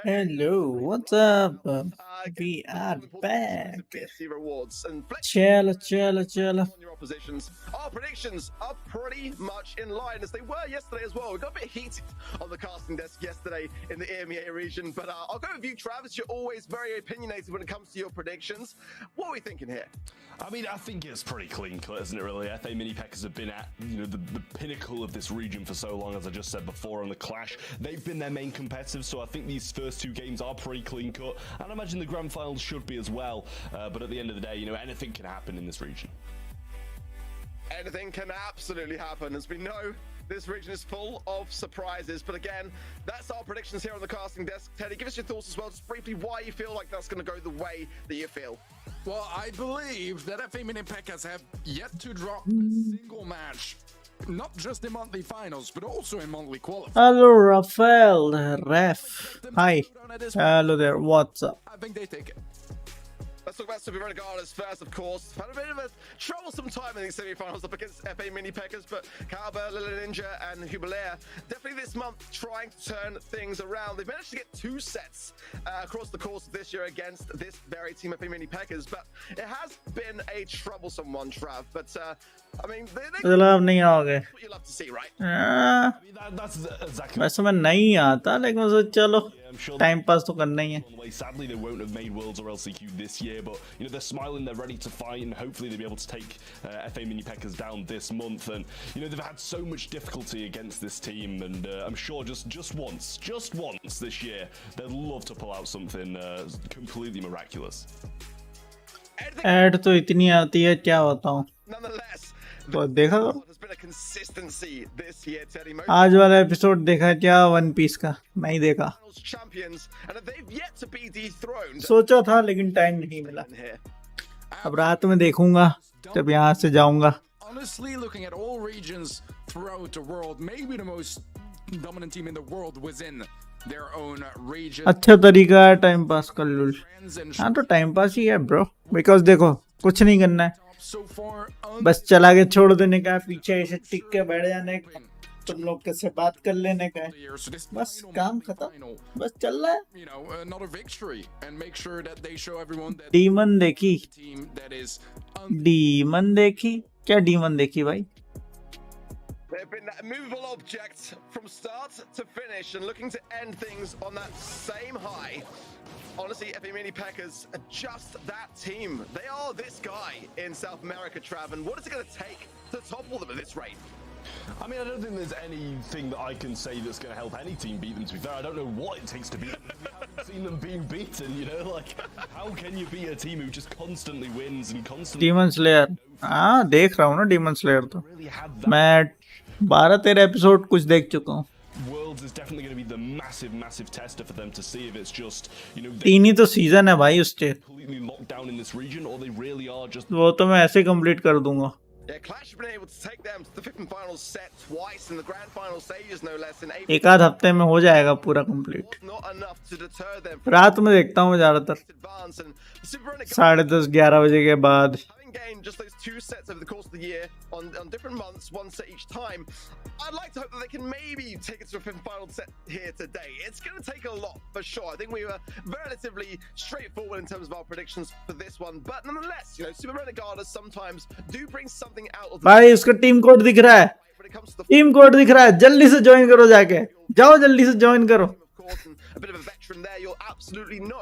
Hello, what's up? We are back. Chalo. Our predictions are pretty much in line as they were yesterday as well. We got a bit heated on the casting desk yesterday in the EMEA region, but I'll go with you, Travis. You're always very opinionated when it comes to your predictions. What are we thinking here? I mean, I think it's pretty clean cut, isn't it, really? FA Mini Packers have been at the pinnacle of this region for so long, as I just said before, on the Clash. They've been their main competitive, so I think these first two games are pretty clean cut, and I imagine the grand finals should be as well. But at the end of the day, anything can happen in this region. Anything can absolutely happen, as we know. This region is full of surprises, but again, that's our predictions here on the casting desk. Teddy, give us your thoughts as well, just briefly why you feel like that's going to go the way that you feel. Well, I believe that FA Mini Packers have yet to drop a single match, not just in monthly finals, but also in monthly qualifiers. Hello, Rafael, ref. Hi. Hello there, what's up? I think they take it. Let's talk about Super Renegades first, of course. Had a bit of a troublesome time in the semi-finals up against FA Mini Packers, but Kalber, Lila Ninja, and Hubilair definitely this month trying to turn things around. They've managed to get 2 sets across the course of this year against this very team, FA Mini Packers, but it has been a troublesome one, Trav. But I mean, that's what you love to see, right? I mean, that's exactly. वैसे मैं नहीं आता, लेकिन मुझे चलो time pass तो करना ही है. Sadly, they won't have made Worlds or LCQ this year, but they're smiling, they're ready to fight, and hopefully they'll be able to take FA Mini Packers down this month. And they've had so much difficulty against this team, and I'm sure just once this year, they'd love to pull out something completely miraculous. Add तो इतनी आती है, क्या बताऊं. तो देखा आज वाला एपिसोड देखा क्या वन पीस का? नहीं देखा. सोचा था लेकिन टाइम नहीं मिला. अब रात में देखूंगा जब यहाँ से जाऊंगा. Honestly, looking at all regions throughout the world, maybe the most dominant team in the world was in their own region. अच्छा तरीका है टाइम पास कर लूं. हाँ तो टाइम पास ही है ब्रो, बिकॉज देखो कुछ नहीं करना है, बस चला के छोड़ देने का, पीछे ऐसे टिक के बैठ जाने का, तुम लोग कैसे बात कर लेने का है, बस काम खत्म, बस चल रहा है. डीमन देखी क्या डीमन देखी भाई? They've been that immovable object from start to finish and looking to end things on that same high. Honestly, FA Mini Packers are just that team. They are this guy in South America, Trav, and what is it going to take to topple them at this rate? I mean, I don't think there's anything that I can say that's going to help any team beat them, to be fair. I don't know what it takes to beat them. We haven't seen them being beaten, like, how can you beat a team who just constantly wins and constantly... Demon Slayer. हाँ, देख रहा हूँ ना Demon Slayer तो. मैं 12-13 episode कुछ देख चुका हूँ. Worlds is definitely going to be the massive tester for them to see if it's just, 3 ही तो सीजन है भाई उसके. completely locked down in this region, or they really are just... वो तो मैं ऐसे कंप्लीट कर दूंगा. Yeah, Clash have been able to take them to the 5th and final set twice in the grand final stages, no less than 8. एक आध हफ्ते में हो जाएगा पूरा complete. Not enough to deter them. रात में देखता हूँ ज्यादातर, 10:30-11 बजे के बाद. Gained just those 2 sets over the course of the year on different months, 1 set each time. I'd like to hope that they can maybe take it to a 5th and final set here today. It's going to take a lot for sure. I think we were relatively straightforward in terms of our predictions for this one, but nonetheless, Super Renegades sometimes do bring something out of. भाई उसका team code दिख रहा है, team code दिख रहा है, जल्दी से ज्वाइन करो, जाके जाओ जल्दी से ज्वाइन करो. And a bit of a veteran there, you'll absolutely know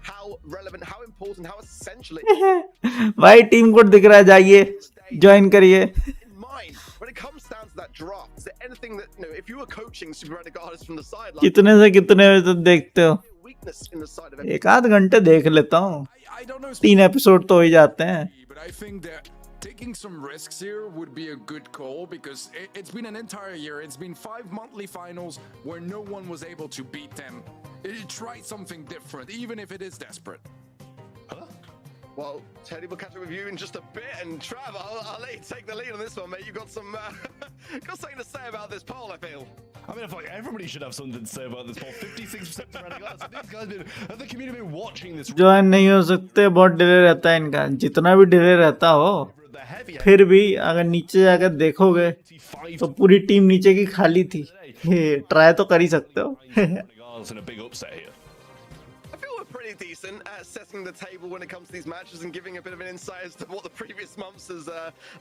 how relevant, how important, how essential it is. भाई टीम कोड दिख रहा है, जाइए ज्वाइन करिए. In mind, when it comes down to that draft, is there anything that, if you were coaching Super Renegades from the sideline, कितने से कितने बजे तक देखते हो? weakness in the side of एक आध घंटे देख लेता हूँ, 3 एपिसोड तो हो ही जाते हैं. But I think that taking some risks here would be a good call, because it's been an entire year. It's been 5 monthly finals where no one was able to beat them. Try something different, even if it is desperate. Well, Teddy, we'll catch up with you in just a bit, and Trav, I'll let you take the lead on this one, mate. You've got some got something to say about this poll, I feel. I mean, I feel like everybody should have something to say about this poll. 56% to Renegades. So these guys have the community been watching this? Join नहीं हो सकते, बहुत delay रहता है इनका. जितना भी delay रहता हो, फिर भी अगर नीचे जाकर देखोगे तो पूरी टीम नीचे की खाली थी. ट्राई तो कर ही सकते हो. themselves in a big upset here? I feel we're pretty decent at setting the table when it comes to these matches and giving a bit of an insight as to what the previous months has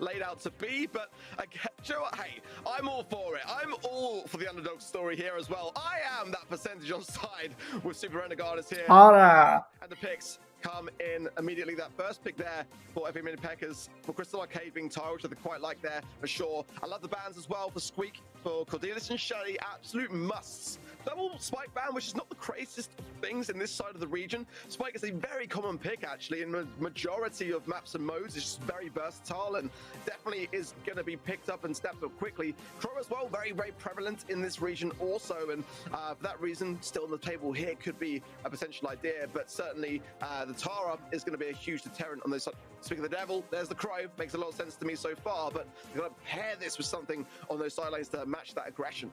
laid out to be. But you know what? Hey, I'm all for it. I'm all for the underdog story here as well. I am that percentage on side with Super Renegades here. Alright. And the picks come in immediately. That first pick there for FA Mini Packers, for Crystal Arcade being Tyro, which I quite like there for sure. I love the bans as well for Squeak, for Cordelis and Shelly, absolute musts. Double Spike ban, which is not the craziest of things in this side of the region. Spike is a very common pick actually in the majority of maps and modes. It's just very versatile and definitely is going to be picked up and stepped up quickly. Crow as well, very, very prevalent in this region also, and for that reason, still on the table here could be a potential idea, but certainly the Tara is going to be a huge deterrent on those sides. Speaking of the devil, there's the Crow. Makes a lot of sense to me so far, but you've got to pair this with something on those sidelines to match that aggression.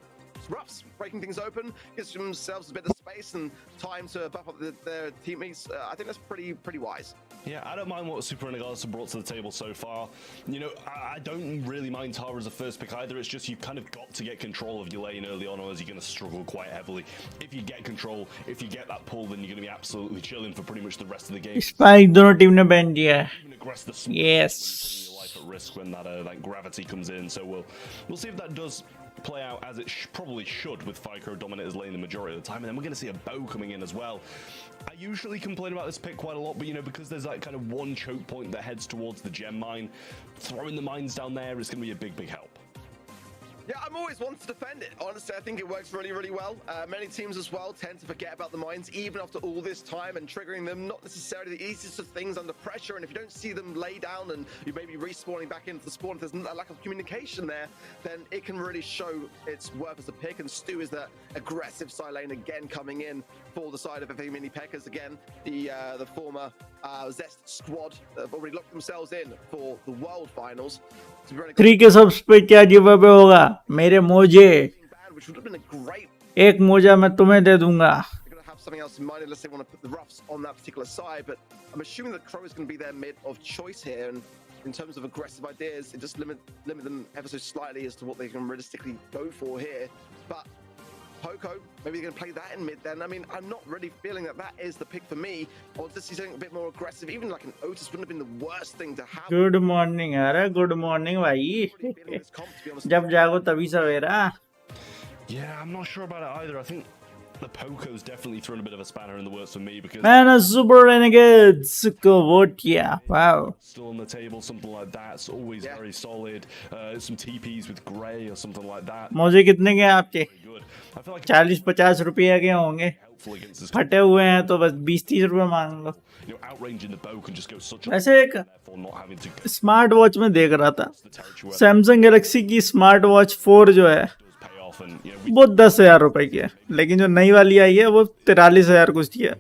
Ruffs breaking things open, gives themselves a bit of space and time to buff up their teammates. I think that's pretty wise. Yeah, I don't mind what Super Renegades have brought to the table so far. You know, I don't really mind Tara as a first pick either. It's just you've kind of got to get control of your lane early on, or else you're going to struggle quite heavily. If you get control, if you get that pull, then you're going to be absolutely chilling for pretty much the rest of the game. Spike दोनों team ने ban दिया है. Even aggress the small, Yes. your life at risk when that gravity comes in. So we'll see if that does play out as it probably should, with Fycro Dominator's lane the majority of the time, and then we're going to see a bow coming in as well. I usually complain about this pick quite a lot, but you know, because there's that kind of one choke point that heads towards the gem mine, throwing the mines down there is going to be a big help. Yeah, I'm always one to defend it. Honestly, I think it works really, really well. Many teams as well tend to forget about the mines, even after all this time, and triggering them, not necessarily the easiest of things under pressure. And if you don't see them lay down and you may be respawning back into the spawn, if there's a lack of communication there, then it can really show its worth as a pick. And Stu is that aggressive side lane again coming in for the side of FA Mini Packers. Again, the former Zest squad that have already locked themselves in for the World Finals. 3 के subs पे क्या give away होगा? मेरे मोजे. Which would have been a great. एक मोजा मैं तुम्हें दे दूंगा. They're going to have something else in mind unless they want to put the Ruffs on that particular side, but I'm assuming that Crow is going to be their mid of choice here, and in terms of aggressive ideas, it just limit them ever so slightly as to what they can realistically go for here. But Poco, maybe they're going to play that in mid then. I mean, I'm not really feeling that is the pick for me. I want to see something a bit more aggressive. Even like an Otis wouldn't have been the worst thing to have. Good morning, अरे good morning भाई. जब जागो तभी सवेरा. Yeah, I'm not sure about it either. I think the Poco's definitely thrown a bit of a spanner in the works for me, because मैंने Super Renegades को vote किया. Wow. still on the table, something like that's always very solid. Some TPs with Grey or something like that. मोजे कितने के आपके? Good. I feel like 40-50 रुपए के होंगे. helpful against this. फटे हुए हैं तो बस 20-30 रुपए मांग लो. You know, outranging the bow can just go such a वैसे एक therefore not having to smart watch में देख रहा था. the territory where Samsung Galaxy की स्मार्ट वॉच 4 जो है it does pay off, and you know, we वो 10,000 रुपए की है, लेकिन जो नई वाली आई है वो 43,000 कुछ की है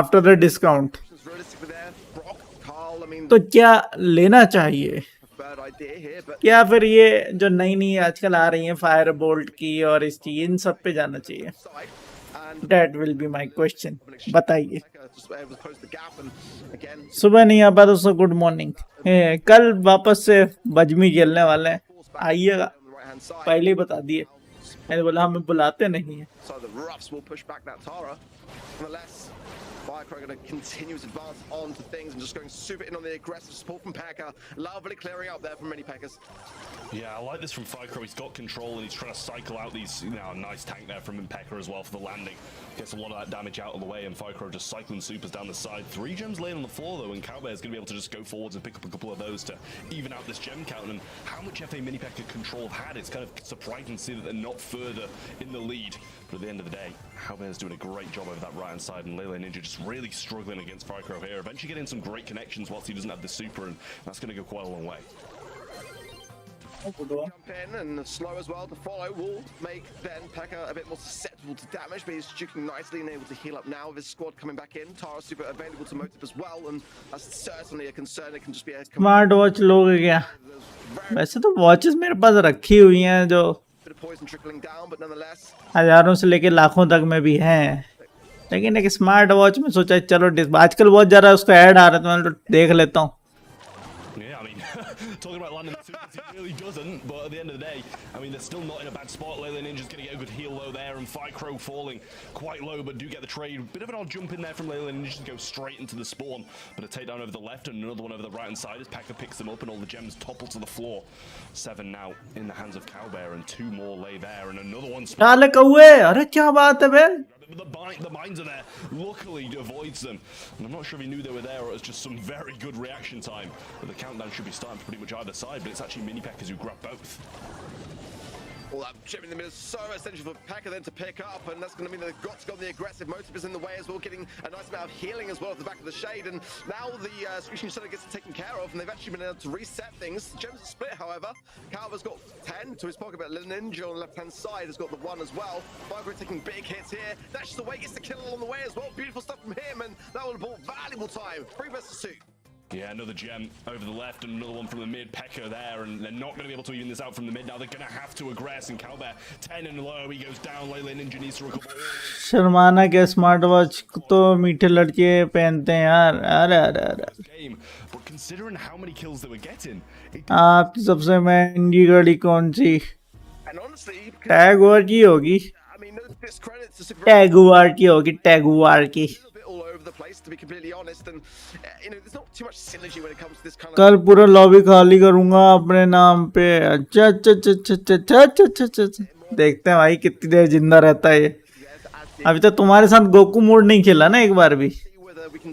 after the discount. Realistically there, Brock, Carl, I mean, तो क्या लेना चाहिए? bad idea here, but क्या फिर ये जो नई नई आजकल आ रही हैं फायर बोल्ट की और इसकी, इन सब पे जाना चाहिए? side and that will be my question. बताइए. just able to close the gap, and again, सुबह नहीं आ पाया तो गुड मॉर्निंग. कल वापस से बजमी खेलने वाले हैं, आइएगा. on the right hand side. पहले ही बता दिए. मैंने बोला हमें बुलाते नहीं है. So the Ruffs will push back that Tara. Nonetheless, Firecrow going to continue his advance onto things and just going super in on the aggressive support from Packer. Lovely clearing out there from many Packers. Yeah, I like this from Fycro. He's got control and he's trying to cycle out these, you know, nice tank there from Impecker as well for the landing. Gets a lot of that damage out of the way, and Fycro just cycling supers down the side. 3 gems laying on the floor though, and Cowbear is going to be able to just go forwards and pick up a couple of those to even out this gem count. And how much FA Mini Packer control have had, it's kind of surprising to see that they're not further in the lead. But at the end of the day, Cowbear's doing a great job over that right hand side, and Lele Ninja just really struggling against Fycro here. Eventually getting some great connections whilst he doesn't have the super, and that's going to go quite a long way. Jump in and slow as well to follow will make then Packer a bit more susceptible to damage, but he's juking nicely and able to heal up now with his squad coming back in. Tara super available to motive as well, and that's certainly a concern. It can just be a smart watch लोगे क्या? वैसे तो watches मेरे पास रखी हुई हैं जो bit of poison trickling down, but nonetheless, हजारों से लेके लाखों तक में भी हैं, लेकिन एक स्मार्ट वॉच में सोचा चलो आजकल बहुत ज़्यादा उसका ऐड आ रहा है तो मैं तो देख लेता हूँ. Yeah, I mean, talking about landing the supers, he really doesn't. But at the end of the day, I mean, they're still not in a bad spot. Leyland Ninja's going to get a good heal low there, and Fycro falling quite low, but do get the trade. Bit of an odd jump in there from Leyland Ninja to go straight into the spawn, but a takedown over the left and another one over the right hand side as Packer picks them up and all the gems topple to the floor. 7 now in the hands of Cowbear, and 2 more lay there, and another one. डाले कौए, अरे क्या बात है बे? The mines are there. Luckily, he avoids them. And I'm not sure if he knew they were there or it was just some very good reaction time. But the countdown should be starting for pretty much either side, but it's actually Mini Peckers who grab both. All that chip in the middle is so essential for Packer then to pick up, and that's going to mean that they've got to go on the aggressive. Motive is in the way as well, getting a nice amount of healing as well at the back of the shade, and now the Screeching Shadow gets taken care of, and they've actually been able to reset things. Gems are split, however. Calver's got 10 to his pocket, but Ninja on the left-hand side has got the 1 as well. Viper taking big hits here. Dashes away, gets the kill along the way as well. Beautiful stuff from him, and that will have bought valuable time. 3 versus 2. Yeah, another gem over the left and another one from the mid. Pecker there, and they're not going to be able to even this out from the mid now. They're going to have to aggress, and Cowbear 10 and low. He goes down. Leyland Ninja needs to recover. शर्माना के smart watch तो मीठे लड़के पहनते हैं यार. अरे अरे अरे. Game, but considering how many kills they were getting, आपकी सबसे महंगी घड़ी कौन सी? And honestly, टैगुआर की होगी. I mean, no discredit to Super टैगुआर की होगी. टैगुआर की. all over the place, to be completely honest, and you know, there's not too much synergy when it comes to this kind of. कल पूरा lobby खाली करूंगा अपने नाम पे. अच्छा अच्छा अच्छा अच्छा अच्छा अच्छा अच्छा अच्छा. देखते हैं भाई कितनी देर जिंदा रहता है ये. अभी तो तुम्हारे साथ गोकू मोड नहीं खेला ना एक बार भी.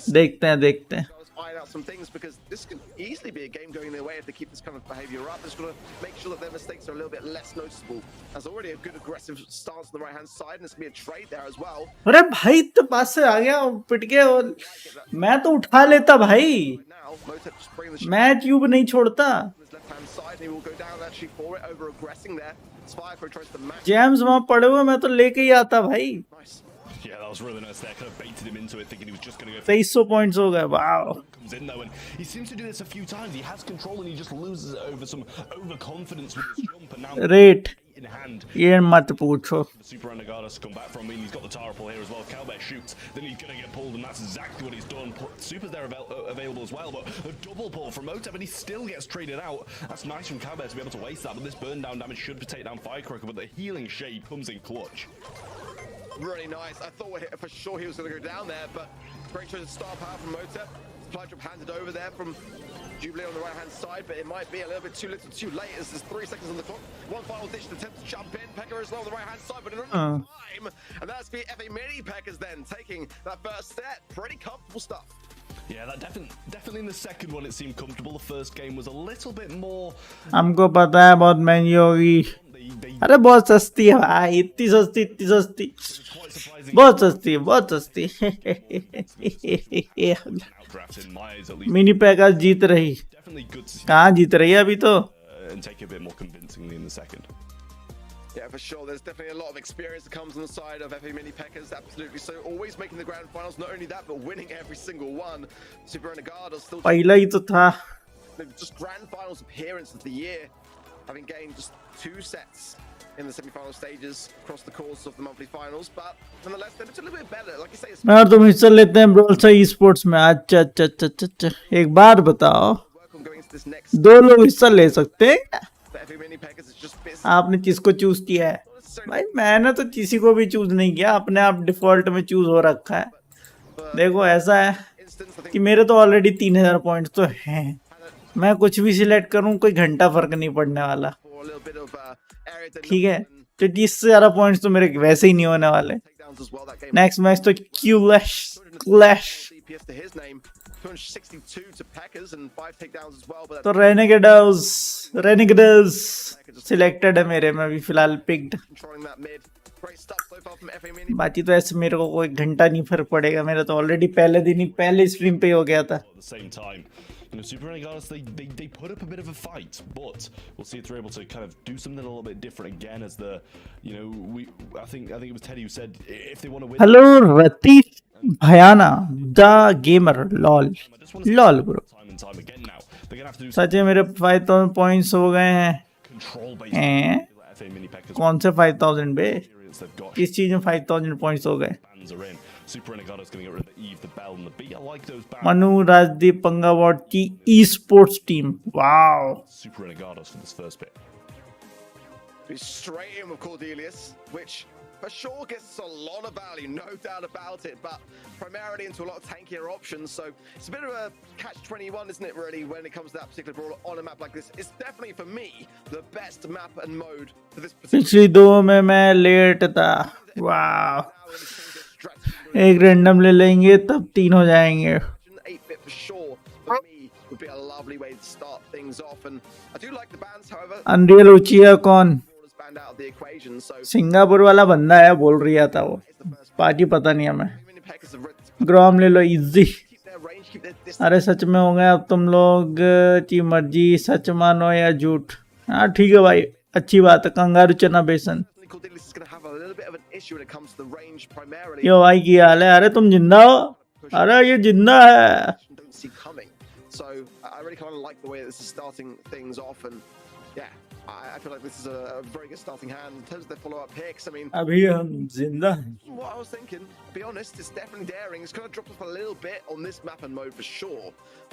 देखते हैं. Iron out some things, because this could easily be a game going their way if they keep this kind of behavior up. They're just going to make sure that their mistakes are a little bit less noticeable. There's already a good aggressive stance on the right hand side, and it's going to be a trade there as well. अरे भाई तो पास से आ गया पिट के, और मैं तो उठा लेता भाई. Now, Motep just bringing the मैं ट्यूब नहीं छोड़ता. his left hand side, and he will go down actually for it, over aggressing there. Spycro tries to match. James वहां पड़े हुए मैं तो लेके ही आता भाई. Nice. yeah, that was really nice there. Kind of baited him into it, thinking he was just going to go. 2300 points हो गए. Wow. Comes in though, and he seems to do this a few times. He has control, and he just loses it over some overconfidence with his jump, and now rate in hand. ये मत पूछो. The Super Renegades to come back from. I mean, he's got the Tara pull here as well. Cowbear shoots, then he's going to get pulled, and that's exactly what he's done. Super's there available as well, but a double pull from Motep, and he still gets traded out. That's nice from Cowbear to be able to waste that, but this burn down damage should take down Firecracker, but the healing shade comes in clutch. Really nice. I thought for sure he was going to go down there, but great choice of star power from Motep. Supply drop handed over there from Jubilee on the right hand side, but it might be a little bit too little too late as there's 3 seconds on the clock. One final ditch attempt to jump in. Pecker as well on the right hand side, but another time. And that's the FA Mini Peckers then taking that first set. Pretty comfortable stuff. Yeah, that definitely in the second one it seemed comfortable. The first game was a little bit more. हमको पता है बहुत महंगी होगी. अरे बहुत सस्ती है भाई. इतनी सस्ती. बहुत सस्ती. मिनी पैकर्स जीत रही. कहाँ जीत रही है अभी तो. And take a bit more convincingly in the second. Yeah, for sure. There's definitely a lot of experience that comes on the side of FA Mini Peckers. Absolutely. So always making the grand finals. Not only that, but winning every single one. Super Renegades still पहला ही तो था. just grand finals appearance of the year, having gained just 2 sets in the semi-final stages across the course of the monthly finals. But nonetheless, they're just a little bit better. Like you say, it's मैं और तुम हिस्सा लेते हैं brawl से esports में. अच्छा अच्छा अच्छा अच्छा. एक बार बताओ, work on going into this next 2 लोग हिस्सा ले सकते हैं? for FA Mini Peckers. It's just business. आपने किसको चूज किया है भाई? मैंने तो किसी को भी चूज नहीं किया. अपने आप डिफॉल्ट में चूज हो रखा है. देखो ऐसा है Instance, I think कि मेरे तो ऑलरेडी 3000 पॉइंट्स तो हैं. मैं कुछ भी सिलेक्ट करूं कोई घंटा फर्क नहीं पड़ने वाला. for a little bit of area to ठीक है, तो 30 ज्यादा पॉइंट्स तो मेरे वैसे ही नहीं होने वाले. takedowns as well. That game. Next match तो clash. DPS to his name. 262 to Packers and 5 takedowns as well. But तो रेनेगेडर्स सिलेक्टेड है मेरे में अभी फिलहाल picked. controlling that mid. Great stuff so far from FA Mini. बाकी तो ऐसे मेरे को कोई घंटा नहीं फर्क पड़ेगा. मेरा तो ऑलरेडी पहले दिन ही पहले स्ट्रीम पे ही हो गया था. At the same time, you know, Super Renegades, they put up a bit of a fight, but we'll see if they're able to kind of do something a little bit different again. As the, you know, I think it was Teddy who said if they want to win. Hello Ratif Bhayana the gamer. Lol bro. Time and time again now, they're gonna have to do सच है मेरे 5000 points हो गए हैं. control based. हैं? FA Mini Peckers कौन से 5000 बे? experience they've got. किस चीज में 5000 पॉइंट्स हो गए? Fans are in. Super Renegado's going to get rid of the Eve, the Bell, and the B. I like those bans. Manu Rajdeep पंगावॉट की e sports team, wow. Super Renegados for this first pick. He's straight in with Cordelius, which for sure gets us a lot of value, no doubt about it, but primarily into a lot of tankier options, so it's a bit of a catch-21, isn't it, really, when it comes to that particular brawler on a map like this. It's definitely, for me, the best map and mode for this particular... पिछली दो में मैं late था, wow. एक random ले लेंगे तब 3 हो जाएंगे। 8-bit for sure, for me, would be a lovely way to start things off, and I do like the bans, however... unreal Uchiha कौन? banned out of the equation, so... Singapore वाला बंदा है, बोल रहा था वो, बाकी पता नहीं हमें। ग्रॉम ले लो, इजी। अरे सच में हो गया, अब तुम लोग की मर्जी, सच मानो या झूठ। हाँ ठीक है भाई, अच्छी बात है। कंगारू चना बेसन। यो भाई की हाल है? अरे तुम जिंदा हो? अरे ये जिंदा है। So I really kind of like the way this is starting things off, and yeah, I feel like this is a very good starting hand in terms of their follow-up picks. I mean, अभी हम जिंदा हैं। What I was thinking, to be honest, it's definitely daring. It's going to drop off a little bit on this map and mode for sure,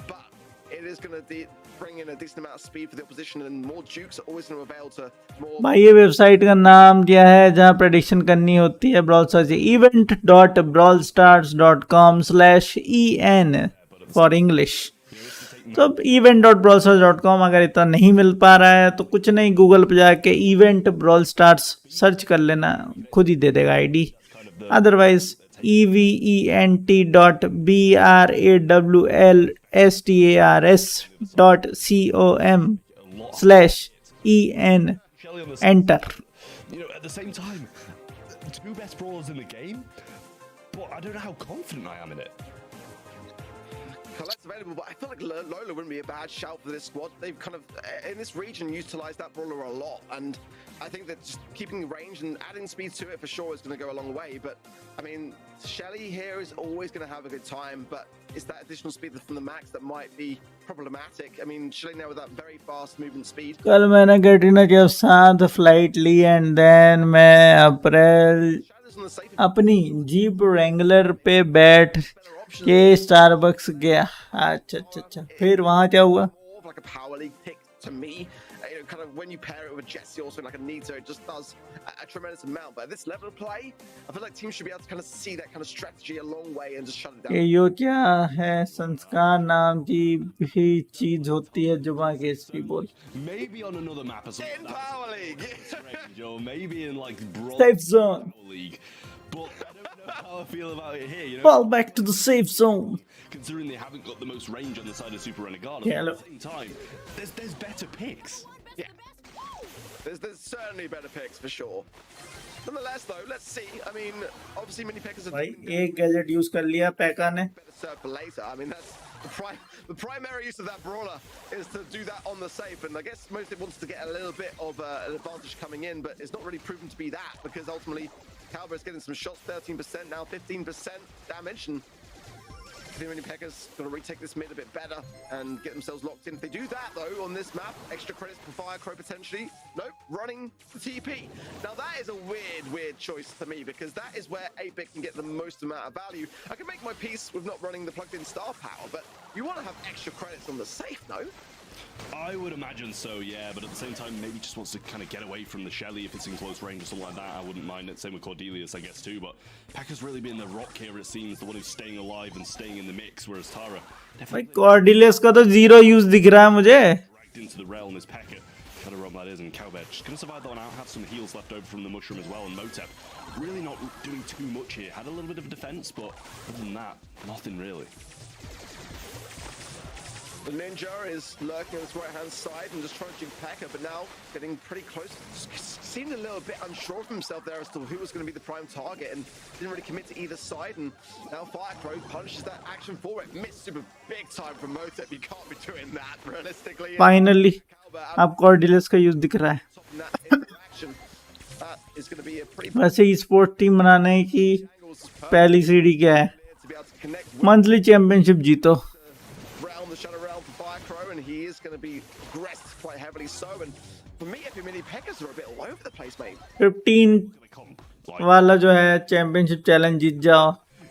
but it is going to bring in a decent amount of speed for the opposition, and more jukes are always going to avail to more... भाई ये website का नाम क्या है जहाँ prediction करनी होती है? Brawl search event.brawlstars.com/en for English. तो event.brawlstars.com अगर इतना नहीं मिल पा रहा है तो कुछ नहीं, गूगल पे जाके इवेंट ब्रॉल स्टार्स सर्च कर लेना, खुद ही दे देगा ID. Otherwise event.brawlstars.com/en enter. You know, at the same time, 2 best brawlers in the game, but I don't know how confident I am in it. Collette's available, but I feel like Lola wouldn't be a bad shout for this squad. They've kind of, in this region, utilized that brawler a lot, and I think that just keeping range and adding speed to it for sure is going to go a long way. But I mean, Shelly here is always going to have a good time, but it's that additional speed from the max that might be problematic. I mean, Shelly now with that very fast movement speed. कल मैंने कैटरीना के साथ flight Lee and then मैं अप्रैल अपनी jeep Wrangler पे बैठ के Starbucks गया। अच्छा अच्छा अच्छा, फिर वहाँ क्या हुआ? Like a power league pick to me, kind of when you pair it with a Jessie also like a Nita, it just does a tremendous amount. But at this level of play, I feel like teams should be able to kind of see that kind of strategy a long way and just shut it down. ये क्या है? संस्कार नाम की भी चीज होती है जुबान के इसकी बोल। Maybe on another map or something. In Power League, or maybe in like Brawl Safe zone. League. But I don't know how I feel about it here. You know, Fall back to the safe zone. Considering they haven't got the most range on the side of Super Renegado, Yeah, at look. the same time, there's better picks. yeah, there's certainly better picks for sure. Nonetheless, though, let's see. I mean, obviously, mini Peckers have भाई एक gadget use कर लिया पैका ने। better served for later. I mean, that's the primary use of that brawler is to do that on the safe, and I guess mostly wants to get a little bit of an advantage coming in, but it's not really proven to be that, because ultimately Calbert's getting some shots, 13% now, 15% damage, and the mini Peckers got to retake this mid a bit better and get themselves locked in. If they do that though on this map, extra credits for Firecrow potentially. Nope, running the TP. Now that is a weird choice for me, because that is where 8-bit can get the most amount of value. I can make my peace with not running the plugged in star power, but you want to have extra credits on the safe, no? I would imagine so, yeah, but at the same time, maybe just wants to kind of get away from the Shelly if it's in close range or something like that. I wouldn't mind it. Same with Cordelius, I guess, too. But Pekka's really being the rock here, it seems, the one who's staying alive and staying in the mix, whereas Tara भाई कॉर्डिलियस का तो zero use दिख रहा है मुझे। dragged into the realm is Pekka. Gotta run that is, and Cowbed just gonna survive that one out. Have some heals left over from the mushroom as well, and Motep really not doing too much here. Had a little bit of defense, but other than that, nothing really. The Ninja is lurking on his right-hand side and just trying to juke Pekka, but now getting pretty close. Seemed a little bit unsure of himself there as to who was going to be the prime target, and didn't really commit to either side. And now Firecrow punishes that action for it. Missed super big time from Motep. You can't be doing that realistically. Finally अब कॉर्डिलियस का use दिख रहा है। वैसे ही sport team बनाने की पहली सीढ़ी क्या है? मंथली चैंपियनशिप जीतो। Realm, the Shadow Realm for Firecrow, and he is going to be aggressed quite heavily so. And for me, FP Mini Peckers are a bit all over the place, mate. 15 वाला जो है championship challenge जीत जाओ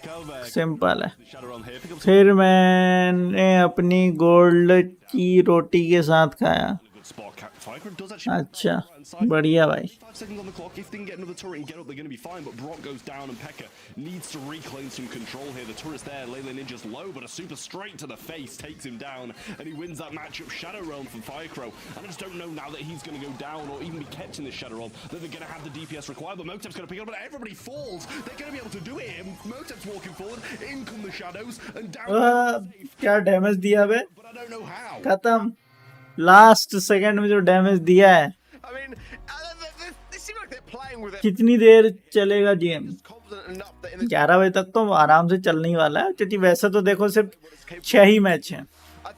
Cowbear. Simple है। Shadow Realm here. Pick up some फिर मैंने अपनी gold की रोटी के साथ खाया। good spot. Fiker does actually. अच्छा, बढ़िया भाई। 5 seconds on the clock. If they can get another turret and get up, they're going to be fine. But Brock goes down, and Pekka needs to reclaim some control here. The turret's there. Lele Ninja's low, but a super straight to the face takes him down, and he wins that matchup. Shadow Realm from Firecrow. And I just don't know now that he's going to go down or even be kept in this Shadow Realm that they're going to have the DPS required. But Motep's going to pick it up, and everybody falls. They're going to be able to do it. And Motep's walking forward. In come the shadows, and down. क्या damage दिया बे? But I don't know how. खत्म। Last second में जो damage दिया है। I mean, they seem like they're playing with it. कितनी देर चलेगा game? Confident enough that in the 11 बजे तक तो आराम से चलने ही वाला है, क्योंकि वैसे तो देखो सिर्फ 6 ही मैच हैं,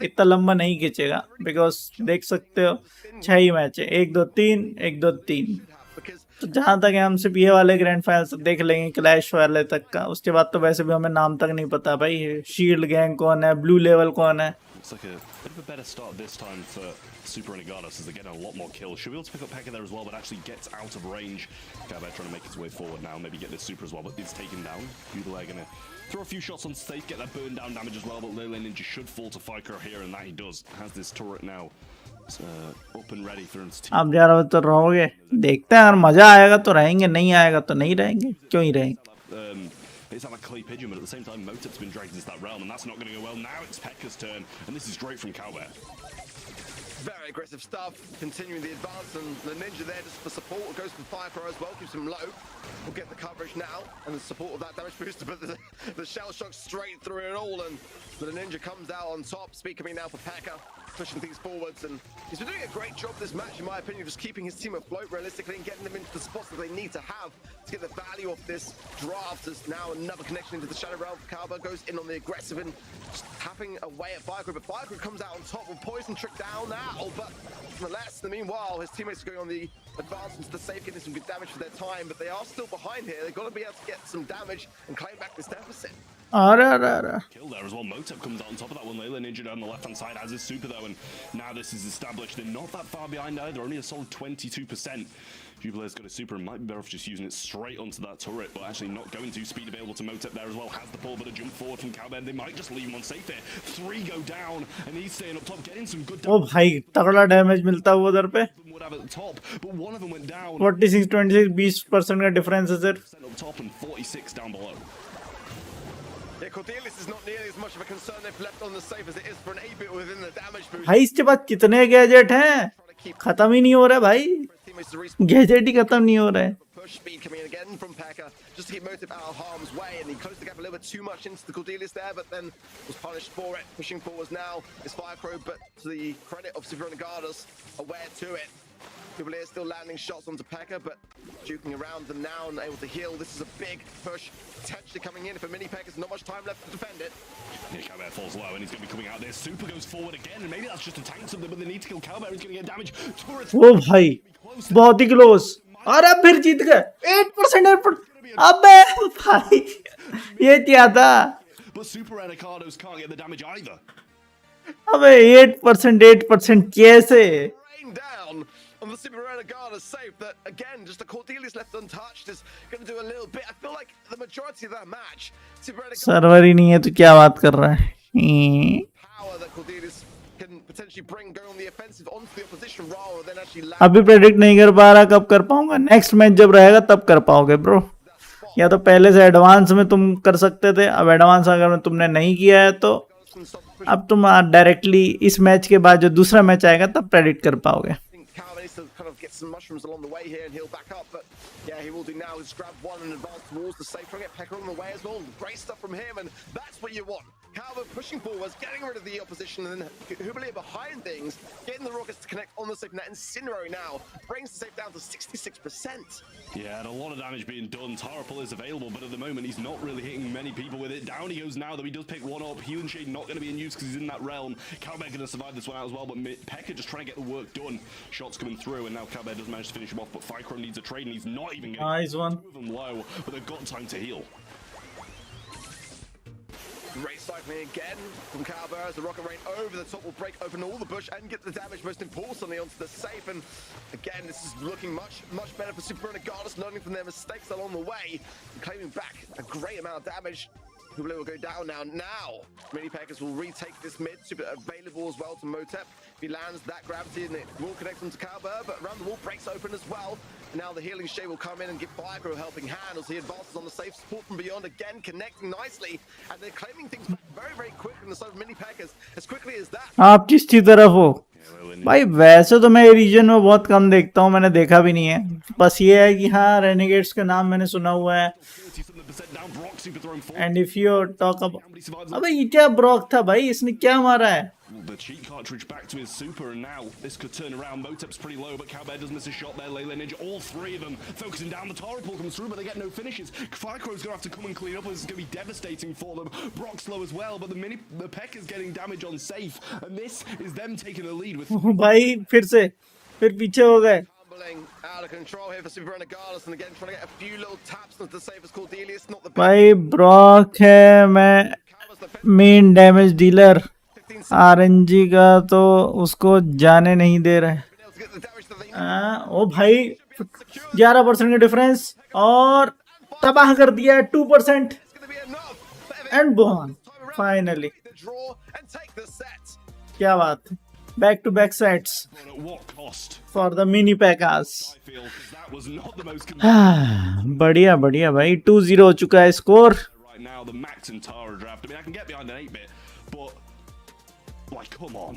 इतना लंबा नहीं खींचेगा, बिकॉज देख सकते हो 6 ही मैच है, 1 2 3 1 2 3। because तो जहां तक है हम सिर्फ ये वाले ग्रैंड फाइनल्स देख लेंगे, क्लैश वाले तक का, उसके बाद तो वैसे भी हमें नाम तक नहीं पता भाई, शील्ड गैंग कौन है, ब्लू लेवल कौन है। Looks like a bit of a better start this time for Super Renegados as they're getting a lot more kills. Should be able to pick up Pekka there as well, but actually gets out of range. Cowbear trying to make his way forward now, maybe get this Super as well, but it's taken down. Google going to throw a few shots on safe, get that burn down damage as well, but Lele Ninja should fall to Fiker here, and that he does. Has this turret now up and ready for his team. आप 11 बजे तो रहोगे, देखते हैं, अगर मजा आएगा तो रहेंगे, नहीं आएगा तो नहीं रहेंगे, क्यों ही रहेंगे। It's like a clay pigeon, but at the same time, Motep's been dragged into that realm, and that's not going to go well. Now it's Pekka's turn, and this is great from Cowbear. very aggressive stuff, continuing the advance, and the Ninja there just for support. It goes for Firecrow as well, keeps him low. We'll get the coverage now, and the support of that damage booster, but the shell shock straight through it all, and the Ninja comes out on top. Speed coming now for Pekka, pushing things forwards, and he's been doing a great job this match, in my opinion, just keeping his team afloat realistically and getting them into the spots that they need to have to get the value of this draft. As now another connection into the Shadow Realm. Kalba goes in on the aggressive and just tapping away at Firecrow, but Firecrow comes out on top with Poison Trick down now, but nonetheless, in the meanwhile, his teammates are going on the advance into the safe, getting some good damage for their time, but they are still behind here. They've got to be able to get some damage and claim back this deficit. Kill there as well. Motep comes out on top of that one. Layla injured on the left hand side as is Super though, and now this is established. They're not that far behind either, only a solid 22%. Jubilee's got a Super and might be better off just using it straight onto that turret, but actually not going to. Speed available to Motep there as well. Has the pull, but a jump forward from Cowbear. They might just leave him on safe here. 3 go down, and he's staying up top, getting some good ओ भाई तगड़ा damage मिलता है वो उधर पे। would have at the top, but one of them went down. 46 26 20% का difference है सिर्फ। Up top and 46 down below. Yeah, Cordelius is not nearly as much of a concern they've left on the safe as it is for an 8-bit within the damage boost. भाई इसके बाद कितने gadget हैं, खत्म ही नहीं हो रहा भाई, Teammates to respawn. गैजेट ही खत्म नहीं हो रहा है। Push speed coming in again from Pekka, just to keep Motep out of harm's way, and he closed the gap a little bit too much into the Cordelius there, but then was punished for it. Pushing forwards now is Firecrow, but to the credit of Super Renegados, aware to it. Jubilee is still landing shots onto Pekka, but juking around them now and able to heal. This is a big push, potentially coming in for Mini Pekka's not much time left to defend it. Yeah, Cowbear falls low and he's going to be coming out there. Super goes forward again, and maybe that's just a tank something, but they need to kill Cowbear. He's going to get damage. Turrets. ओ भाई बहुत ही close, और अब फिर जीत गए 8%। अबे भाई ये क्या था, But Super Renegados can't get the damage either. अबे 8% कैसे। Rain down on the Super Renegados safe that, again, just the Cordelius left untouched is going to do a little bit. I feel like the majority of that match, Super Renegados server ही नहीं है तो क्या बात कर रहा है। power that Cordelius can potentially bring going on the offensive onto the opposition rather than actually land. अभी प्रेडिक्ट नहीं कर पा रहा, कब कर पाऊंगा, नेक्स्ट मैच जब रहेगा तब कर पाओगे ब्रो, या तो पहले से एडवांस में तुम कर सकते थे, अब एडवांस अगर तुमने नहीं किया है तो अब तुम डायरेक्टली इस मैच के बाद जो दूसरा मैच आएगा तब प्रेडिक्ट कर पाओगे। I think Calvin needs to kind of get some mushrooms along the way here and heal back up, but yeah, he will do now. Just grab one and advance towards the safe, trying to get Pekka on the way as well. Great stuff from him, and that's what you want. Calvin pushing forwards, getting rid of the opposition, and then Jubilee behind things, getting the rockets to connect on the safe. And that Incinerary now brings the safe down to 66%. Yeah, and a lot of damage being done. Tara pull is available, but at the moment he's not really hitting many people with it. Down he goes now, though he does pick one up. Healing Shade not going to be in use because he's in that realm. Cowbear going to survive this one out as well, but Pekka just trying to get the work done. Shots coming through, and now Cowbear does manage to finish him off, but Firecrow needs a trade, and he's not even going Nice one. to move him low, but they've got time to heal. Great cycling again from Cowbear as the rocket rain over the top will break open all the bush and get the damage most importantly onto the safe. And again, this is looking much better for Super Renegados, learning from their mistakes along the way and claiming back a great amount of damage. Hublé will go down now. Now, Mini Peckers will retake this mid. Super available as well to Motep. If he lands that gravity and it will connect him to Cowbird, but around the wall breaks open as well. And now the healing shade will come in and give Firecrow a helping hand as he advances on the safe support from beyond again, connecting nicely. And they're claiming things back very, very quick on the side of Mini Peckers. As quickly as that. आप किसकी तरफ हो भाई? वैसे तो मैं reason में बहुत कम देखता हूँ, मैंने देखा भी नहीं है, बस ये है कि हाँ रेनेगेट्स का नाम मैंने सुना हुआ है. And if you talk about, अबे ये क्या ब्रॉक था भाई, इसने क्या मारा है? The cheat cartridge back to his super, and now this could turn around. Motep's pretty low, but Cowbear does miss a shot there. Leyland Ninja, all three of them focusing down. The Tara pull comes through, but they get no finishes. Firecrow's going to have to come and clean up. This is going to be devastating for them. Brock's low as well, but the Peck is getting damage on safe, and this is them taking a lead with. भाई फिर पीछे हो गए. Out of control here for Super Renegades, and again trying to get a few little taps into the safest Cordelius. Not the भाई Brock है, मैं main damage dealer RNG का, तो उसको जाने नहीं दे रहा है. ओ भाई 11% का डिफरेंस और तबाह कर दिया 2% एंड बोन फाइनली. क्या बात है, back to back sets for the Mini Pekkas. बढ़िया बढ़िया भाई, 2-0 हो चुका है score. Like, come on.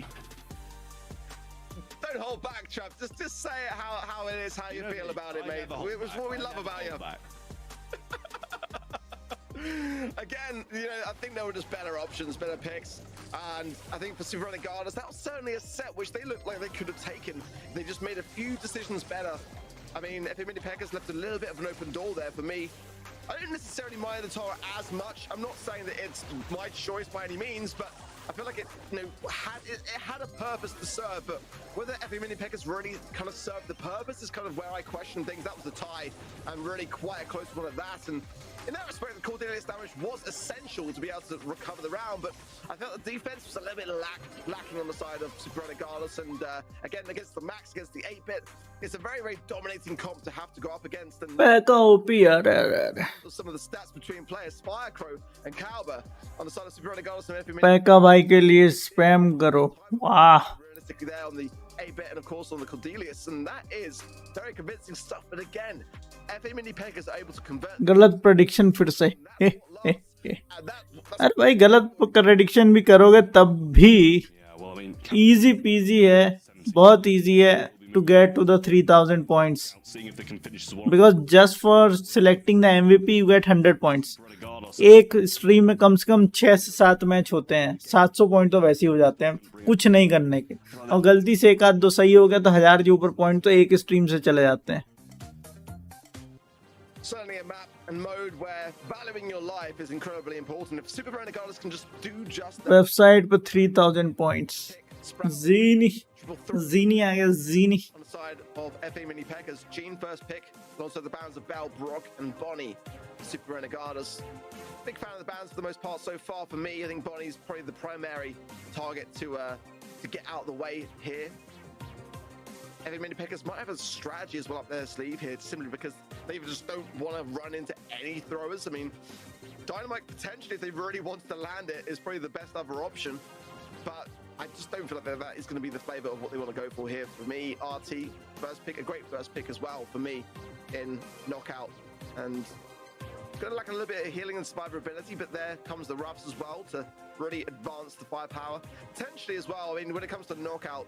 Don't hold back, Trav. Just say it how it is, how you feel about it, mate. It was what we love about you. Again, I think there were just better options, better picks. And I think for Super Renegades, that was certainly a set which they looked like they could have taken. They just made a few decisions better. I mean, FA Mini Peckers left a little bit of an open door there for me. I didn't necessarily mind the Tara as much. I'm not saying that it's my choice by any means, but I feel like it had a purpose to serve, but whether FA Mini Peckers really kind of served the purpose is kind of where I question things. That was the tie, and really quite a close one at that. And in that respect, the Cordelius damage was essential to be able to recover the round, but I felt the defense was a little bit lacking on the side of Super Renegades. And again, against the Max, against the 8-bit, it's a very, very dominating comp to have to go up against. And some of the stats between players, Firecrow and Cowber on the side of Super Renegades and FA Mini Paika भाई के लिए spam करो. वाह, realistically there on the 8-bit and of course on the Cordelius, and that is very convincing stuff. But again, FA Mini Peckers are able to convert. गलत prediction फिर से. अरे भाई गलत प्रेडिक्शन भी करोगे तब भी इजी पीजी है, बहुत इजी है to get to the 3000 points, because just for selecting the MVP you get 100 points. एक स्ट्रीम में कम से कम 6 से 7 मैच होते हैं, 700 पॉइंट तो वैसे ही हो जाते हैं कुछ नहीं करने के, और गलती से एक आध दो सही हो गया तो 1000 के ऊपर पॉइंट तो एक स्ट्रीम से चले जाते हैं. Certainly a map and mode where valuing your life is incredibly important. If Super Renegades can just do just that. Website पे 3000 पॉइंट्स. Zini आ गया, Zini. On the side of FA Mini Peckers, Gene first pick, and also the bands of Bell, Brock, and Bonnie. Super Renegades. Big fan of the bands for the most part so far. For me, I think Bonnie's probably the primary target to get out of the way here. FA Mini Peckers might have a strategy as well up their sleeve here, simply because they just don't want to run into any throwers. I mean, Dynamite potentially, if they really wanted to land it, is probably the best other option, but I just don't feel like that is going to be the flavour of what they want to go for here. For me, RT, first pick, a great first pick as well for me in Knockout. And going to lack a little bit of healing and survivability, but there comes the roughs as well to really advance the firepower. Potentially as well, I mean, when it comes to Knockout,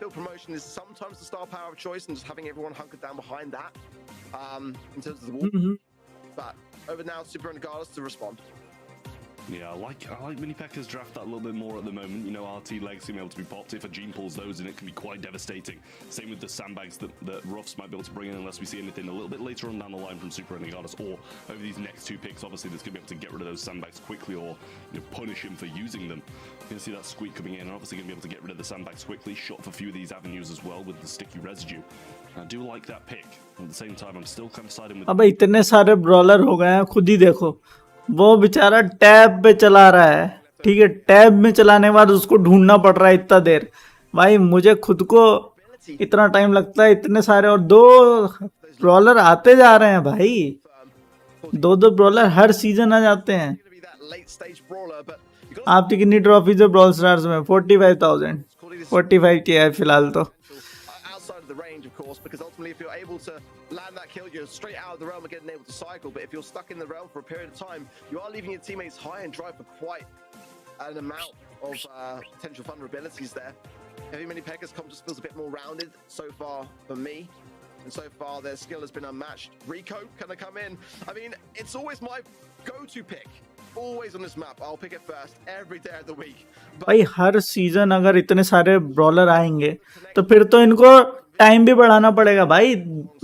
build promotion is sometimes the star power of choice, and just having everyone hunkered down behind that in terms of the wall. Mm-hmm. But over now, Super Renegades to respond. Yeah, I like Mini Peckers draft that a little bit more at the moment. RT legs being able to be popped. If a Gene pulls those in, it can be quite devastating. Same with the sandbags that Ruffs might be able to bring in, unless we see anything a little bit later on down the line from Super Renegades, or over these next 2 picks. Obviously, that's going to be able to get rid of those sandbags quickly, or punish him for using them. You can see that squeak coming in, and obviously going to be able to get rid of the sandbags quickly. Shot for a few of these avenues as well with the sticky residue. I do like that pick. At the same time, I'm still kind of siding with. अब इतने सारे brawler हो गए हैं, खुद ही देखो. वो बेचारा टैब पे चला रहा है, ठीक है, टैब में चलाने के बाद उसको ढूंढना पड़ रहा है इतना देर. भाई मुझे खुद को इतना टाइम लगता है, इतने सारे, और 2 ब्रॉलर आते जा रहे हैं भाई, 2 ब्रॉलर हर सीजन आ जाते हैं. late stage brawler, but you got आपकी कितनी ट्रॉफीज है ब्रॉल स्टार्स में? 45,000, 45 की है फिलहाल तो। outside of the range, of course, because ultimately if you're able to land that kill, you're straight out of the realm and getting able to cycle. But if you're stuck in the realm for a period of time, you are leaving your teammates high and dry for quite an amount of potential vulnerabilities there. Heavy Mini Pegasus comp just feels a bit more rounded so far for me. And so far, their skill has been unmatched. Rico, can I come in? I mean, it's always my go-to pick. Always on this map, I'll pick it first every day of the week. भाई हर season अगर इतने सारे brawler आएंगे तो फिर तो इनको time भी बढ़ाना पड़ेगा भाई।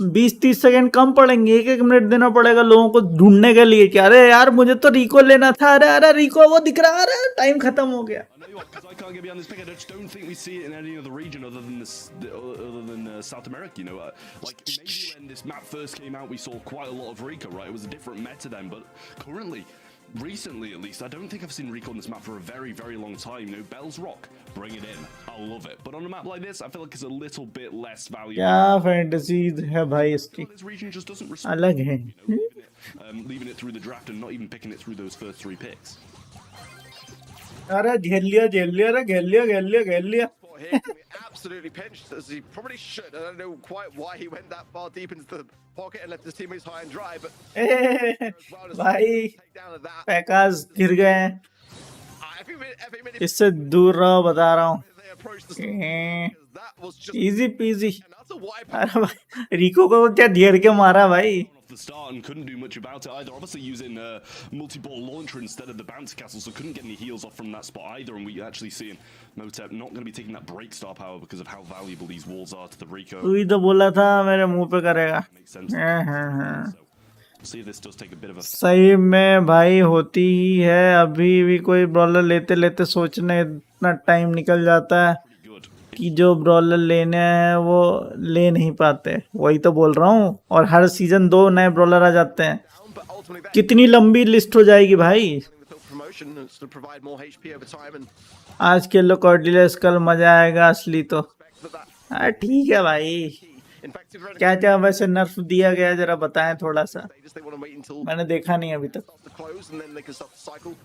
20-30 सेकंड कम पड़ेंगे, 1-1 मिनट देना पड़ेगा लोगों को ढूंढने के लिए कि अरे यार मुझे तो रिको लेना था, अरे अरे रिको वो दिख रहा, अरे टाइम खत्म हो गया। Because I can't get behind this pick. I just don't think we see it in any other region other than South America. You know, like maybe when this map first came out, we saw quite a lot of Rico. Right, it was a different meta then, but currently, recently at least, I don't think I've seen Rico on this map for a very, very long time. You know, Bell's Rock, bring it in. I love it. But on a map like this, I feel like it's a little bit less valuable. क्या fantasy है भाई इसकी, This region just doesn't respect, अलग है। you know, leaving it through the draft and not even picking it through those first 3 picks. अरे घेर लिया, अरे घेर लिया। For him, we absolutely pinched as he probably should. I don't know quite why he went that far deep into the pocket and left his teammates high and dry, but भाई down at that. पैकास गिर गए हैं, I think every minute इससे दूर रहो बता रहा हूँ। they approached the storm, that was just easy PG. an utter wipe. अरे भाई रिको को क्या घेर के मारा भाई। Off the start and couldn't do much about it either. Obviously using multi-ball launcher instead of the bouncy castle, so couldn't get any heals off from that spot either. And we actually seeing Motep not going to be taking that break star power because of how valuable these walls are to the Rico. तू ही तो बोला था मेरे मुंह पे करेगा। Makes sense. हाँ। So, we'll see if this does take a bit of a सही में भाई होती ही है, अभी भी कोई ब्रॉलर लेते लेते सोचने इतना टाइम निकल जाता है pretty good. कि जो ब्रॉलर लेने हैं वो ले नहीं पाते। वही तो बोल रहा हूँ, और हर सीजन 2 नए ब्रॉलर आ जाते हैं। But ultimately that कितनी लंबी लिस्ट हो जाएगी भाई। with promotion is to provide more HP over time and आज के लो कॉर्डिलस, कल मजा आएगा असली तो। expect that हाँ ठीक है भाई, in fact if they're क्या क्या वैसे नर्फ दिया गया है जरा बताएं थोड़ा सा, they want to wait until मैंने देखा नहीं अभी तक। to close and then they can start to cycle.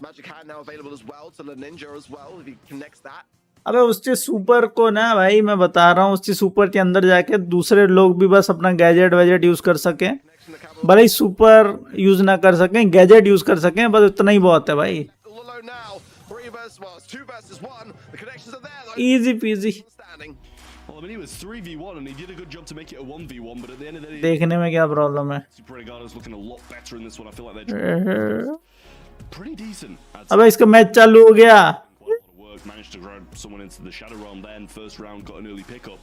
Magic Hand now available as well to the Ninja as well if he connects that. अबे उसके सुपर को ना भाई मैं बता रहा हूँ, उसके सुपर के अंदर जाके दूसरे लोग भी बस अपना गैजेट वैजेट यूज कर सकें, Connection to Capital भले ही सुपर यूज ना कर सकें, गैजेट यूज कर सकें, बस इतना ही बहुत है भाई। all alone now. 3 versus well, it's 2 versus 1. The connections are there though. Easy PG. Standing. Well, I mean, he was 3v1 and he did a good job to make it a 1v1, but at the end of the day, देखने में क्या problem है। Super Renegado's looking a lot better in this one. I feel like they're pretty decent. I'd say. अबे इसका match चालू हो गया। Quite a lot of work, managed to grab someone into the Shadow Realm then. First round, got an early pickup.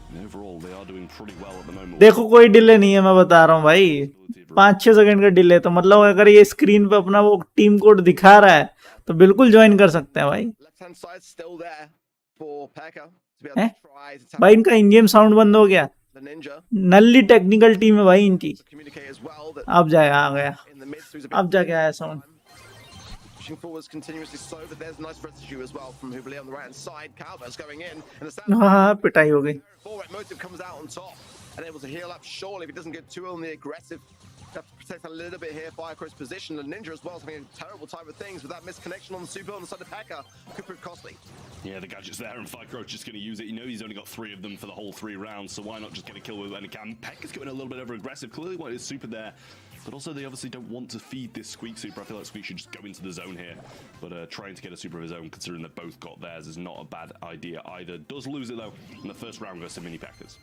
And overall, they are doing pretty well at the moment. देखो कोई delay नहीं है, मैं बता रहा हूँ भाई, 5-6 second का डिले, तो मतलब अगर ये स्क्रीन पे अपना वो टीम कोड दिखा रहा है तो बिल्कुल ज्वाइन कर सकते हैं भाई। Left hand side still there for Pekka to be able Eh? to try to tap भाई इनका इन गेम साउंड बंद हो गया, the Ninja. Nalli technical team है भाई इनकी। Communicate as well that अब जाएगा, आ गया, in the mid so he's a bit अब जाके आया sound. pushing forwards continuously so, but there's a nice residue as well from Hubley on the right hand side. Calvert's going in and the stand हाँ पिटाई हो गई। forward motive comes out on top and able to heal up surely if he doesn't get too on the aggressive. Have to protect a little bit here. Firecrow's position. The Ninja as well is having a terrible time with things with that misconnection on the super on the side of Pekka could prove costly. Yeah, the gadget's there, and Firecrow's just going to use it. You know he's only got 3 of them for the whole 3 rounds, so why not just get a kill with when he can? Pekka's getting a little bit over aggressive. Clearly wanted his super there, but also they obviously don't want to feed this Squeak super. I feel like Squeak should just go into the zone here, but trying to get a super of his own, considering they both got theirs, is not a bad idea either. Does lose it though, and the first round goes to Mini Packers.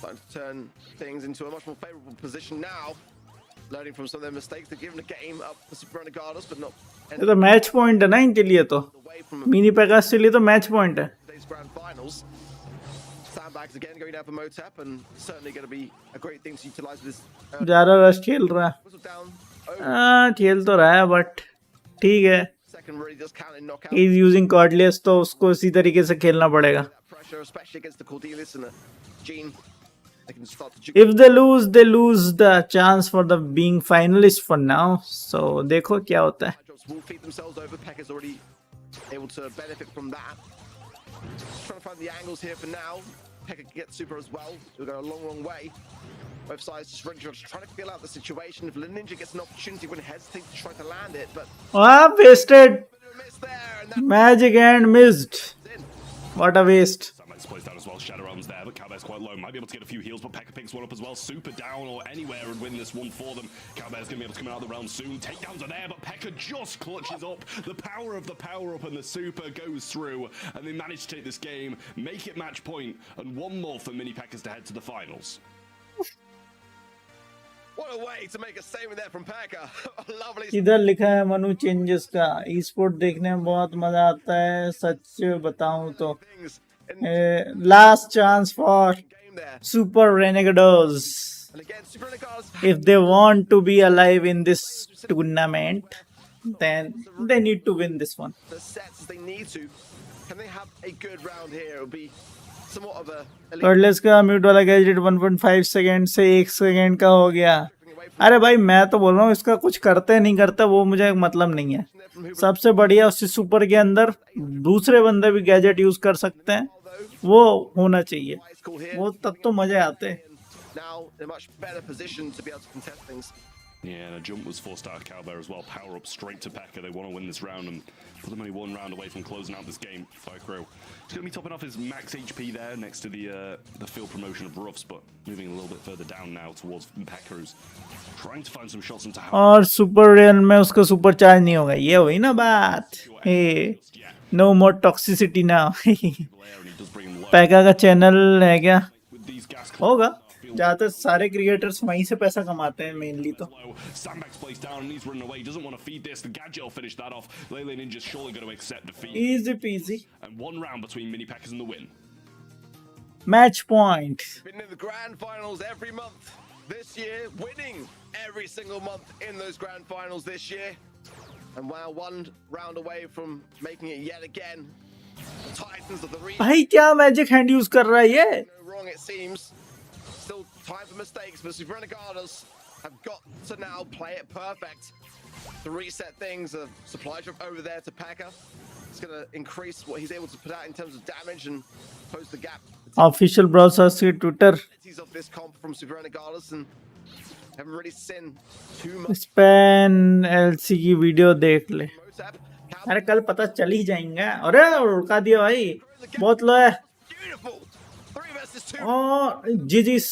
Starting to turn things into a much more favourable position now. Learning from some of their mistakes, they've given the game up for Super Renegados, but not ये तो match point है ना इनके लिए, तो away from mini पैकास के लिए तो मैच पॉइंट है। today's grand finals. Sandbags again going down for Motep, and certainly going to be a great thing to utilise this. ज्यादा रश खेल रहा है, Whistle down. Oh, हाँ खेल तो रहा है बट ठीक है। second really does count in knockout. He's using cordless, तो उसको इसी तरीके से खेलना पड़ेगा। That pressure, especially against the Cordelis and the Gene. They can start to If they lose the chance for the being finalist for now. So देखो क्या होता है। drops will feed themselves over. Pekka's already able to benefit from that. Just trying to find the angles here for now. Pekka can get super as well. We'll go a long, long way. Both sides just really just trying to feel out the situation. If Ninja gets an opportunity, wouldn't hesitate to try to land it, but wasted. miss there, and that Magic and missed. What a waste. Sunlight's placed down as well. Shadow Realm's there, but Cowbear's quite low. Might be able to get a few heals, but Pekka picks one up as well. Super down or anywhere and win this one for them. Cowbear's going to be able to come out of the realm soon. Takedowns are there, but Pekka just clutches up. The power of the power-up and the super goes through, and they manage to take this game, make it match point, and one more for Mini Pekkas to head to the finals. what a way to make a statement there from Pekka. Lovely. इधर लिखा है Manu changes का ई sport देखने में बहुत मजा आता है सच बताऊं तो Things in last chance for the game there. Super Renegados And again, Super Renegados if they want to be alive in this tournament then they need to win this one. the sets as they need to. Can they have a good round here? It'll be somewhat of a elite cordless का mute वाला gadget 1.5 second से 1 second का हो गया. अरे भाई मैं तो बोल रहा हूँ इसका कुछ करते नहीं करते वो मुझे मतलब नहीं है. सबसे बढ़िया उसी सुपर के अंदर दूसरे बंदे भी गैजेट यूज कर सकते हैं वो होना चाहिए. ice call here. वो तब तो मजे आते हैं. Now in a much better position to be able to contest things. Yeah, and a jump was forced out of Cowbear as well. Power up straight to Pekka. They want to win this round and put them only one round away from closing out this game. Fire He's going to be topping off his max HP there next to the field promotion of Ruffs, but moving a little bit further down now towards Pekka, who's trying to find some shots into how. और super real में उसका super charge नहीं होगा. ये हुई ना बात. No मोर toxicity ना. पैका का चैनल है क्या? With these gas होगा. ज्यादातर सारे क्रिएटर्स वहीं से पैसा कमाते हैं मेनली तो. Sandbag's placed down and he's running away. He doesn't want to feed this. The gadget will finish that off. Lele Ninja's surely going to accept defeat. Easy peasy. And one round between Mini Pekkas and the win. Match point. Been in the grand finals every month this year, winning every single month in those grand finals this year. And wow, one round away from making it yet again. The Titans of the region. भाई क्या magic hand use कर रहा है ये? No wrong, it seems. Still time for mistakes, but Super Renegados have got to now play it perfect to reset things. A supply drop over there to Pekka. It's going to increase what he's able to put out in terms of damage and close the gap. Official browsers के Twitter He's off this comp from Super Renegados and haven't really seen too much. Span LC की video देख ले. Motap, अरे कल पता चल ही जाएंगे. अरे उड़का दिया भाई. बहुत लो है. beautiful. 3 versus 2. और जीजीस.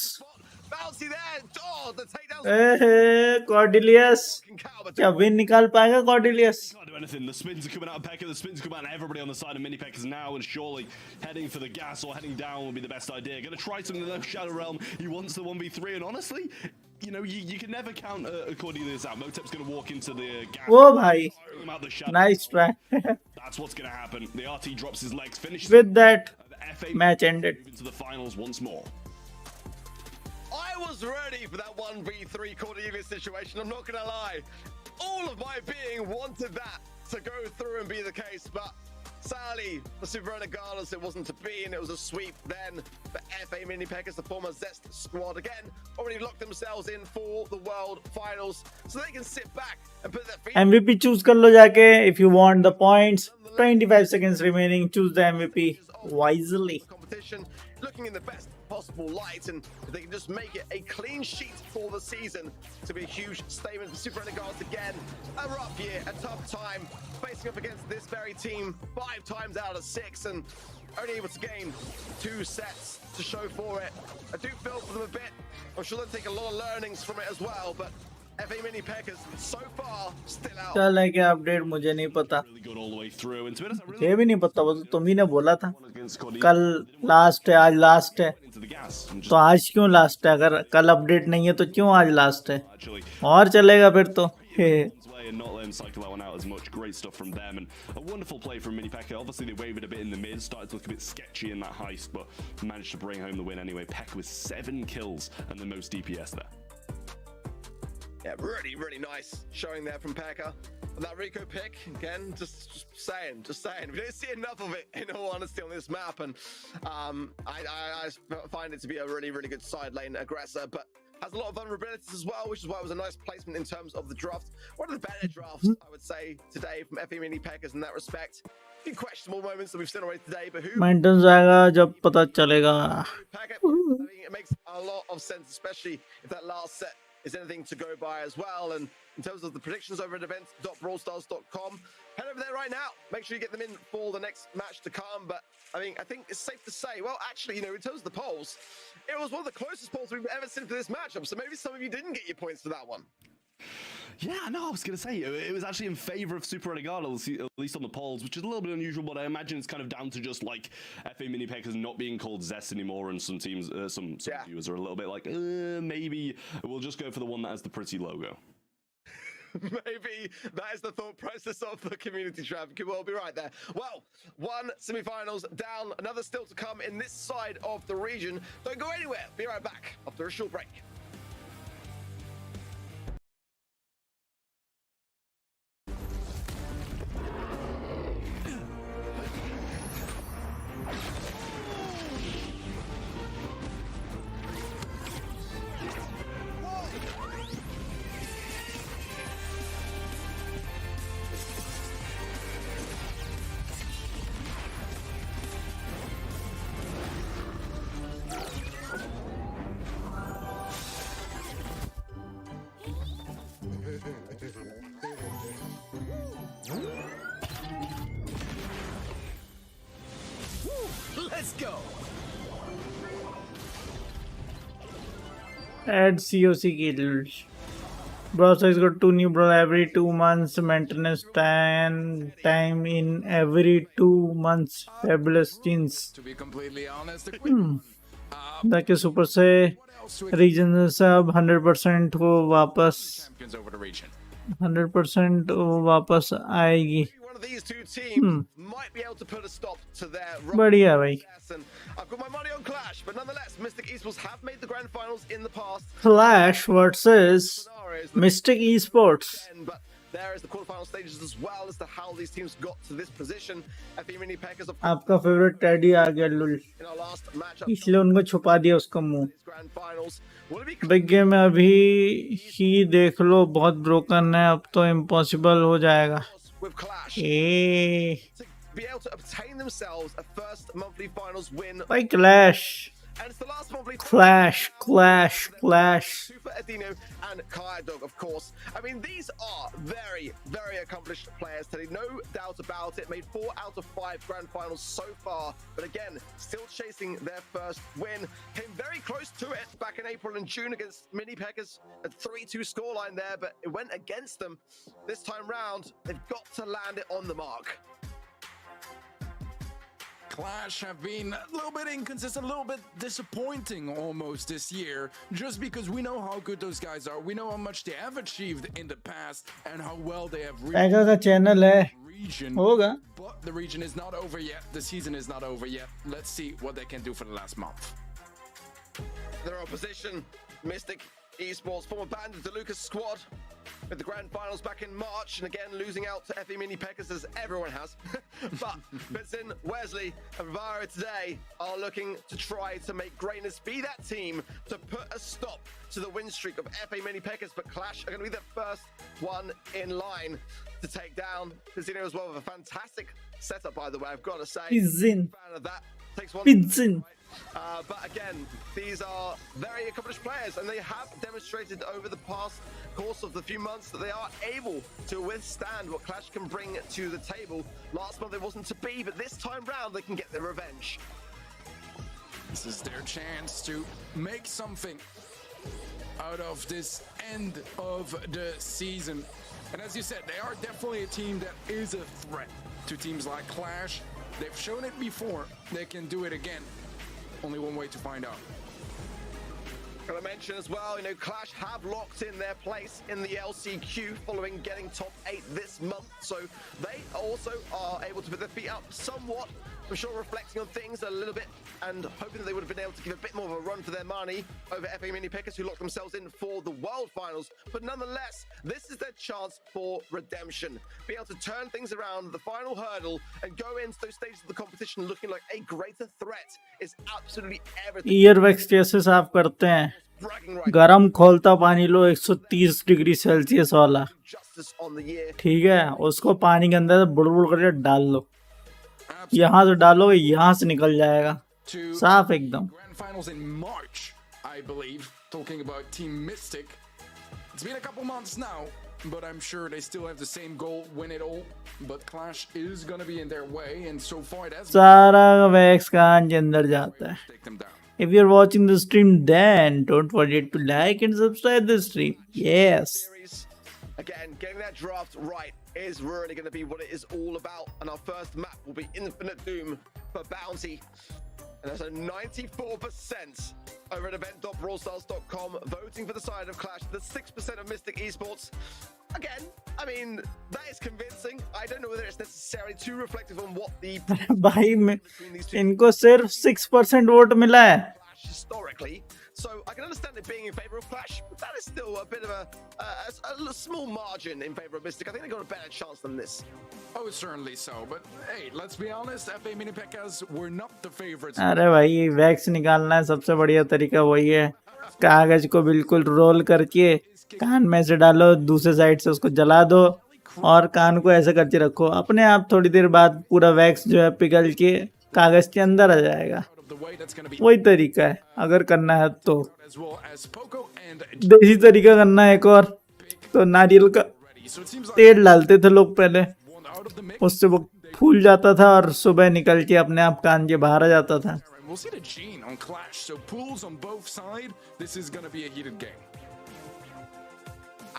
Bouncy there. Oh, the takedowns. कॉर्डिलियस Calvert. क्या विन निकाल पाएगा कॉर्डिलियस? Can't do anything. The spins are coming out of Pekka. The spins are coming out of everybody on the side of Mini Pekkas now, and surely heading for the gas or heading down would be the best idea. Going to try something in the Shadow Realm. He wants the 1v3, and honestly, you know, you can never count Cornelius out. Motep's going to walk into the gas. ओ भाई Throw him out the shadow. Nice try. That's what's going to happen. The RT drops his legs, finishes With that the FA match ended. move into the finals once more. I was ready for that 1v3 Cornelius situation, I'm not gonna lie. All of my being wanted that to go through and be the case, but sadly, for Super Renegados, it wasn't to be, and it was a sweep then for FA Mini Pekkas, the former Zest squad, again, already locked themselves in for the World Finals, so they can sit back and put their feet MVP choose कर लो जाके if you want the points. 25 seconds remaining. Choose the MVP wisely. competition, looking in the best possible light, and if they can just make it a clean sheet for the season, to be a huge statement for Super Renegados again. A rough year, a tough time, facing up against this very team 5 times out of 6, and only able to gain 2 sets to show for it. I do feel for them a bit. I'm sure they'll take a lot of learnings from it as well, but FA Mini Pekkas so far still out. क्या है क्या update मुझे नहीं पता. Really good all the way through. And to be honest, I really ये भी नहीं पता. वो तो तुम ही ने बोला था want against Cornelius कल लास्ट है आज लास्ट है. into the gas. And just तो आज क्यों लास्ट है? अगर कल अपडेट नहीं है तो क्यों आज लास्ट है? actually और चलेगा फिर तो. way and not let him cycle that one out as much. Great stuff from them, and a wonderful play from Mini Pekka. Obviously, they wavered a bit in the mid, started to look a bit sketchy in that heist, but managed to bring home the win anyway. Pekka with 7 kills and the most DPS there. Yeah, really, really nice showing there from Pekka. And that Rico pick, again, just saying. We don't see enough of it, in all honesty, on this map. And I find it to be a really, really good side lane aggressor, but has a lot of vulnerabilities as well, which is why it was a nice placement in terms of the draft. One of the better drafts, I would say, today from FA Mini Pekkas in that respect. A few questionable moments that we've seen already today, but who... maintenance आएगा जब पता चलेगा. Pekka having it makes a lot of sense, especially if that last set is anything to go by as well. And in terms of the predictions over at events.brawlstars.com, head over there right now. Make sure you get them in for the next match to come. But I think it's safe to say, well, actually, in terms of the polls, it was one of the closest polls we've ever seen for this matchup. So maybe some of you didn't get your points for that one. Yeah, no, I was going to say, it was actually in favor of Super Renegado, at least on the polls, which is a little bit unusual, but I imagine it's kind of down to just, like, FA Mini Packers not being called Zest anymore, and some teams, some viewers are a little bit like, maybe we'll just go for the one that has the pretty logo. Maybe that is the thought process of the community, Trav. You could well be right there. Well, one semi-finals down, another still to come in this side of the region. Don't go anywhere. Be right back after a short break. Let's go. Add COC key. Browser has got 2 new Brawl every 2 months. Maintenance time in every 2 months. Fabulous jeans. To be completely honest, the quick ताकि super से reason से अब 100% वो वापस champions over the region. 100% वो वापस आएगी. One of these two teams might be able to put a stop to their बढ़िया भाई. and I've got my money on Clash, but nonetheless, Mystic Esports have made the grand finals in the past. Clash versus Mystic Esports. But there is the quarterfinal stages as well as to how these teams got to this position. FE Mini Packers of आपका favourite teddy आ गया लुल, in our last matchup इसलिए उनको छुपा दिया उसका मुंह. these grand finals. Will it be big game में अभी ही देख लो, बहुत ब्रोकन है, अब तो इम्पॉसिबल हो जाएगा. with Clash A to be able to obtain themselves a first monthly finals win? भाई clash And it's the last monthly clash. Super Adino and Kaya Dog, of course. I mean, these are very, very accomplished players, Teddy. No doubt about it. Made 4 out of 5 grand finals so far. But again, still chasing their first win. Came very close to it back in April and June against Mini Packers. A 3-2 scoreline there, but it went against them. This time round, they've got to land it on the mark. Clash have been a little bit inconsistent, a little bit disappointing almost this year, just because we know how good those guys are. We know how much they have achieved in the past and how well they have tiger का channel है, region. होगा. But the region is not over yet. The season is not over yet. Let's see what they can do for the last month. Their opposition, Mystic Esports, former band of the Lucas squad, with the grand finals back in March, and again losing out to FE Mini Packers as everyone has. But Vincent, Wesley, and Vara today are looking to try to make greatness be that team to put a stop to the win streak of FA Mini Packers. But Clash are going to be the first one in line to take down Casino as well, with a fantastic setup, by the way. I've got to say, Pizzin. fan of that. Takes one. Pizzin. But again, these are very accomplished players, and they have demonstrated over the past course of the few months that they are able to withstand what Clash can bring to the table. Last month it wasn't to be, but this time round they can get their revenge. This is their chance to make something out of this end of the season. And as you said, they are definitely a team that is a threat to teams like Clash. They've shown it before. They can do it again. Only one way to find out. Gotta mention as well, Clash have locked in their place in the LCQ following getting top 8 this month. So they also are able to put their feet up somewhat. I'm sure reflecting on things a little bit and hoping that they would have been able to give a bit more of a run for their money over FA Mini Packers, who locked themselves in for the World Finals. But nonetheless, this is their chance for redemption. Be able to turn things around, the final hurdle, and go into those stages of the competition looking like a greater threat is absolutely everything. Earwax कैसे साफ करते हैं? Bragging right. गरम खोलता पानी लो 130 degree Celsius वाला, Justice on the year. ठीक है, उसको पानी के अंदर से बुड़बुड़ करके डाल लो. यहाँ से डालोगे, यहाँ से निकल जाएगा, To साफ एकदम. grand finals in March I believe. Talking about Team Mystic. It's been a couple months now, but I'm sure they still have the same goal, win it all. But Clash is gonna be in their way, and so far it has सारा wax कान के अंदर जाता है. take them down. If you're watching the stream, then don't forget to like and subscribe the stream. Yes. Series. Again, getting that draft right is really going to be what it is all about. And our first map will be Infinite Doom for Bounty. And there's a 94% over at event.brawlstars.com voting for the side of Clash. There's 6% of Mystic Esports. Again, I mean, that is convincing. I don't know whether it's necessarily too reflective on what the भाई मैं between these two इनको सिर्फ 6% vote मिला है. Clash historically. So I can understand it being in favor of Clash, but that is still a bit of a small margin in favor of Mystic. I think they got a better chance than this. Oh, certainly so. But hey, let's be honest, FA Mini Pekkas were not the favorites. अरे भाई wax निकालना है सबसे बढ़िया तरीका वही है. कागज को बिल्कुल रोल करके कान में से डालो, दूसरे साइड से उसको जला दो और कान को ऐसे करके रखो. अपने आप थोड़ी देर बाद पूरा वैक्स जो है पिघल के कागज के अंदर आ जाएगा. Out of the way, that's gonna be वही तरीका है अगर करना है तो. as well as Poco and देसी तरीका करना है एक और, तो नारियल का ready. So it seems like तेल डालते थे लोग पहले, one out of the mix. उससे वो फूल जाता था और सुबह निकल के अपने आप कान के बाहर आ जाता था. And we'll see the gene on Clash. So pools on both sides. This is gonna be a heated game.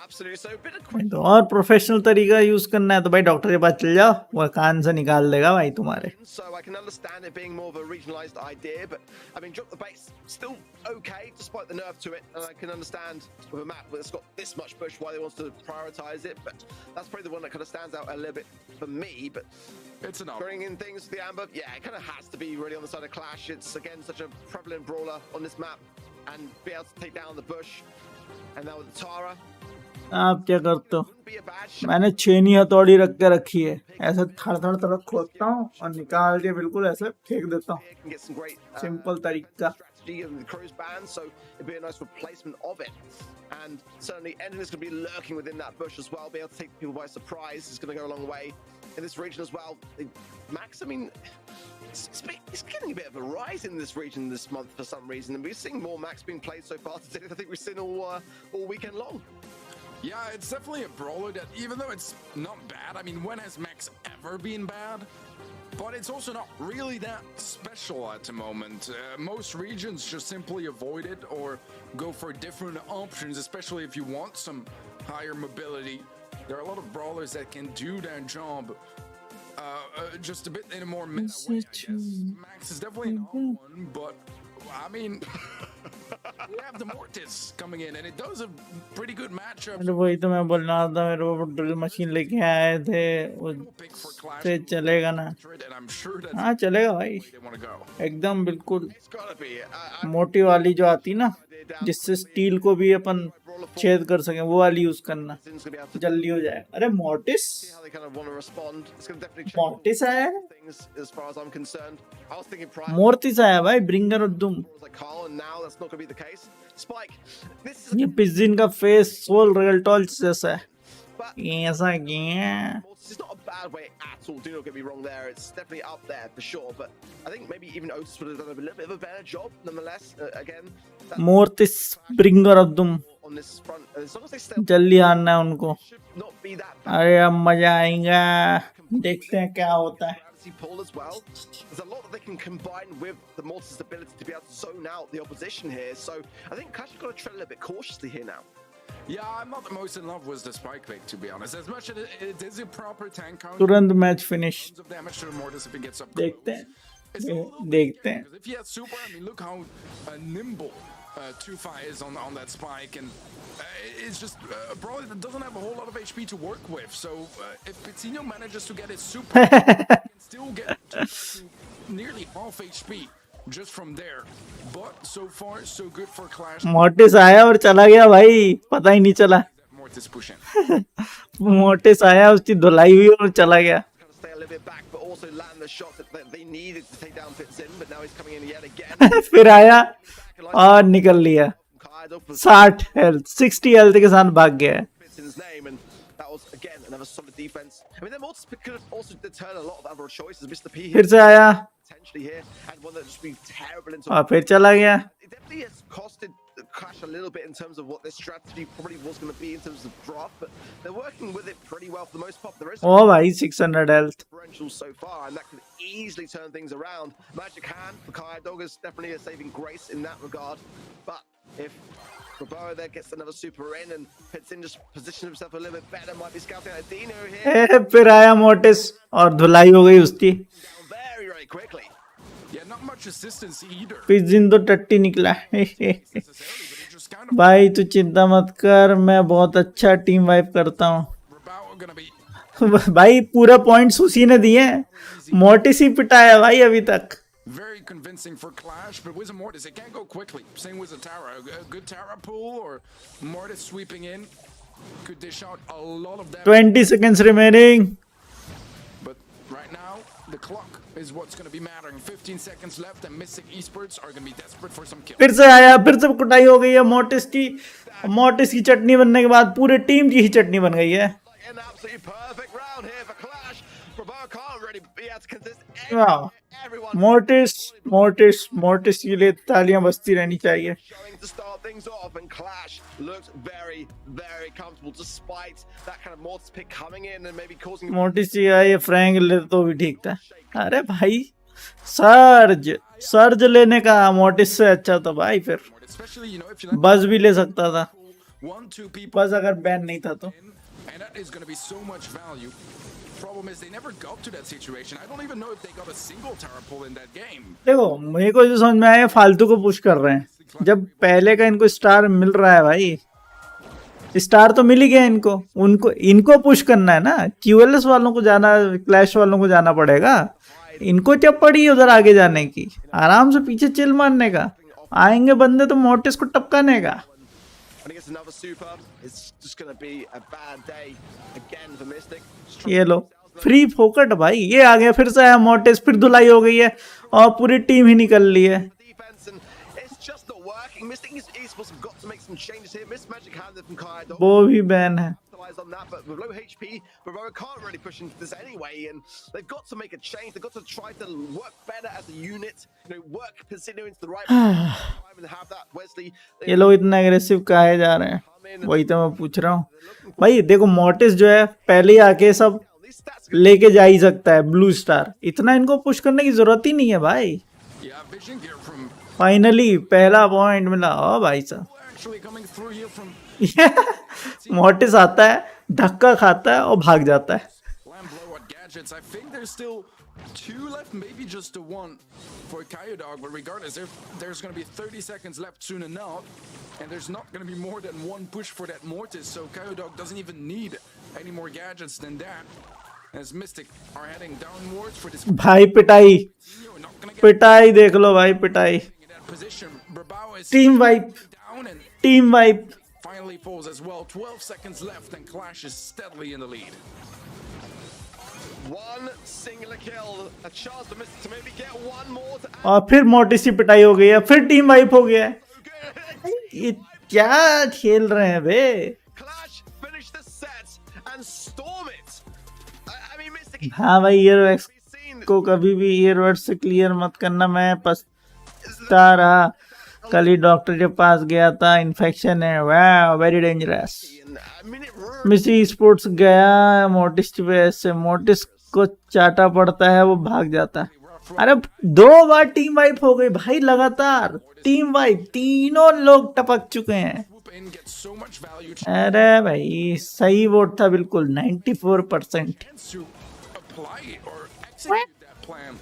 Absolutely. So a bit of तो और प्रोफेशनल तरीका यूज करना है तो भाई डॉक्टर के पास चल जाओ, वो कान से निकाल देगा भाई तुम्हारे. So I can understand it being more of a regionalized idea, but I mean, drop the base still okay despite the nerf to it, and I can understand with a map that's got this much push why they want to prioritize it, but that's probably the one that kind of stands out a little bit for me. But It's enough. bringing in things to the Amber, yeah, it kind of has to be really on the side of Clash. It's again such a prevalent brawler on this map, and be able to take down the bush, and now with the Tara, आप क्या करते हो? wouldn't be a bad shot. मैंने छेनी हथौड़ी रख के रखी है, ऐसे थड़ थड़ थड़ खोदता हूँ और निकाल के बिल्कुल ऐसे फेंक देता हूँ. Can get some great simple तरीका. strategy and the crow's banned, so it'd be a nice replacement of it. And certainly Endon is going to be lurking within that bush as well, be able to take people by surprise. Is going to go a long way in this region as well. Max, I mean, it's getting a bit of a rise in this region this month for some reason, and we're seeing more Max being played so far today than I think we've seen all weekend long. Yeah, it's definitely a brawler that, even though it's not bad, I mean, when has Max ever been bad? But it's also not really that special at the moment. Most regions just simply avoid it or go for different options, especially if you want some higher mobility. There are a lot of brawlers that can do that job just a bit in a more meta way, I guess. Max is definitely an odd one, but I mean, we have the Mortis coming in, and it does a pretty good matchup. अरे वही तो मैं बोल रहा था, मेरे वो drill machine लेके आए थे, Pick for Clash, उससे चलेगा ना? and I'm sure that's हाँ चलेगा भाई, where they want to go. एकदम बिल्कुल. It's got to be. मोटी वाली जो आती ना, जिससे स्टील को भी अपन छेद कर सके, वो वाली यूज करना, Endon's going to be able to जल्दी हो जाए. अरे mortise, see how they kind of want to respond. It's going to definitely change mortise आया है, things as far as I'm concerned. I was thinking prior मोर्तिस आया भाई, bringer दुम. was like Carl, and now that's not going to be the case. Spike, this is ये पिज्जिन का face soul real tolls जैसा है. but ऐसा क्या? it's not a bad way at all. Do not get me wrong there. It's definitely up there for sure. But I think maybe even Otis would have done a little bit of a better job nonetheless. Again, that Mortis bringer doom, on this front, as long as they stay, जल्दी आना है उनको. should not be that bad. अरे अब मजा आएगा, देखते हैं क्या होता है. Gravity pull as well. There's a lot that they can combine with the Mortis' ability to be able to zone out the opposition here. So I think Clash have got to tread a little bit cautiously here now. Yeah, I'm not the most in love with the spike pick, to be honest. As much as it is a proper tank count, तुरंत match finish. of damage to the Mortis if it gets up. देखते हैं, It's a little bit देखते scary, हैं. because if he has super, I mean, look how nimble Tufa is on that spike, and it's just a brawler that doesn't have a whole lot of HP to work with. So if Pizzino manages to get his super, he can still get to nearly half HP just from there. But so far, so good for Clash. Mortise आया और चला गया भाई, पता ही नहीं चला. Mortis pushing. Mortise आया, उसकी धुलाई हुई और चला गया. Kind of stay a little bit back, but also land the shots that they needed to take down Fitzin. But now he's coming in yet again. फिर आया और निकल लिया. Kaido for 60 हेल्थ, 60 हेल्थ के साथ भाग गया है. Fitzin's name, and that was again another solid defense. I mean, their Mortis could have also deterred a lot of other choices. Mr. P फिर here से आया, potentially here, and one that just be terrible into. और फिर चला गया. It definitely has costed Clash a little bit in terms of what their strategy probably was going to be in terms of draft, but they're working with it pretty well for the most part. There is ओ भाई 600 health. differential so far, and that could easily turn things around. Magic Hand for Kai Dog is definitely a saving grace in that regard, but if Brawl there gets another super in and fits in, just position himself a little bit better, might be scouting out Dino here. फिर आया mortise और धुलाई हो गई उसकी. Down very quickly. Yeah, not much assistance either. Pidgin तो टट्टी निकला. Necessarily, but it just kind of भाई तू चिंता मत कर, मैं बहुत अच्छा टीम वाइप करता हूँ. Brawl gonna be भाई पूरा पॉइंट्स उसी ने दिए हैं. मोटिस ही पिटाया भाई अभी तक. very convincing for Clash, but Wizard Mortis, it can't go quickly. Same with the Tara. A good Tara pull or Mortis sweeping in could dish out a lot of damage. 20 seconds remaining. But right now, the clock is what's going to be mattering. 15 seconds left, and Mystic Esports are going to be desperate for some kills. फिर से आया, फिर से कुटाई हो गई है mortise की. मोटिस की चटनी बनने के बाद पूरे टीम की ही चटनी बन गई है. An absolutely perfect round here for Clash. Brawl can't really be able to consist वाह. everyone मोटिस के लिए तालियां बजती रहनी चाहिए. showing to start things off, and Clash looked very comfortable despite that kind of Mortis pick coming in and maybe causing Mortis ही आए, Frank ले तो भी ठीक था. अरे भाई सर्ज लेने का मोटिस से अच्छा था भाई. फिर Especially, you know, if you let बस भी ले सकता था, 1-2 people बस अगर बैन नहीं था तो. in, and that is going to be so much value. Problem is they never got to that situation. I don't even know if they got a single Tara pull in that game. देखो मेरे को जो समझ में आया, फालतू को push कर रहे हैं. जब पहले का इनको स्टार मिल रहा है भाई, स्टार तो मिल ही गया इनको इनको पुश करना है ना. क्यूएलएस वालों को जाना, क्लैश वालों को जाना पड़ेगा. इनको क्या पड़ी उधर आगे जाने की, आराम से पीछे चिल मारने का. आएंगे बंदे तो मोटिस को टपकाने का. I think it's another super. It's just going to be a bad day again for Mystic. ये लो फ्री फोकट भाई. ये आ गया, फिर से आया मोटिस, फिर धुलाई हो गई है और पूरी टीम ही निकल ली है. Defense, and it's just not working. Mystic Esports have got to make some changes here. Miss Magic Hand from Kai Dog. वो भी बैन है. Capitalize on that, but with low HP, Brawl can't really push into this anyway, and they've got to make a change. They've got to try to work better as a unit. You know, work Casino into the right time and have that Wesley. ये लोग इतना aggressive काहे जा रहे हैं, वही तो मैं पूछ रहा हूँ भाई. देखो मोटिस जो है पहले ही आके सब These stats लेके जा ही सकता है ब्लू स्टार. इतना इनको पुश करने की जरूरत ही नहीं है भाई. Yeah, vision gear from finally पहला पॉइंट मिला. ओ भाई साहब, actually coming through here from mortise आता है, धक्का खाता है और भाग जाता है. Lamb blow at gadgets. I think there's still 2 left, maybe just a 1 for Dog. But regardless, there's going to be 30 seconds left soon enough, and there's not going to be more than 1 push for that Mortis. So Dog doesn't even need any more gadgets than that. As Mystic are heading downwards for this. भाई पिटाई Not gonna get पिटाई देख लो भाई, पिटाई. in that position. Brawl is team wipe, down and team wipe. finally falls as well. 12 seconds left, and Clash is steadily in the lead. one singular kill, a chance for Mystic to maybe get one more to add. और फिर mortise की पिटाई हो गई है, फिर team wipe हो गया है. Good. ये क्या खेल रहे हैं बे. Clash finish the set and storm it. I mean, Mystic हाँ भाई, ईयरवैक्स seen को कभी भी ईयरवर्ड से क्लियर मत करना. मैं पछता रहा, कल ही डॉक्टर के पास गया था, इन्फेक्शन है. वाह, very dangerous. and I mean it ruined. मिसी स्पोर्ट्स गया मोटिस की वजह से, मोटिस को चाटा पड़ता है, वो भाग जाता है. अरे 2 बार टीम वाइप हो गई भाई लगातार. टीम वाइप, तीनों लोग टपक चुके हैं. Swoop in gets so much value. अरे भाई सही वोट था बिल्कुल, 94%. Chance to apply it or execute that plan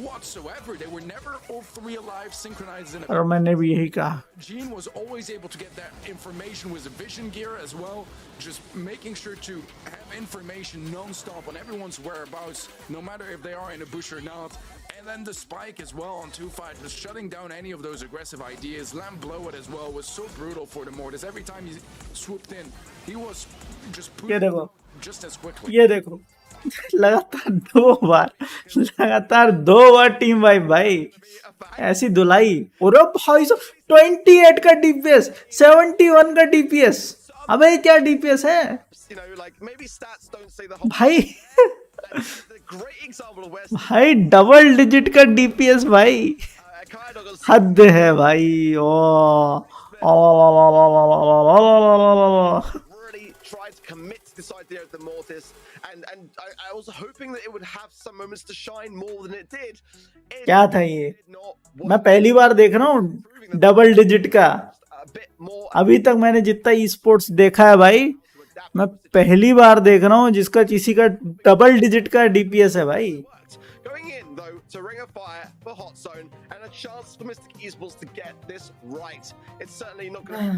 whatsoever. They were never all 3 alive, synchronized in a. और मैंने भी यही कहा. Gene was always able to get that information with the vision gear as well, just making sure to have information non-stop on everyone's whereabouts, no matter if they are in a bush or not. And then the spike as well on 2-5, just shutting down any of those aggressive ideas. Lamb blow it as well was so brutal for the Mortis. Every time he swooped in, he was just ये put देखो, just as quickly. ये देखो, लगातार 2 बार team wipe भाई. ऐसी धुलाई. और भाई 28 का डीपीएस, 71 का डीपीएस. अबे क्या डीपीएस है You know, like maybe stats don't say the whole. भाई. The great example of where भाई डबल डिजिट का डीपीएस भाई, kind of got हद है भाई। ओ really tried to commit to this idea of the Mortis, and I was hoping that it would have some moments to shine more than it did. It क्या था ये? did not. मैं पहली बार देख रहा हूँ डबल डिजिट का। A bit more अभी तक मैंने जितना ई स्पोर्ट्स देखा है भाई, to adapt मैं पहली बार देख रहा हूँ जिसका किसी का डबल डिजिट का डीपीएस है भाई। worked. Going in though to Ring of Fire for Hot Zone and a chance for Mystic Esports to get this right. It's certainly not going to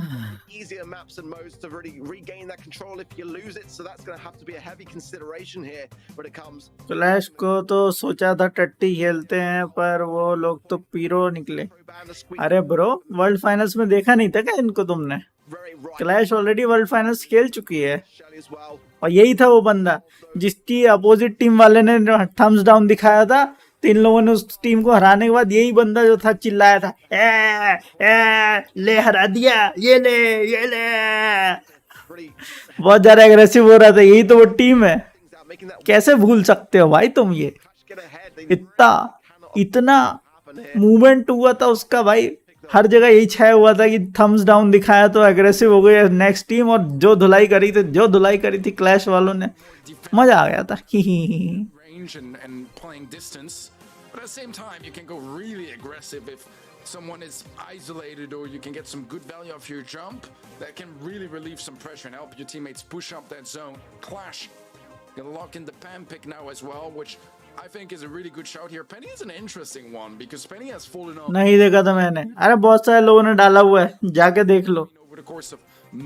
be easier maps and modes to really regain that control if you lose it. So that's going to have to be a heavy consideration here when it comes. Clash को तो सोचा था टट्टी खेलते हैं, पर वो लोग तो पीरो निकले। Pro ban the squeak अरे ब्रो, वर्ल्ड फाइनल्स में देखा नहीं था क्या इनको तुमने? very right. Clash already world finals खेल चुकी है, Shelly as well. और यही था वो बंदा जिसकी अपोजिट टीम वाले ने थम्स डाउन दिखाया था। तो इन लोगों ने उस टीम को हराने के बाद यही बंदा जो था चिल्लाया था, ले हरा दिया, ये ले। Really बहुत ज्यादा एग्रेसिव हो रहा था। यही तो वो टीम है। things out, making that कैसे भूल सकते हो भाई तुम ये? get ahead. They इतना happen here. मूवमेंट हुआ था उसका भाई, हर जगह यही छाया हुआ था कि थम्स डाउन दिखाया तो एग्रेसिव हो गई नेक्स्ट टीम, और जो धुलाई करी थी क्लैश वालों ने, मजा आ गया था। range and playing distance. But at the same time, you can go really aggressive if someone is isolated, or you can get some good value off your jump that can really relieve some pressure and help your teammates push up that zone. Clash. Gonna lock in the Pam pick now as well, which I think is a really good shout here. Penny is an interesting one because Penny has fallen off नहीं देखा था मैंने। अरे बहुत सारे लोगों ने डाला हुआ है, जाके देख लो। over the course of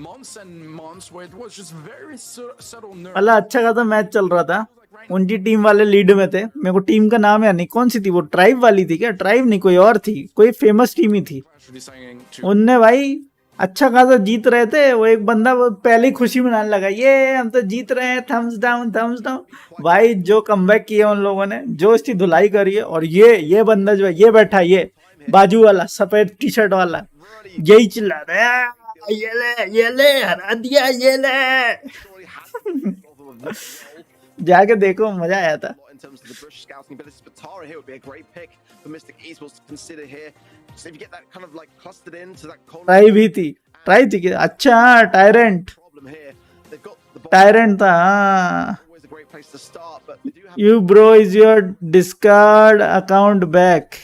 months and months where it was just very subtle nerfs. अल्लाह, अच्छा खासा मैच चल रहा था। उनकी टीम वाले लीड में थे। मेरे को टीम का नाम याद नहीं, कौन सी थी वो? ट्राइब वाली थी क्या? ट्राइब नहीं, कोई और थी, कोई फेमस टीम ही थी। Deciding to उनने भाई अच्छा खासा जीत रहे थे। वो एक बंदा वो पहले ही खुशी मनाने लगा, ये हम तो जीत रहे हैं, थम्स डाउन। भाई जो कमबैक किया उन लोगों ने, जो इसकी धुलाई करी है। और ये बंदा जो है, ये बैठा, ये बाजू वाला सफेद टी शर्ट वाला, यही चिल्ला रहा है, ये ले हरा दिया, ये ले। जाके देखो, मजा आया था। In terms of the British scouting abilities, but Tara here would be a great pick for Mystic Esports to consider here. So if you get that kind of like clustered into that corner try थी कि अच्छा tyrant problem here, they've got the ball. Tyrant था। हाँ, Always a great place to start, but they do have you bro is your discard account back?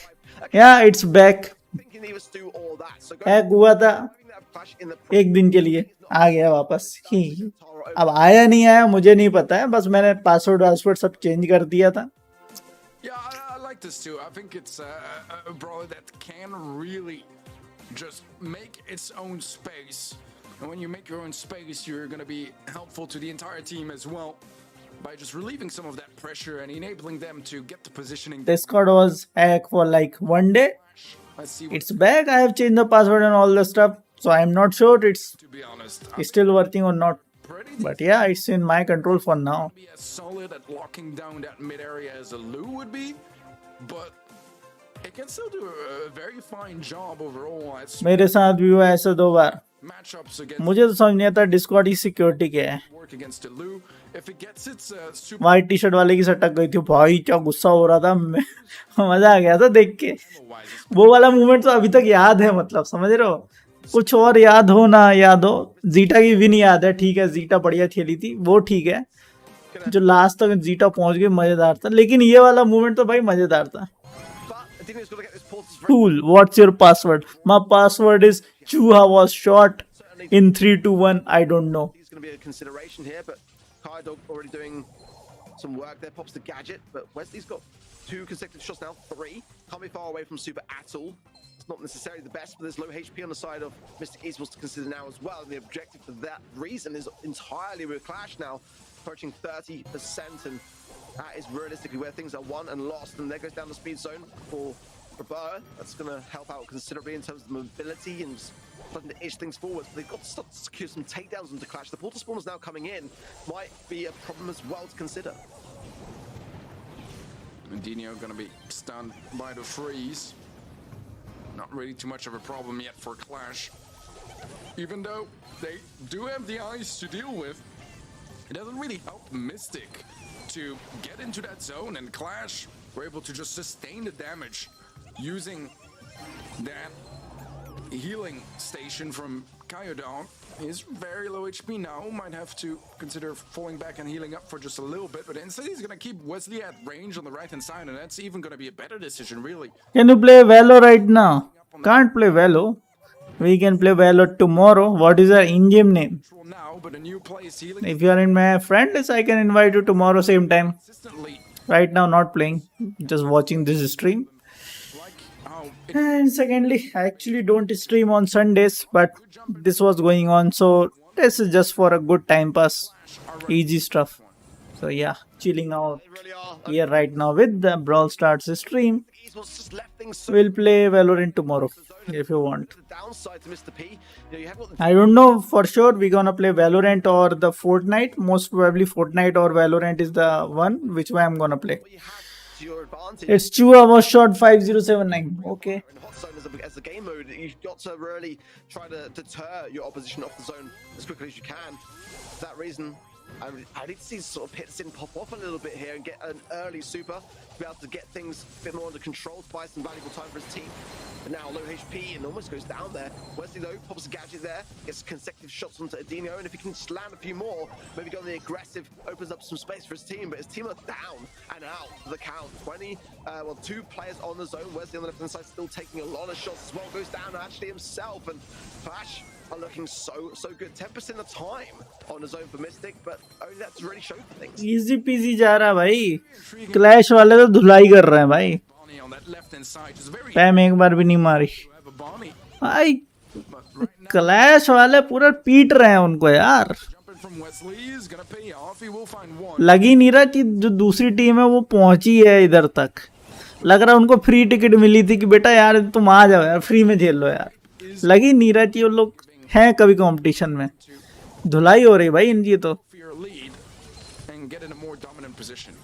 Yeah, it's back। thinking he was do all that. So hack हुआ था having that flash in the एक दिन के लिए, आ गया वापस ही। अब आया नहीं आया मुझे नहीं पता है, बस मैंने पासवर्ड सब चेंज कर दिया था। Yeah, I like this too. I think it's a brawler that can really just make its own space. And when you make your own space, you're going to be helpful to the entire team as well by just relieving some of that pressure and enabling them to get the positioning. Discord was hack for like 1 day. Let's see what, It's back. I have changed the password and all the stuff, so I'm not sure it's to be honest, I'm still working or not. pretty But yeah, it's in my control for now. be as solid at locking down that mid area as a Lu would be, but it can still do a very fine job overall at मेरे साथ भी हुआ ऐसा 2 बार। matchups against मुझे तो समझ नहीं आता डिस्कॉर्ड की सिक्योरिटी क्या है। work against a Lu. If it gets its super white T shirt वाले की सटक गई थी भाई, क्या गुस्सा हो रहा था मजा आ गया था देख के। wise, वो वाला मूवमेंट तो अभी तक याद है, मतलब समझ रहे हो। कुछ और याद हो ना याद हो, जीटा की विन याद है, ठीक है, जीटा बढ़िया खेली थी, वो ठीक है। जो लास्ट तक जीटा पहुंच गई मजेदार था, लेकिन ये वाला मूवमेंट तो भाई मजेदार था। but Adina's got to get this Portis very Cool, what's your password? My password is Chuha was shot in 3, 2, 1, I don't know. He's going to be a consideration here, but Kai Dog already doing some work there. Pops the gadget, but Wesley's got 2 consecutive shots now, 3. Can't be far away from Super at all. It's not necessarily the best, but there's low HP on the side of Mystic Esports to consider now as well. And the objective for that reason is entirely with Clash now, approaching 30%, and that is realistically where things are won and lost. And there goes down the speed zone for Roberta. That's going to help out considerably in terms of mobility and starting to itch things forwards. But they've got to start to secure some takedowns into Clash. The portal spawners now coming in might be a problem as well to consider. and Dino gonna be stunned by the freeze. Not really too much of a problem yet for Clash. Even though they do have the eyes to deal with, it doesn't really help Mystic to get into that zone, and Clash were able to just sustain the damage using that healing station from Kyodon. He's very low HP now, might have to consider falling back and healing up for just a little bit, but instead he's gonna keep Wesley at range on the right hand side, and that's even gonna be a better decision, really. Can you play Valo right now? Can't play Valo. We can play Valo tomorrow. What is our in-game name? Now, but a new play is healing If you are in my friend list, I can invite you tomorrow same time. consistently. Right now not playing, just watching this stream. Like how And secondly, I actually don't stream on Sundays, but this was going on, so this is just for a good time pass, easy stuff. So yeah, chilling out They really are. here right now with the Brawl Stars stream. Esports just left things so We'll play Valorant tomorrow if you want. the downside to Mr. P. You know, you have got the I don't know for sure we're gonna play Valorant or the Fortnite. Most probably Fortnite or Valorant is the one which way I'm gonna play. what you have to your advantage. It's 2 hours short 5079. Okay. In hot zone as a game mode, you've got to really try to deter your opposition off the zone as quickly as you can. For that reason, I need to see sort of Pitsin pop off a little bit here and get an early super to be able to get things a bit more under control to buy some valuable time for his team. But now low HP and almost goes down there. Wesley though pops a gadget there, gets consecutive shots onto Adinio, and if he can slam a few more, maybe go on the aggressive, opens up some space for his team. But his team are down and out for the count. 2 players on the zone. Wesley on the left hand side still taking a lot of shots as well. Goes down actually himself, and Clash are looking so good. 10% of time on the zone for Mystic, but only that's really shown for things. Easy peasy जा रहा भाई. Clash वाले तो धुलाई कर रहे हैं भाई. Bonnie on that left hand side is very पैम एक बार भी नहीं मारी. have a Bonnie, भाई but right now क्लैश वाले पूरा पीट रहे हैं उनको यार. jumping from Wesley is gonna pay off. He will find one. लग ही नहीं रहा कि जो दूसरी टीम है वो पहुंची है इधर तक. लग रहा उनको फ्री टिकट मिली थी कि बेटा यार तुम आ जाओ यार, फ्री में झेल लो यार. लग ही नहीं रहा कि वो लोग हैं कभी कंपटीशन में. धुलाई हो रही भाई इनकी तो. For your lead and get in a more dominant position.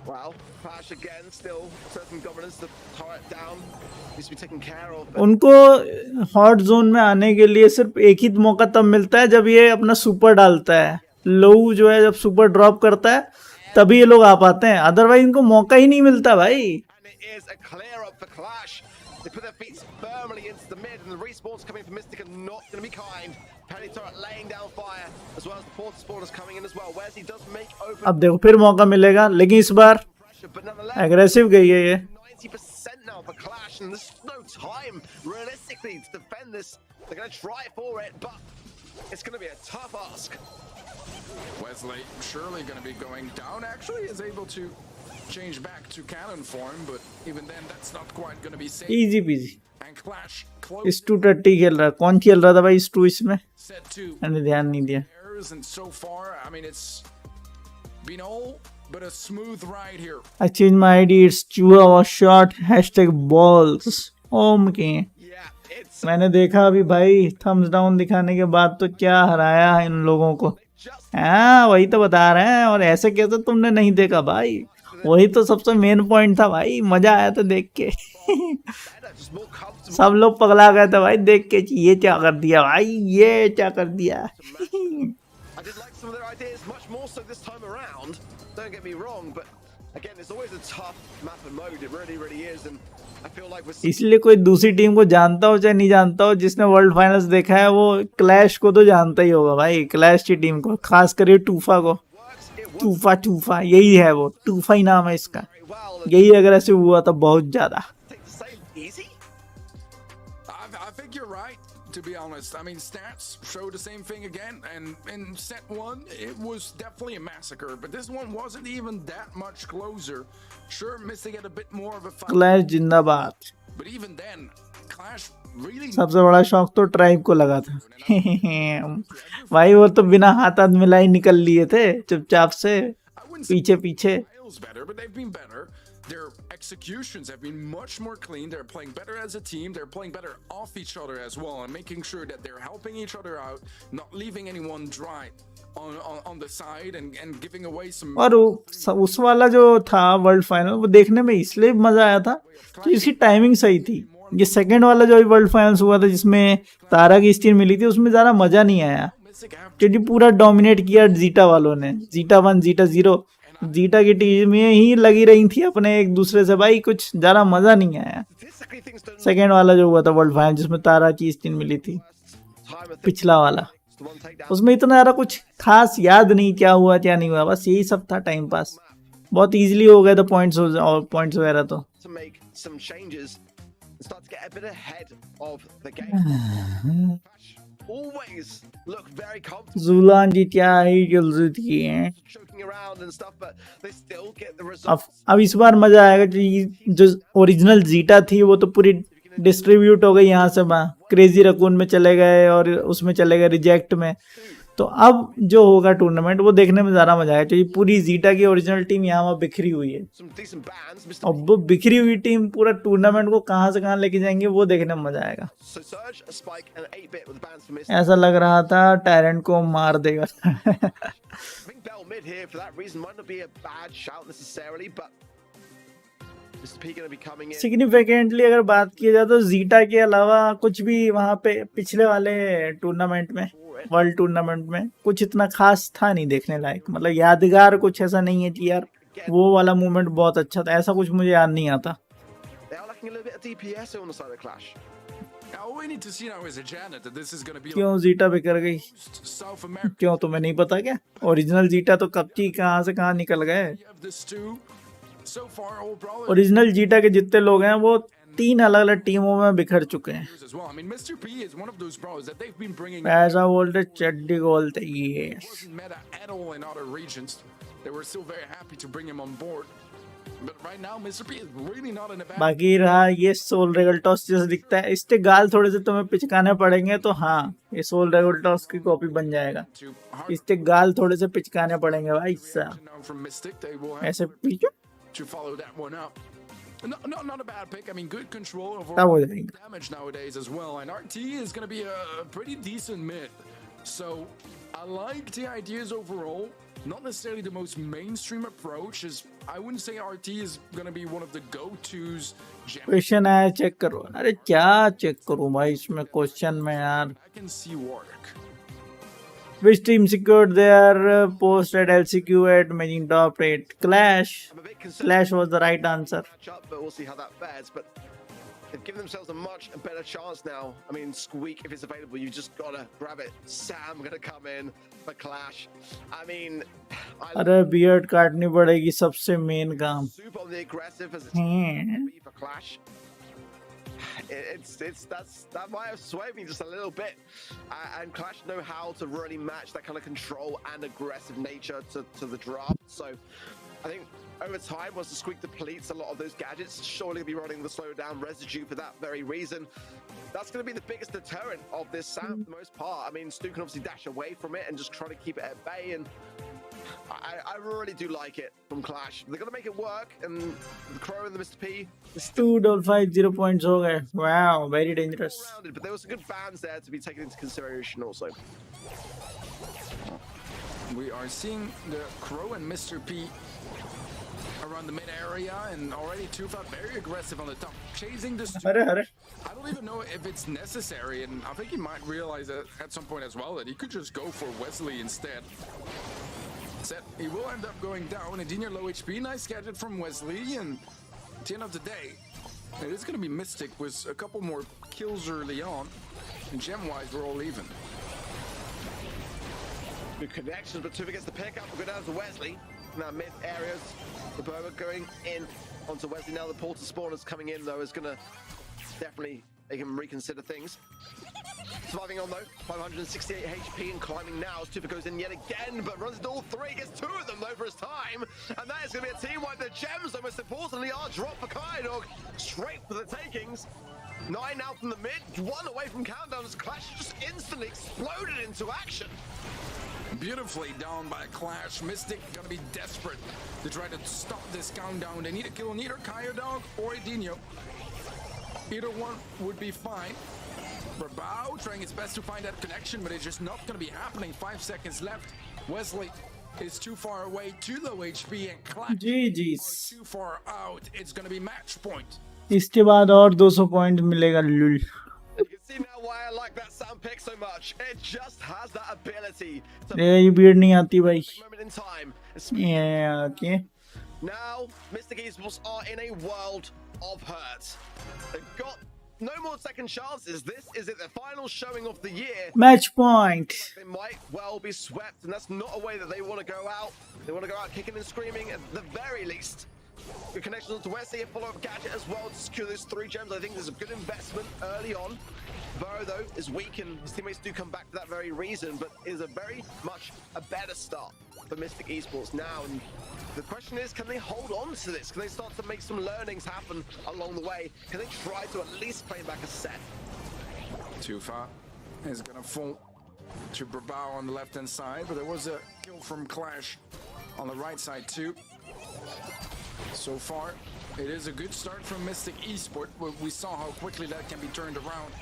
Wow, Clash again, still certain governance to turret down. Needs to be taken care of. But उनको हॉट जोन में आने के लिए सिर्फ एक ही मौका तब मिलता है जब ये अपना सुपर डालता है. लोऊ जो है जब सुपर ड्रॉप करता है तभी ये लोग आ पाते हैं, अदरवाइज इनको मौका ही नहीं मिलता भाई. and it is a clear up for Clash. They put their feet firmly into the mid, and the respawns coming from Mystic are not going to be kind. Penny Turret laying down fire, as well as the Porter spawners coming in as well. Wesley does make open अब देखो फिर मौका मिलेगा, लेकिन इस बार pressure, but nonetheless, aggressive गई है ये. 90% now for Clash, and there's no time realistically to defend this. They're going to try for it, but it's going to be a tough ask. Wesley surely going to be going down. Actually is able to change back to cannon form, but even then that's not quite going to be safe. Easy PG. And Clash close इस 230 खेल रहा है. कौन खेल रहा था भाई इस 2 इसमें? set 2 मैंने ध्यान नहीं दिया. errors, and so far, I mean, it's been all but a smooth ride here. I changed my ID. It's Chua was short. #balls. Okay. Yeah, it's मैंने देखा अभी भाई थम्स डाउन दिखाने के बाद तो क्या हराया है इन लोगों को. just हाँ वही तो बता रहे हैं. और ऐसे कैसे तुमने नहीं देखा भाई? वही तो सबसे मेन पॉइंट था भाई. मजा आया था देख के. better, just more comfortable. सब लोग पगला गए थे भाई देख के. ये क्या कर दिया भाई, ये क्या कर दिया. I did like some of their ideas, much more so this time around. Don't get me wrong, but again, it's always a tough map and mode. It really is, and I feel like we're इसलिए कोई दूसरी team को जानता हो चाहे नहीं जानता हो, जिसने वर्ल्ड फाइनल्स देखा है वो क्लैश को तो जानता ही होगा भाई. क्लैश की टीम को, खास करके टूफा को. टूफा यही है, वो टूफा ही नाम है इसका. very well. यही अग्रेसिव हुआ था बहुत ज्यादा. Take the save easy. I think you're right, to be honest. I mean, stats show the same thing again, and in set 1, it was definitely a massacre, but this one wasn't even that much closer. Sure, Mystic had a bit more of a fight, clash जिंदाबाद. but even then, Clash really सबसे बड़ा शौक तो tribe को लगा था. भाई वो तो बिना हाथ मिलाई निकल लिए थे चुपचाप से I wouldn't say पीछे. Miles better, but they've been better. Their executions have been much more clean. They're playing better as a team. They're playing better off each other as well, and making sure that they're helping each other out, not leaving anyone dry on the side, and giving away some. और उस वाला जो था world final वो देखने में इसलिए मजा आया था तो इसकी टाइमिंग सही थी. ये सेकंड वाला जो वर्ल्ड फाइनल्स हुआ था जिसमें तारा की स्टील मिली थी उसमें ज़्यादा मजा नहीं आया. क्योंकि पूरा डोमिनेट किया जीटा वालों ने, जीटा 1 जीटा 0, जीटा की टीम में ही लगी रही थी अपने एक दूसरे से, भाई कुछ ज़्यादा मज़ा नहीं आया। Statistically, things don't सेकेंड वाला जो हुआ था वर्ल्ड फाइनल जिसमें तारा की स्टीन मिली थी, time of things. पिछला वाला, The one takedown. उसमें इतना ज़्यादा कुछ खास याद नहीं क्या हुआ क्या नहीं हुआ, बस यही सब था, टाइम पास। बहुत इजीली हो गए थे पॉइंट्स और पॉइंट्स वगैरह तो। To make some changes and start to get a bit ahead of the game. Always look very comfortable Jhulan Jitiya ही जल्दी है। choking around and stuff, but they still get the अब results. अब इस बार मजा आएगा जो ओरिजिनल जीटा थी वो तो पूरी डिस्ट्रीब्यूट हो गई यहाँ से, क्रेजी रकून में चले गए और उसमें चले गए रिजेक्ट में। तो अब जो होगा टूर्नामेंट वो देखने में ज़्यादा मजा आएगा, क्योंकि पूरी जीटा की ओरिजिनल टीम यहाँ वहाँ बिखरी हुई है। Some decent bans. Mr. और वो बिखरी हुई टीम पूरा टूर्नामेंट को कहाँ से कहाँ लेके जाएंगे वो देखने में मजा आएगा। So Surge, a Spike, and an 8-bit with the bans for Mr. ऐसा लग रहा था टायरेंट को मार देगा। I think Bell mid here for that reason might not be a bad shout necessarily, but Mr. P going to be coming in. Significantly अगर बात की जाए तो जीटा के अलावा कुछ भी वहाँ पे पिछले वाले टूर्नामेंट में, वर्ल्ड टूर्नामेंट में कुछ इतना खास था नहीं देखने लायक, मतलब यादगार कुछ ऐसा नहीं है कि यार वो वाला मोमेंट बहुत अच्छा था, ऐसा कुछ मुझे याद नहीं आता। They are lacking a little bit of DPS on the side of Clash. Now, all we need to see now is a Janet that this is going to be क्यों जीटा बिकर गई, like South America. क्यों तुम्हें नहीं पता क्या? Original zeta तो कब की कहाँ से कहाँ निकल गए। You have this too. So far, all brawlers original zeta के जितने लोग हैं वो 3 अलग अलग टीमों में बिखर चुके हैं। as well. I mean, Mr. P is one of those brawlers that they've been bringing. ऐसा बोलते चड्डी बोलते ये। Wasn't meta at all in other regions. They were still very happy to bring him on board. But right now, Mr. P is really not in a bad. बाकी रहा ये soul रेगल्टॉस जैसे दिखता है, इसके गाल थोड़े से तुम्हें पिचकाने पड़ेंगे तो हाँ ये सोल रेगल्टॉस की कॉपी बन जाएगा। To hard इसके गाल थोड़े से पिचकाने पड़ेंगे भाई साहब, now from Mystic, they will have ऐसे पीछे to follow that one up. Not a bad pick. I mean, good control तब over हो जाएंगे। damage nowadays as well. And RT is going to be a pretty decent mid. So I like the ideas overall. Not necessarily the most mainstream approach. Is I wouldn't say RT is going to be one of the go-tos. Question आया check करो, अरे क्या check करूं भाई इसमें question में यार। I can see work. Which team secured their post at LCQ at making top 8? Clash. I'm a bit concerned Clash was the right answer. match up, but we'll see how that fares. But they've given themselves a much better chance now. I mean, Squeak, if it's available, you just gotta grab it. Sam gonna come in for Clash. I mean, I अरे beard काटनी पड़ेगी सबसे main काम। super on the aggressive as it's Hmm. be for Clash. That might have swayed me just a little bit. And Clash know how to really match that kind of control and aggressive nature to the draft. So I think over time, once the Squeak depletes a lot of those gadgets, surely be running the slow down residue for that very reason. That's going to be the biggest deterrent of this Sam for the most part. I mean, Stu can obviously dash away from it and just try to keep it at bay. And I really do like it from Clash. They're going to make it work. And the Crow and the Mr. P is still 2.5 0 points हो गए। Wow, very dangerous. rounded, but there were some good fans there to be taken into consideration also. We are seeing the Crow and Mr. P around the mid area, and already Tufat very aggressive on the top, chasing this. अरे अरे I don't even know if it's necessary, and I think he might realize that at some point as well that he could just go for Wesley instead. Said he will end up going down. Edina low HP, nice gadget from Wesley, and at the end of the day, it is going to be Mystic with a couple more kills early on, and gem-wise we're all even. Good connections, but Tuva gets the pick up. We'll go down to Wesley. Now mid areas, the Burma going in onto Wesley. Now the Porter spawners coming in though is gonna definitely make him reconsider things. Surviving on though, 568 HP and climbing now as Tuva goes in yet again, but runs into all three, gets two of them though for his time, and that is gonna be a team wipe. The gems though most importantly are dropped for Kaidog, straight for the takings. 9 now from the mid, 1 away from countdown as Clash just instantly exploded into action. Beautifully down by Clash. Mystic gonna be desperate to try to stop this countdown. They need to kill neither Kaidog or Edinho. Either one would be fine. Brabao trying his best to find that connection, but it's just not gonna be happening. 5 seconds left. Wesley is too far away, too low HP, and Clash GG's। too far out. It's gonna be match point. इसके बाद और 200 point मिलेगा लुल। You can see now why I like that sound pick so much. It just has that ability to ये beard नहीं आती भाई. moment in time. Yeah, okay. Now, Mystic Esports are in a world of hurt. They've got no more second chances. This is it, the final showing of the year. Match point. They might well be swept, and that's not a way that they want to go out. They want to go out kicking and screaming at the very least. Good connections onto Wesley, a follow-up gadget as well to secure those 3 gems. I think there's a good investment early on. Burrow, though, is weak, and his teammates do come back for that very reason, but is a very much a better start for Mystic Esports now. And the question is, can they hold on to this? Can they start to make some learnings happen along the way? Can they try to at least play back a set? Tufa is gonna fall to Brawl on the left-hand side, but there was a kill from Clash on the right side too. So far, it is a good start from Mystic Esports, but we saw how quickly that can be turned around.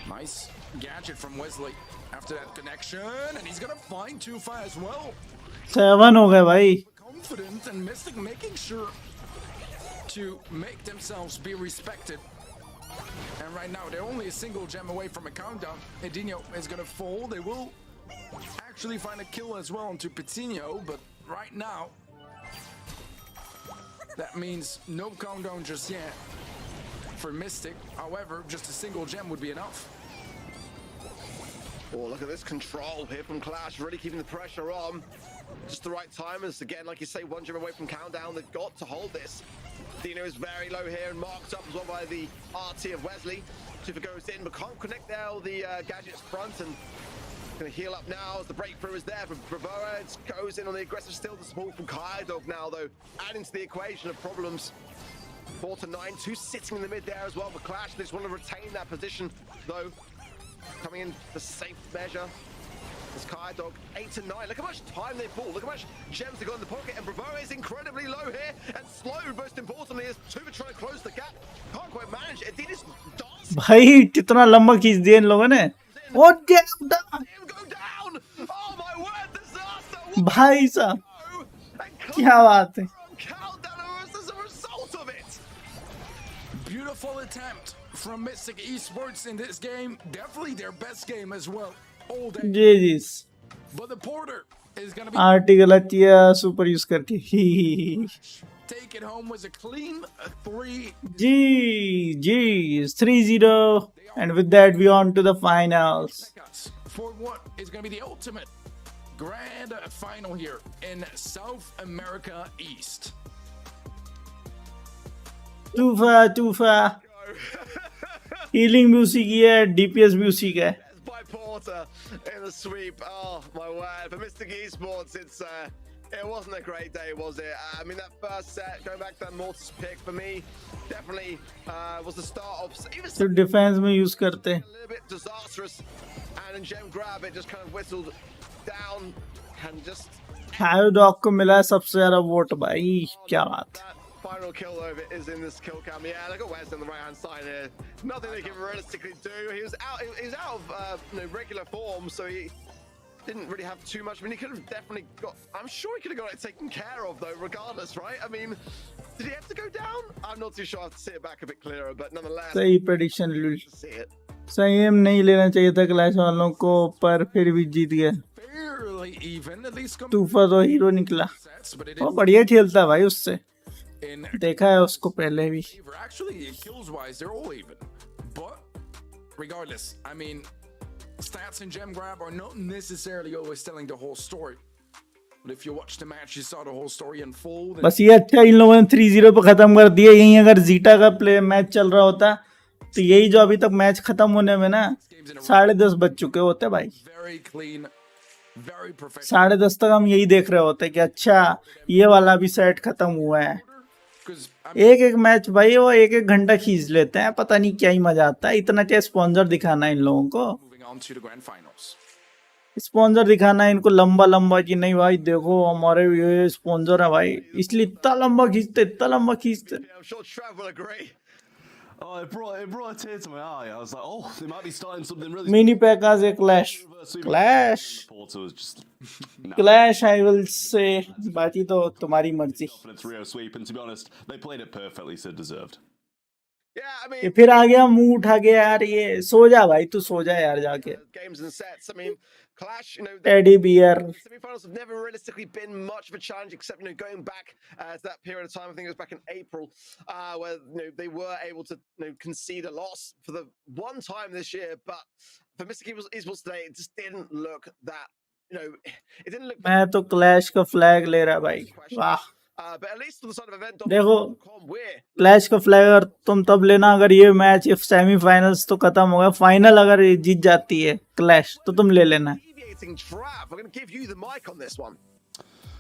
Nice gadget from Wesley after that connection, and he's gonna find Tufa as well. 7 हो गए भाई. Confident, and Mystic making sure to make themselves be respected. And right now, they're only a single gem away from a countdown. Edinho is gonna fall. They will actually find a kill as well onto Petinho, but right now, that means no countdown just yet for Mystic. However, just a single gem would be enough. Oh, look at this control here from Clash, really keeping the pressure on. Just the right timers. Again, like you say, 1 gem away from countdown. They've got to hold this. Dino is very low here and marked up as well by the RT of Wesley. Tufa goes in, but can't connect now the gadget's front, and going to heal up now as the breakthrough is there for Bravura. It goes in on the aggressive still to support from Kydog now, though, adding to the equation of problems. 4 to 9, 2 sitting in the mid there as well for Clash. They just want to retain that position, though. Coming in for safe measure. It's Kydog, 8 to 9. Look how much time they pull. Look how much gems they got in the pocket. And Bravo is incredibly low here and slow, most importantly, as Tuva trying to close the gap. Can't quite manage it. Adidas dance. भाई कितना लंबा खींच दिया इन लोगों ने. What damn down. Him go down. Oh my word, disaster. भाई साहब क्या बात है. Countdown as a result of it. Beautiful attempt from Mystic Esports in this game. Definitely their best game as well. All day. जी. But the Porter is going to be article अच्छी है super use करके. take it home with a clean 3. जी 3-0 and with that we on to the finals. For what is going to be the ultimate grand final here in South America East. Tufa healing भी उसी की है, DPS भी उसी का है. By Porter in the sweep. Oh my word! For Mystic Esports, it wasn't a great day, was it? I mean, that first set, going back to that Mortis pick for me, definitely was the start of even तो defence में use करते हैं. a little bit disastrous. And in Gem Grab, it just kind of whistled down and just Kydog को मिला है सबसे ज्यादा vote भाई. क्या बात. that final kill over is in this kill cam. Yeah, look at Wes on the right hand side here. Nothing they can realistically do. He was out of regular form, so he didn't really have too much. I mean, he could have definitely got. I'm sure he could have got it taken care of though, regardless, right? I mean, did he have to go down? I'm not too sure. I have to see it back a bit clearer, but nonetheless, सही prediction लुल. to see it. संयम नहीं लेना चाहिए था clash वालों को, पर फिर भी जीत गए. Fairly even, at least तूफा तो हीरो निकला. sets, but it वो is बढ़िया खेलता है भाई उससे. in देखा है उसको पहले भी. favor. Actually, kills wise, they're all even. But regardless, I mean, stats and gem grab are not necessarily always telling the whole story. But if you watch the match, you saw the whole story unfold. And बस ये अच्छा इन लोगों ने 3-0 पे खत्म कर दिया. यही अगर जीटा का प्ले मैच चल रहा होता तो यही जो अभी तक मैच खत्म होने में ना 10:30 बज चुके होते भाई. very clean, very professional. 10:30 तक हम यही देख रहे होते कि अच्छा ये वाला भी सेट खत्म हुआ है. Because एक मैच भाई वो 1 घंटा खींच लेते हैं. पता नहीं क्या ही मजा आता है. इतना क्या स्पॉन्सर दिखाना है इन लोगों को. moving on to the grand finals. Sponsor दिखाना है इनको लंबा लंबा कि नहीं भाई देखो हमारे ये स्पॉन्सर है भाई, इसलिए इतना लंबा खींचते. Yeah, I'm sure Trav will agree. Oh, it brought a tear to my eye. I was like, oh, they might be starting something really. Mini Pekkas a clash Porter was just clash I will say. बाकी तो तुम्हारी मर्जी. confidence Rio sweep, and to be honest, they played it perfectly, so deserved. Yeah, I ये mean, फिर आ गया मुंह उठा के, यार ये सो जा भाई, तू सो जा यार जाके। games and sets. I mean, Clash, teddy bear. semi-finals have never realistically been much of a challenge, except going back to that period of time. I think it was back in April, where they were able to concede a loss for the one time this year. But for Mystic Esports today, it just didn't look that. It didn't look. मैं तो clash का flag ले रहा भाई, वाह। But at least on the side of event, देखो we're clash का flag अगर तुम तब लेना अगर ये मैच इफ सेमीफाइनल्स तो खत्म हो गया, फाइनल अगर ये जीत जाती है क्लैश तो तुम ले लेना। deviating Trav. I'm going to give you the mic on this one.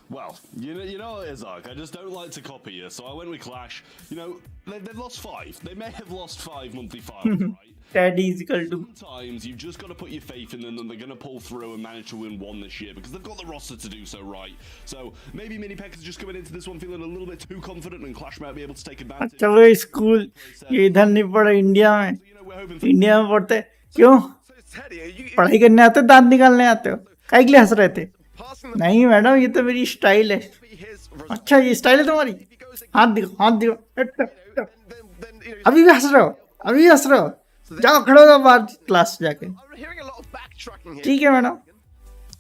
Well, you know what it is, Ark. I just don't like to copy you, so I went with Clash. They've lost 5. They may have lost 5 monthly finals, right? Teddy is equal to. Sometimes you've just got to put your faith in them that they're going to pull through and manage to win one this year because they've got the roster to do so, right? So maybe Mini Peck is just coming into this one feeling a little bit too confident, and Clash might be able to take advantage. अच्छा वो school ये इधर नहीं पढ़ा India में, India में पढ़ते क्यों? पढ़ाई करने आते हो, दांत निकालने आते हो, काहे के लिए हंस रहे थे? नहीं मैडम, ये तो मेरी स्टाइल है। अच्छा ये स्टाइल है तुम्हारी? हाथ दिखो, हाथ दिखो। अभी भी हंस रहे हो? अभी भी हंस रहे हो? जाओ खड़े हो बाहर क्लास जाके। ठीक है madam.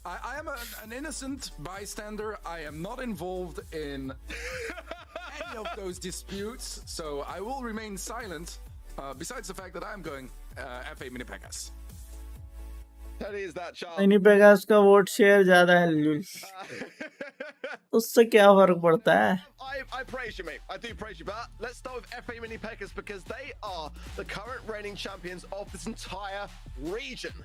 I am an innocent bystander. I am not involved in any of those disputes, so I will remain silent. Besides the fact that I'm going FA Mini Pekas. Is that child? Mini पेगास का vote share ज्यादा है लुल, उससे क्या फर्क पड़ता है? I praise you, mate. I do praise you, but let's start with FA Mini Pekas because they are the current reigning champions of this entire region.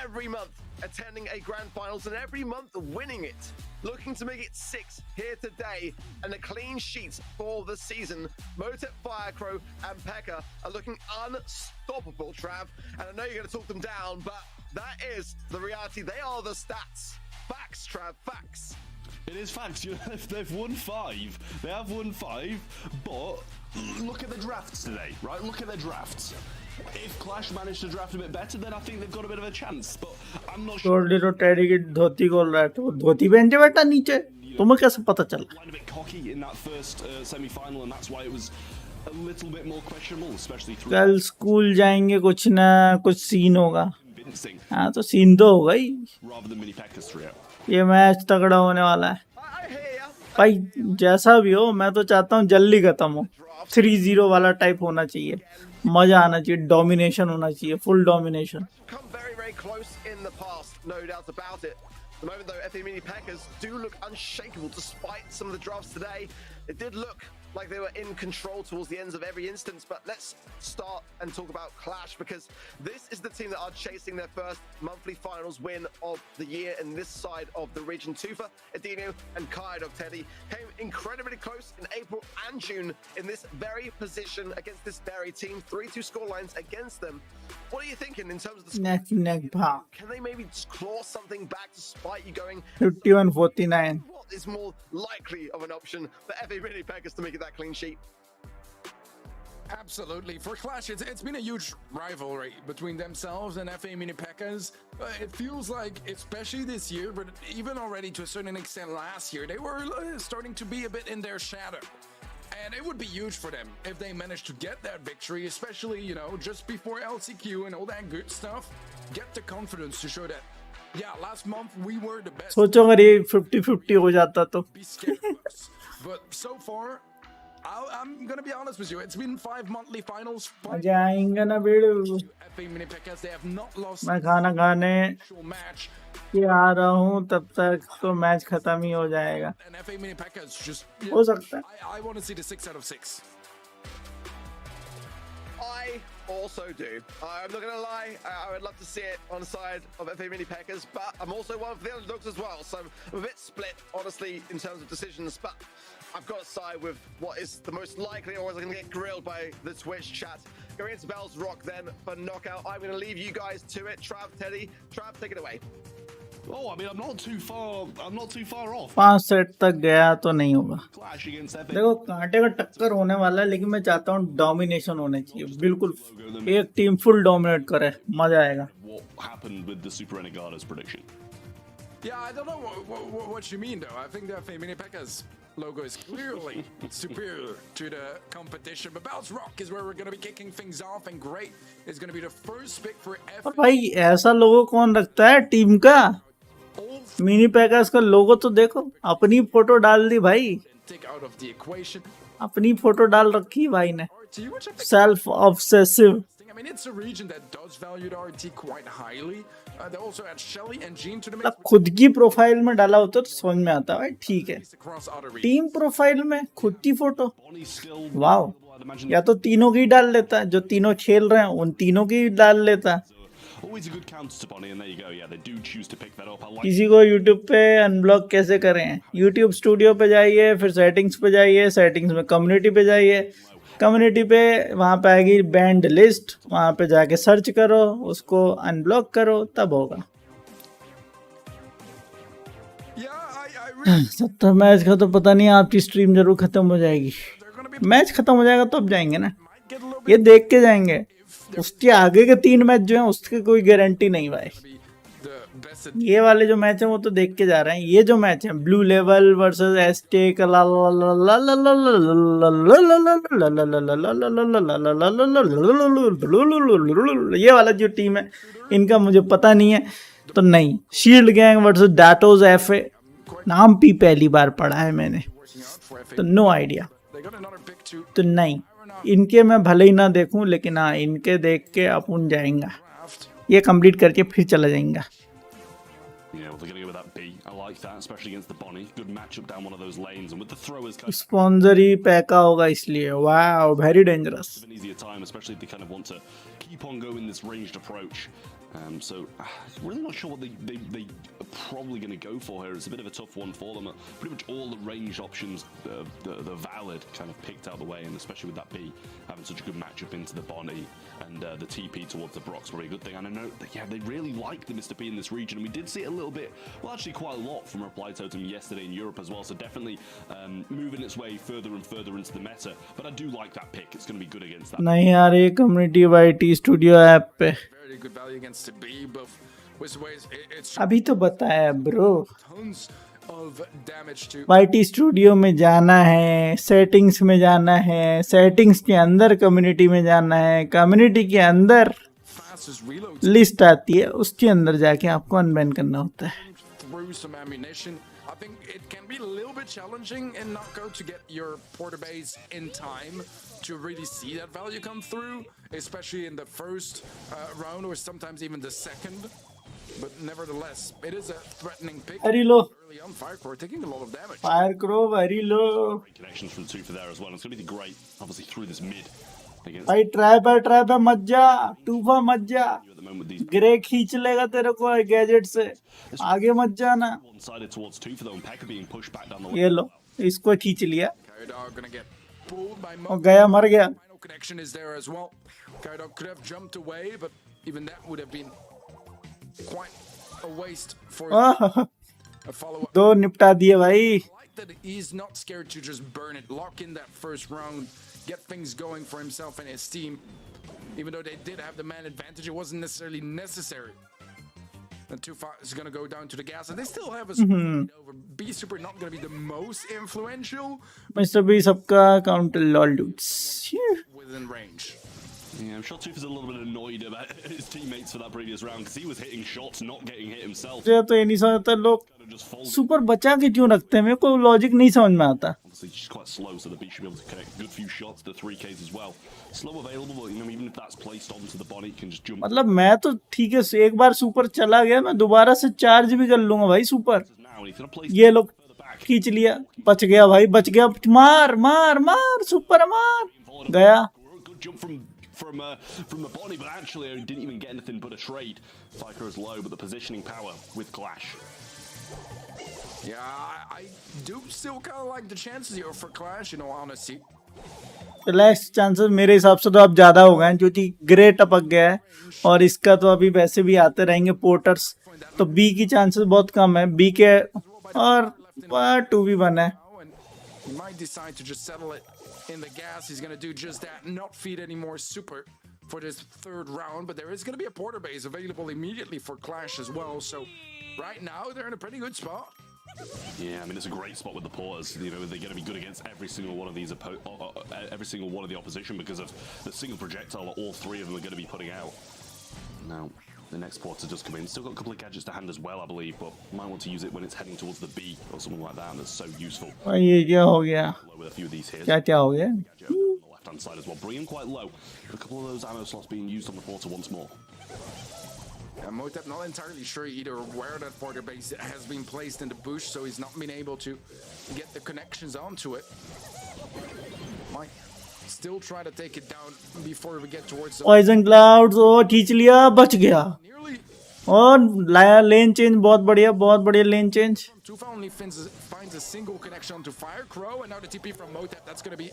Every month attending a grand finals and every month winning it. Looking to make it 6 here today and a clean sheet for the season. Motep, Firecrow and Pekka are looking unstoppable, Trav. And I know you're going to talk them down, but that is the reality. They are the stats. Facts, Trav, facts. It is facts. They've won 5. They have won 5, but look at the drafts today, right? Look at their drafts. If Clash managed to draft a bit better, then I think they've got a bit of a chance. But I'm not sure. गोल्डीरॉक Teddy की धोती खोल रहा है, तो धोती पहन के बैठा नीचे, तुम्हें कैसे पता चला? A bit cocky in that first semi-final, and that's why it was a little bit more questionable, especially through. कल स्कूल जाएंगे, कुछ ना कुछ सीन होगा। Convincing. हाँ तो सीन तो होगा ही। Rather than Mini Peckers throughout. ये मैच तगड़ा होने वाला है भाई, जैसा भी हो मैं तो चाहता हूँ जल्दी खत्म हो, 3-0 वाला टाइप होना चाहिए, मजा आना चाहिए, डोमिनेशन होना चाहिए, full domination. Come very, very close in the past, no doubt about it. At the moment, though, FA Mini Packers do look unshakable despite some of the drafts today. It did look like they were in control towards the ends of every instance, but let's start and talk about Clash because this is the team that are chasing their first monthly finals win of the year in this side of the region. Tufa, Adino and Kai Teddy came incredibly close in April and June in this very position against this very team. 3-2 scorelines against them. What are you thinking in terms of the score? Can they maybe claw something back despite you going 51-49? What is more likely of an option for FA Mini Packers to make it that clean sheet? Absolutely. For Clash, it's been a huge rivalry between themselves and FA Mini Pekas. It feels like, especially this year, but even already to a certain extent last year, they were starting to be a bit in their shadow. And it would be huge for them if they managed to get that victory, especially, just before LCQ and all that good stuff. Get the confidence to show that, yeah, last month we were the best. सोचो अगर ये 50-50 हो जाता तो। Be scared of us. But so far, I'm gonna be honest with you. It's been 5 monthly finals. मजा आएंगे ना बेड़ू। FA Mini Pekas, they have not lost मैं खाना खाने a match. के आ रहा हूँ, तब तक तो मैच खत्म ही हो जाएगा। And FA Mini Pekas just हो सकता है। I want to see the 6 out of 6. I also do. I'm not going to lie. I would love to see it on the side of FA Mini Packers, but I'm also one for the underdogs as well. So I'm a bit split, honestly, in terms of decisions. But I've got to side with what is the most likely, or is I going to get grilled by the Twitch chat. Going into Bell's Rock then for knockout. I'm going to leave you guys to it. Trav, Teddy, Trav, take it away. Oh, I mean, I'm not too far off. 5 set तक गया तो नहीं होगा। Clash against FA. देखो कांटे का टक्कर होने वाला है, लेकिन मैं चाहता हूँ डोमिनेशन होने चाहिए, बिल्कुल एक टीम फुल डोमिनेट करे, मजा आएगा। What happened with the Super Renegadas prediction? Yeah, I don't know what you mean though. I think the FA Mini Pekas logo is clearly superior to the competition. But Bounce Rock is where we're going to be kicking things off, and Great is going to be the first pick for और F. भाई ऐसा लोगो कौन रखता है team का? Mini packers का लोगो तो देखो, अपनी फोटो डाल दी भाई, Take out of the equation. अपनी फोटो डाल रखी भाई ने. RT, which I think, self obsessive. I mean, it's a region that does value the RT quite highly. They also add Shelly and Jean to the mix. खुद की profile में डाला होता तो समझ में आता भाई, ठीक है. Across other regions. Team profile में खुद की फोटो, Bonnie's still वाओ. या तो तीनों की डाल लेता है, जो तीनों खेल रहे हैं उन तीनों की डाल लेता. always a good counter to Bonnie, and there you go. Yeah, they do choose to pick that up. I like किसी को YouTube पे अनब्लॉक कैसे करें? YouTube स्टूडियो पे जाइए, फिर सेटिंग्स पे जाइए, सेटिंग्स में कम्युनिटी पे जाइए, कम्युनिटी पे वहाँ पे आएगी बैंड लिस्ट, वहाँ पे जाके सर्च करो, उसको अनब्लॉक करो, तब होगा. Yeah, I really 70 मैच का तो पता नहीं, आपकी स्ट्रीम जरूर खत्म हो जाएगी. they're going to be match खत्म हो जाएगा तो अब जाएंगे ना, might get a little ये bit देख के जाएंगे. उसके आगे के 3 मैच जो हैं उसकी कोई गारंटी नहीं भाई. be the best. ये वाले जो मैच हैं वो तो देख के जा रहे हैं. ये जो मैच है ब्लू लेवल वर्सेस एस्टेक, ये वाला जो टीम है इनका मुझे पता नहीं है, तो नहीं. शील्ड गैंग वर्सेस डाटोज एफए, नाम भी पहली बार पढ़ा है मैंने, Working out for FA. तो no idea. They got another pick to तो नहीं, इनके मैं भले ही ना देखूं, लेकिन हाँ इनके देख के अपन जाएंगा. draft. ये कंप्लीट करके फिर चला जाएंगा. Yeah, well, they're going to go with that B. I like that, especially against the Bonnie. Good matchup down one of those lanes, and with the throwers kind of sponsor ही पैका होगा इसलिए. Wow, very dangerous. an easier time, especially if they kind of want to keep on going this ranged approach. So really not sure what they are probably going to go for here. It's a bit of a tough one for them. Pretty much all the ranged options, the valid, kind of picked out of the way, and especially with that B having such a good matchup into the Bonnie and the TP towards the Brock's probably a good thing. And I know that, yeah, they really like the Mr. P in this region, and we did see it a little bit, well actually quite a lot from Reply Totem yesterday in Europe as well, so definitely moving its way further and further into the meta. But I do like that pick. It's going to be good against that. नहीं यार, ये community YT studio app पे Very good value against the B, but with ways it's अभी तो बताया bro. tons of damage to YT studio में जाना है, सेटिंग्स में जाना है, सेटिंग्स के अंदर कम्युनिटी में जाना है, कम्युनिटी के अंदर fastest reloads लिस्ट आती है, उसके अंदर जाके आपको अनबैन करना होता है. through some ammunition. I think it can be a little bit challenging in knockout to get your porter base in time to really see that value come through, especially in the first round or sometimes even the second. But nevertheless, it is a threatening pick. Hari low, Early on, Firecore taking a lot of damage. Fire करो, हरी लो. Great connections from two for there as well. And it's going to be great, obviously, through this mid against भाई trap है, मत जा, TUFA मत जा. you at the moment with these grey खींच लेगा तेरे को गैजेट से, आगे मत जाना. one-sided towards two for them. Pekka being pushed back down the ये lane. लो, इसको खींच लिया Kyodog gonna get pulled by और Mo. गया, मर गया. Final connection is there as well. Kyodog could have jumped away, but even that would have been quite a waste for ah, a follow-up. दो निपटा दिए भाई. I like that he's not scared to just burn it, lock in that first round, get things going for himself and his team. Even though they did have the man advantage, it wasn't necessarily necessary. And too far is going to go down to the gas, and they still have a over. B Super not going to be the most influential mister B सबका counter lol dudes. within range. Yeah, I'm sure Tooth is a little bit annoyed about his teammates for that previous round because he was hitting shots, not getting hit himself. तो ये नहीं समझता लोग Kind of just folded. Super बचा के क्यों रखते हैं, मेरे को लॉजिक नहीं समझ में आता. Obviously, she's quite slow, so the B should be able to connect a good few shots. The 3Ks as well. Slow available, but even if that's placed onto the body, it can just jump. मतलब मैं तो ठीक है, एक बार super चला गया, मैं दोबारा से चार्ज भी कर लूंगा भाई super. Now, and he's going to place ये लोग further back. खींच लिया, बच गया भाई, बच गया. मार मार मार, सुपर मार, गया. Good jump from the body, but actually he didn't even get anything but a trade. Fiker is low, but the positioning power with Clash. Yeah, I do still kind of like the chances here for Clash, in all honesty. Relax chances मेरे हिसाब से तो अब ज्यादा हो गए हैं, क्योंकि ग्रे टपक गया है और इसका तो अभी वैसे भी आते रहेंगे पोर्टर्स, तो बी की चांसेस बहुत कम है. बी के और 2v1 है. And he might decide to just settle it in the gas. He's going to do just that, not feed any more super for this third round, but there is going to be a porter base available immediately for Clash as well. So right now they're in a pretty good spot. Yeah, I mean it's a great spot with the paws. You know they're going to be good against every single one of these every single one of the opposition because of the single projectile that all three of them are going to be putting out. Now the next porter does come in. Still got a couple of gadgets to hand as well, I believe, but might want to use it when it's heading towards the B or something like that, and that's so useful. ये क्या हो गया? With a few of these here. क्या हो गया? Gadget on the left-hand side as well, bring him quite low. A couple of those ammo slots being used on the porter once more. Motep not entirely sure either where that porter base has been placed in the bush, so he's not been able to get the connections onto it. Might still try to take it down before we get towards the poison clouds ओ खींच लिया, बच गया। nearly. और lane change बहुत बढ़िया lane change. Tufa only finds a single connection to Fire Crow, and now the TP from Motep, that's going to be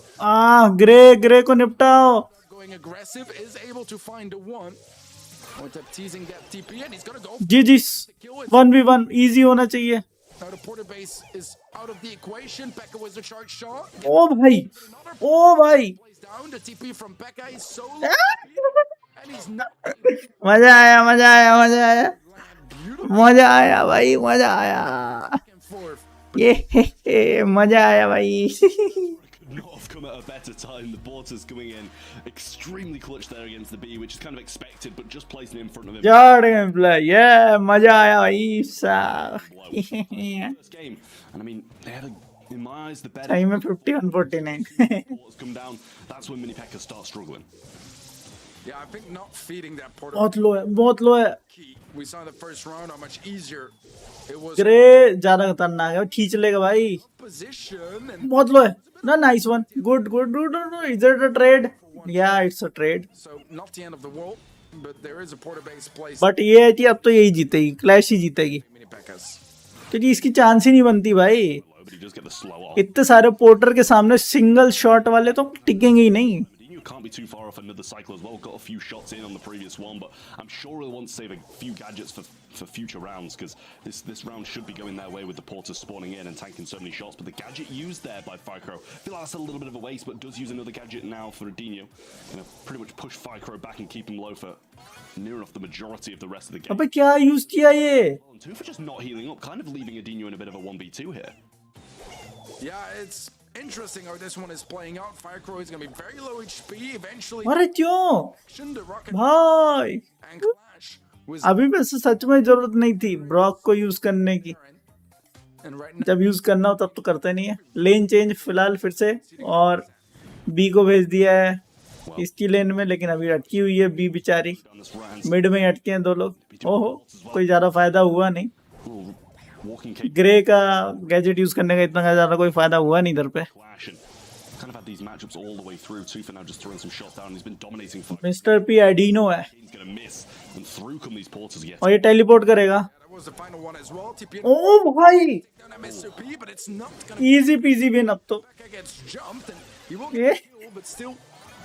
grey को निपटाओ। going aggressive, is able to find the one. Motep teasing that TP, and he's going to go. जी 1v1 easy होना चाहिए। Now the porter base is out of the equation. Pekka was the charge shot. ओ भाई Plays down. The TP from Pekka is so low, and he's not. मजा आया भाई, मजा आया। Back and forth. ये मजा आया भाई। Could not have come at a better time. The porter's coming in extremely clutch there against the B, which is kind of expected, but just placing it in front of him. Game play, ये मजा आया भाई साहब। First game, and I mean, they had in my eyes, the better. सही में 51-49। Porters come down. That's when Mini Pekka starts struggling. Yeah, I think not feeding that porter बहुत low है। key. We saw the first round how much easier it was. Grey ज्यादा खतरनाक है, खींच लेगा भाई। Position and बहुत low है ना, nice one, good. Is it a trade? या it's a trade. so not the end of the world, but there is a porter base placed. But ये है कि अब तो यही जीतेगी, क्लैश ही जीतेगी, Mini Pekkas. क्योंकि इसकी चांस ही नहीं बनती भाई। But he does get the slow off. इतने सारे पोर्टर के सामने सिंगल शॉट वाले तो टिकेंगे ही नहीं। You can't be too far off another cycle as well. Got a few shots in on the previous one, but I'm sure he'll want to save a few gadgets for future rounds because this round should be going their way with the porters spawning in and tanking so many shots. But the gadget used there by Fycro, I feel like that's a little bit of a waste, but does use another gadget now for Adinho. Pretty much push Fycro back and keep him low for near enough the majority of the rest of the game. अबे क्या use किया ये? And two for just not healing up, kind of leaving Adinho in a bit of a 1v2 here. Yeah, it's interesting how this one is playing out. Firecrow is going to be very low HP. Eventually, अरे क्यों the rocket भाई? and Clash was अभी वैसे सच में जरूरत नहीं थी Brock को यूज करने की। and right now जब यूज करना हो तब तो करते नहीं है। लेन चेंज फिलहाल फिर से, और बी को भेज दिया है इसकी लेन में, लेकिन अभी अटकी हुई है बी बेचारी। Down this right hand mid में अटके हैं दो लोग। ओहो, कोई ज्यादा फायदा हुआ नहीं। little walking cake ग्रे का गैजेट यूज करने का इतना ज्यादा कोई फायदा हुआ नहीं इधर पे। Clash and kind of had these matchups all the way through. Tufa now just throwing some shots down. He's been dominating for. Mister P adeno है, He's gonna miss, and through come these porters yet. और ये teleport करेगा। that was the final one as well. TP ओ भाई, down at MSOP, but it's not going to. Easy PG win अब तो। Pekka gets jumped and he will Yeah. get killed, but still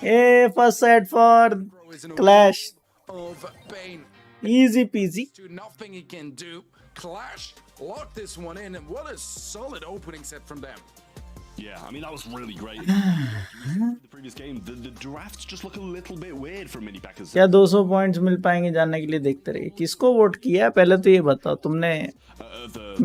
A first set for Bro is in a clash, of pain. Easy PG. To nothing he can do. Clash locked this one in, and what a solid opening set from them. Yeah, I mean that was really great. The previous game, the drafts just look a little bit weird from Mini Packers. क्या 200 points मिल पाएंगे जानने के लिए देखते रहिए। किसको vote किया है पहले तो ये बताओ, तुमने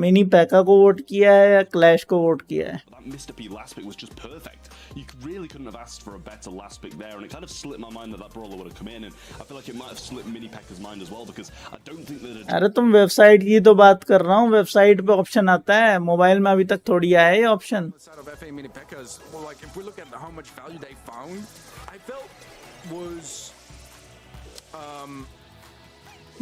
मिनी पैका को वोट किया है या क्लैश को वोट किया है? That Mr. P last pick was just perfect. You really couldn't have asked for a better last pick there, and it kind of slipped my mind that brawler would have come in, and I feel like it might have slipped Mini Pekka's mind as well because I don't think that. अरे तुम website की तो बात कर रहा हूँ, website पे option आता है, मोबाइल में अभी तक थोड़ी आया है ये option. The side of FA Mini Pekkas, well, like if we look at how much value they found, I felt was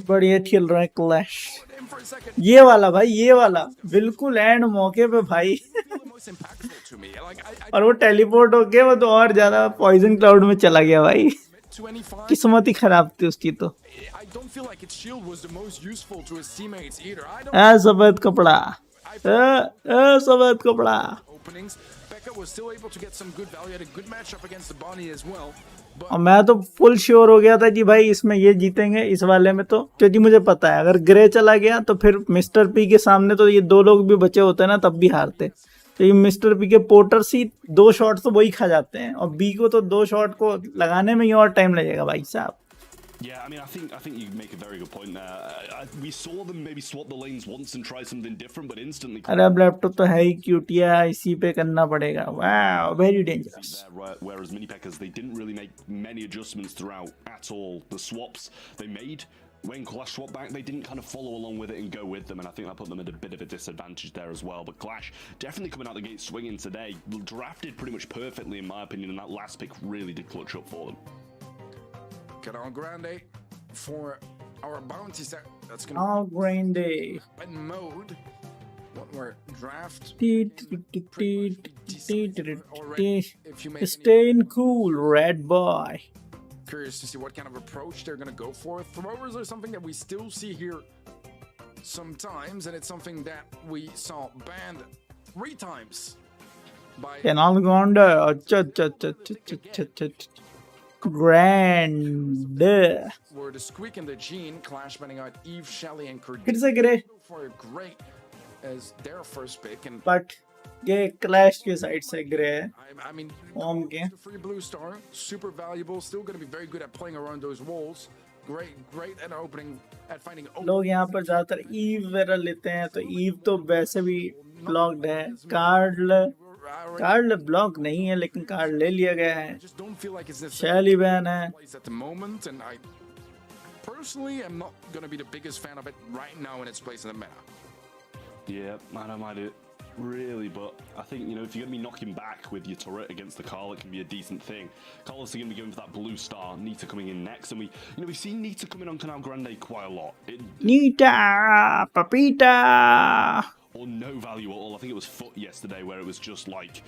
बढ़िया खेल रहा है clash. in for a second ये वाला भाई, ये वाला बिल्कुल एंड मौके पे भाई। the most impactful to me. Like I और वो टेलीपोर्ट हो गया, वो तो और ज्यादा पॉइजन क्लाउड में चला गया भाई। 25. किस्मत ही खराब थी उसकी तो। I don't feel like its shield was the most useful to his teammates either. I don't सफेद कपड़ा, सफेद कपड़ा। openings. Pekka was still able to get some good value, had a good matchup against the Bonnie as well. But और मैं तो full sure हो गया था कि भाई इसमें ये जीतेंगे इस वाले में, तो क्योंकि मुझे पता है अगर ग्रे चला गया तो फिर मिस्टर पी के सामने तो ये दो लोग भी बचे होते ना तब भी हारते। तो ये मिस्टर पी के पोर्टर्स ही 2 शॉट तो वही खा जाते हैं, और बी को तो 2 शॉट को लगाने में ही और टाइम लगेगा भाई साहब। Yeah, I mean, I think you make a very good point there. We saw them maybe swap the lanes once and try something different, but instantly. अरे अब लैपटॉप तो है ही क्यूटिया, इसी पे करना पड़ेगा. Wow, very dangerous. Whereas mini Peckers, they didn't really make many adjustments throughout at all. The swaps they made when Clash swapped back, they didn't kind of follow along with it and go with them, and I think that put them at a bit of a disadvantage there as well. But Clash definitely coming out the gate swinging today, drafted pretty much perfectly in my opinion, and that last pick really did clutch up for them. Get on Grande for our bounty set. That's gonna Oh, Grande. in mode. What we're draft. Staying cool, red boy. Curious to see what kind of approach they're gonna go for. Throwers are something that we still see here sometimes, and it's something that we saw banned 3 times by Canal Grande. Grand. were the Squeak and the Gene, Clash banning out Eve, Shelly, and Kurt It's a grey, for a great as their first pick. And but ये Clash के side से grey है. I mean, Home के. the free blue star, super valuable, still going to be very good at playing around those walls. Great at opening, at finding open. लोग यहाँ पर ज्यादातर ewe वगैरह लेते हैं, तो ईव तो वैसे भी ब्लॉक्ड है. कार्ड ब्लॉक नहीं है, लेकिन कार्ड ले लिया गया है. I just don't feel like it's necessarily शैली बैन है. place at the moment, and I personally am not going to be the biggest fan of it right now in its place in the meta. Yeah, I don't mind it really, but I think, you know, if you're going to be knocking back with your turret against the Carl, it can be a decent thing. Carlos are going to be going for that blue star, Nita coming in next, and we've seen Nita coming on Canal Grande quite a lot. Nita, Papita. Or no value at all. I think it was Foot yesterday where it was just like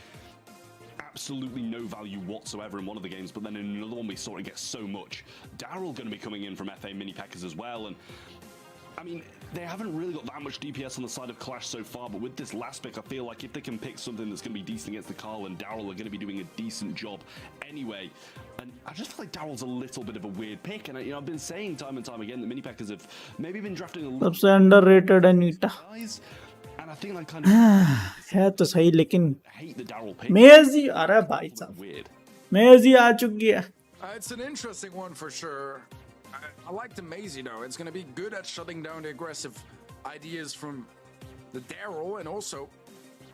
absolutely no value whatsoever in one of the games, but then in another one we saw it get so much. Daryl going to be coming in from FA Mini Packers as well, and I mean, they haven't really got that much DPS on the side of Clash so far, but with this last pick, I feel like if they can pick something that's going to be decent against the Carl, and Daryl are going to be doing a decent job anyway. And I just feel like Daryl's a little bit of a weird pick, and I've been saying time and time again that Mini Packers have maybe been drafting a little सबसे underrated है Nita. guys, and I think I kind of है तो सही, लेकिन hate the Daryl pick. मेजी, अरे भाई साहब, Weird. मेजी आ चुकी है. It's an interesting one for sure. I like the Maisie though. It's going to be good at shutting down the aggressive ideas from the Daryl and also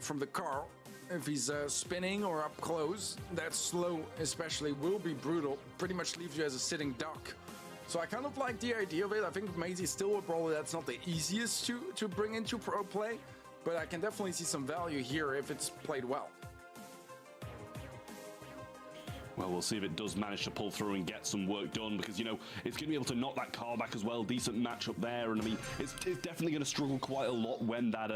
from the Carl. If he's spinning or up close, that slow especially will be brutal. Pretty much leaves you as a sitting duck. So I kind of like the idea of it. I think Maisie's still a brawler that's not the easiest to bring into pro play, but I can definitely see some value here if it's played well. Well, we'll see if it does manage to pull through and get some work done, because, you know, it's going to be able to knock that car back as well. Decent matchup there, and I mean, it's definitely going to struggle quite a lot when that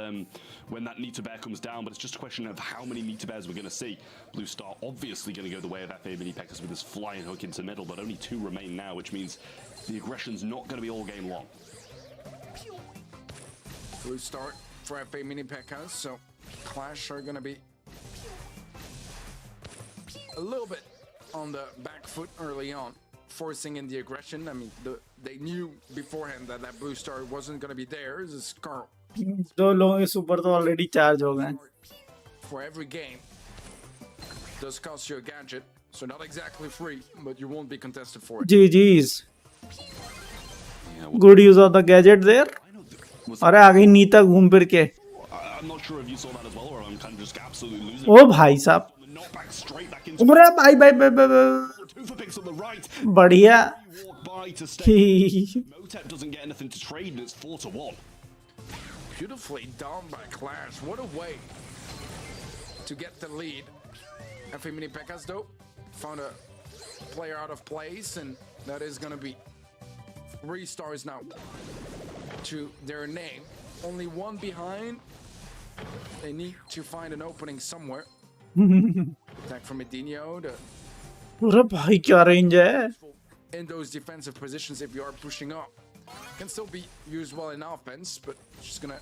Nita Bear comes down, but it's just a question of how many Nita Bears we're going to see. Blue Star obviously going to go the way of FA Mini Peckers with his flying hook into middle, but only 2 remain now, which means the aggression's not going to be all game long. Blue start for FA Mini Peckers, so Clash are going to be a little bit on the back foot early on, forcing in the aggression. I mean, they knew beforehand that blue star wasn't going to be theirs. It's Carl. 2 लोगों के super तो already charge हो गए. For every game, does cost you a gadget, so not exactly free, but you won't be contested for it. GG's. Good use of the gadget there. अरे आ गई नीता घूम फिर के. I'm not sure if you saw that as well, or I'm kind of just absolutely losing. ओ भाई साहब, Knockback straight back into अरे भाई Topher picks on the right. बढ़िया. Walk by to stay. Motep doesn't get anything to trade, and it's 4-1. Beautifully done by Clash. What a way to get the lead. FA Mini Peckers though found a player out of place, and that is going to be 3 stars now to their name. Only 1 behind. They need to find an opening somewhere. Attack from Medinho to अरे भाई क्या range है. in those defensive positions if you are pushing up. Can still be used well in offense, but just gonna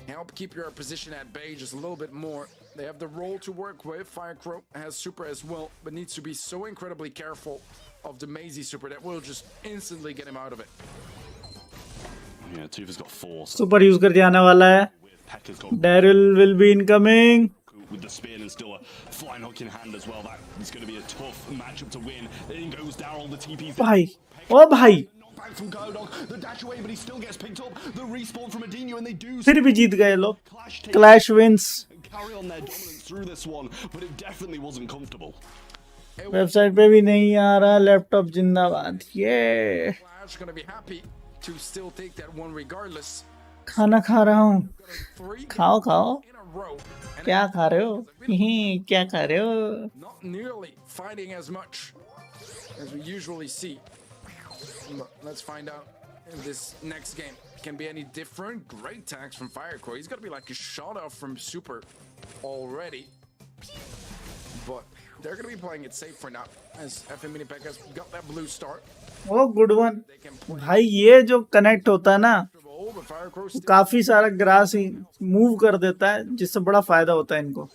help keep your position at bay just a little bit more. They have the role to work with. Firecrow has super as well, but needs to be so incredibly careful of the Maisie super that will just instantly get him out of it. Yeah, Topher's got 4. So super use कर जाने वाला है. Pekka's got Daryl will be incoming. with the spin and still a flying hook in hand as well. That is going to be a tough matchup to win. Then he goes down all the TPs. भाई ओ भाई Back from Goldirock, the dash away, but he still gets picked up. The respawn from Adinho, and they do फिर भी जीत गए लोग. Clash Clash wins. carry on their dominance through this one, but it definitely wasn't comfortable. Website पे भी नहीं आ रहा. Laptop जिंदाबाद. ये Clash gonna be happy to still take that one regardless. खाना खा रहा हूँ. 3 खाओ खाओ. in a row. And क्या खा रहे हो? क्या खा रहे हो? not nearly fighting as much as we usually see. But let's find out if this next game can be any different. Great tags from Firecrow. He's got to be like a shot off from Super already. But they're going to be playing it safe for now, as FM Minipek has got that blue start. Oh good one. They can play भाई ये जो connect होता है ना, ball, but Firecrow वो still काफी सारा grass move कर देता है, जिससे बड़ा फायदा होता है इनको.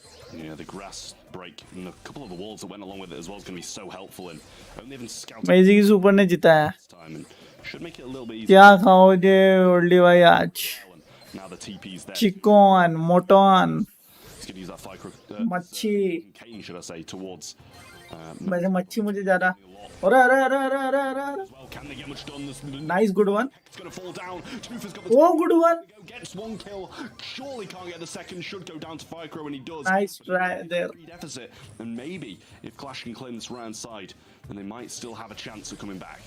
Yeah, the grass break and a couple of the walls that went along with it as well is going to be so helpful, and only even scouting मैजी की सुपर ने जिताया. this time and should make it a little bit easier. क्या खाओगे ओल्डी भाई आज? Now the TP's there. Chicken, mutton, He's going to use that Firecrow, मच्छी. cane, should I say, towards. वैसे मच्छी मुझे ज्यादा. अरे अरे अरे अरे अरे अरे. Well, can they get much done? This nice good one. it's going to fall down. Tooth has got the oh good one. gets one kill. Surely can't get the second. Should go down to Firecrow, and he does. Nice try there. Deficit, and maybe if Clash can claim this round side, then they might still have a chance of coming back.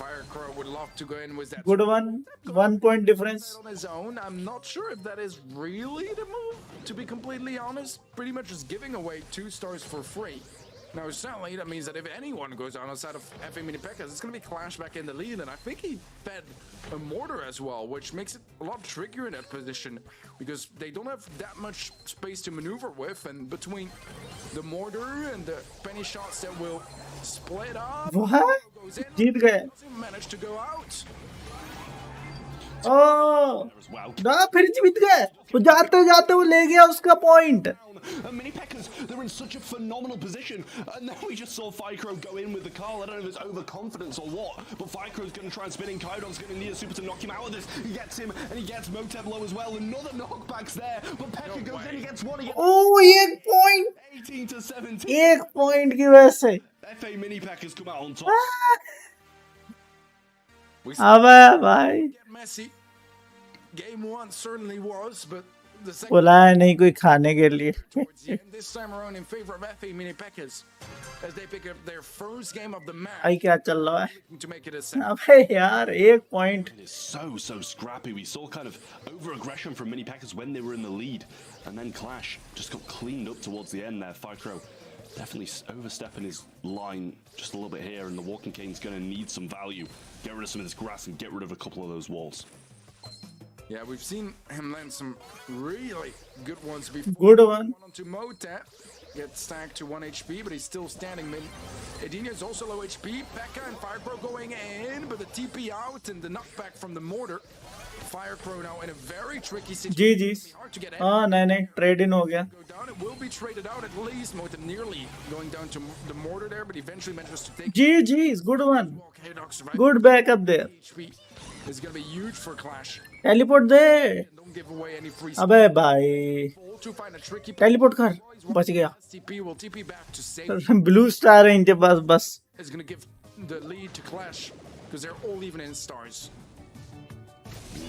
Firecrow would love to go in with that good one. 1 point difference. on his own. I'm not sure if that is really the move, to be completely honest. Pretty much just giving away 2 stars for free. Now, certainly that means that if anyone goes down outside of FA Minipekkas, it's going to be Clash back in the lead, and I think he fed a mortar as well, which makes it a lot trickier in that position because they don't have that much space to maneuver with, and between the mortar and the penny shots that will split up, What? goes in, जीत गए. doesn't manage to go out. O As well. ना फिर जीत गए. वो जाते जाते वो ले गया उसका point. And Mini Peckers, they're in such a phenomenal position. And then we just saw Firecrow go in with the call. I don't know if it's overconfidence or what, but Firecrow's going to try and spin in. Kydon's going to need a super to knock him out of this. He gets him, and he gets Motep low as well. Another knockback's there, but Pecker goes in, he gets one, he gets ओ एक point. 18 to 17. एक point की वजह से. FA Mini Peckers come out on top. We अबे भाई. get messy. Game 1 certainly was, but the second बुलाया नहीं कोई खाने के लिए. towards the end, this time around in favor of FA Minipekkas as they pick up their first game of the match भाई क्या चल रहा है? to make it a set. अबे यार एक point. It's so scrappy. We saw kind of over-aggression from Mini Peckers when they were in the lead. And then Clash just got cleaned up towards the end there. Firecrow definitely overstepping his line just a little bit here. And the Walking King's going to need some value. Get rid of some of this grass and get rid of a couple of those walls. Yeah, we've seen him land some really good ones before. Good one. One onto Motep, gets stacked to 1 HP, but he's still standing mid. Edina is also low HP. Becca and Firecrow going in, but the TP out and the knockback from the mortar. Firecrow now in a very tricky जी situation. जी. Hard to get हाँ नहीं नहीं trade in हो गया. go down. It will be traded out at least. Motep nearly going down to the mortar there, but eventually manages to take. G G good one. Okay, Doc survived. Good backup there. HP is going to be huge for Clash. Teleport दे. Don't give away any free अबे भाई. space to find a tricky teleport कर. बच गया. TP will TP back to save. Blue star है इनके पास बस. Is going to give the lead to Clash because they're all even in stars.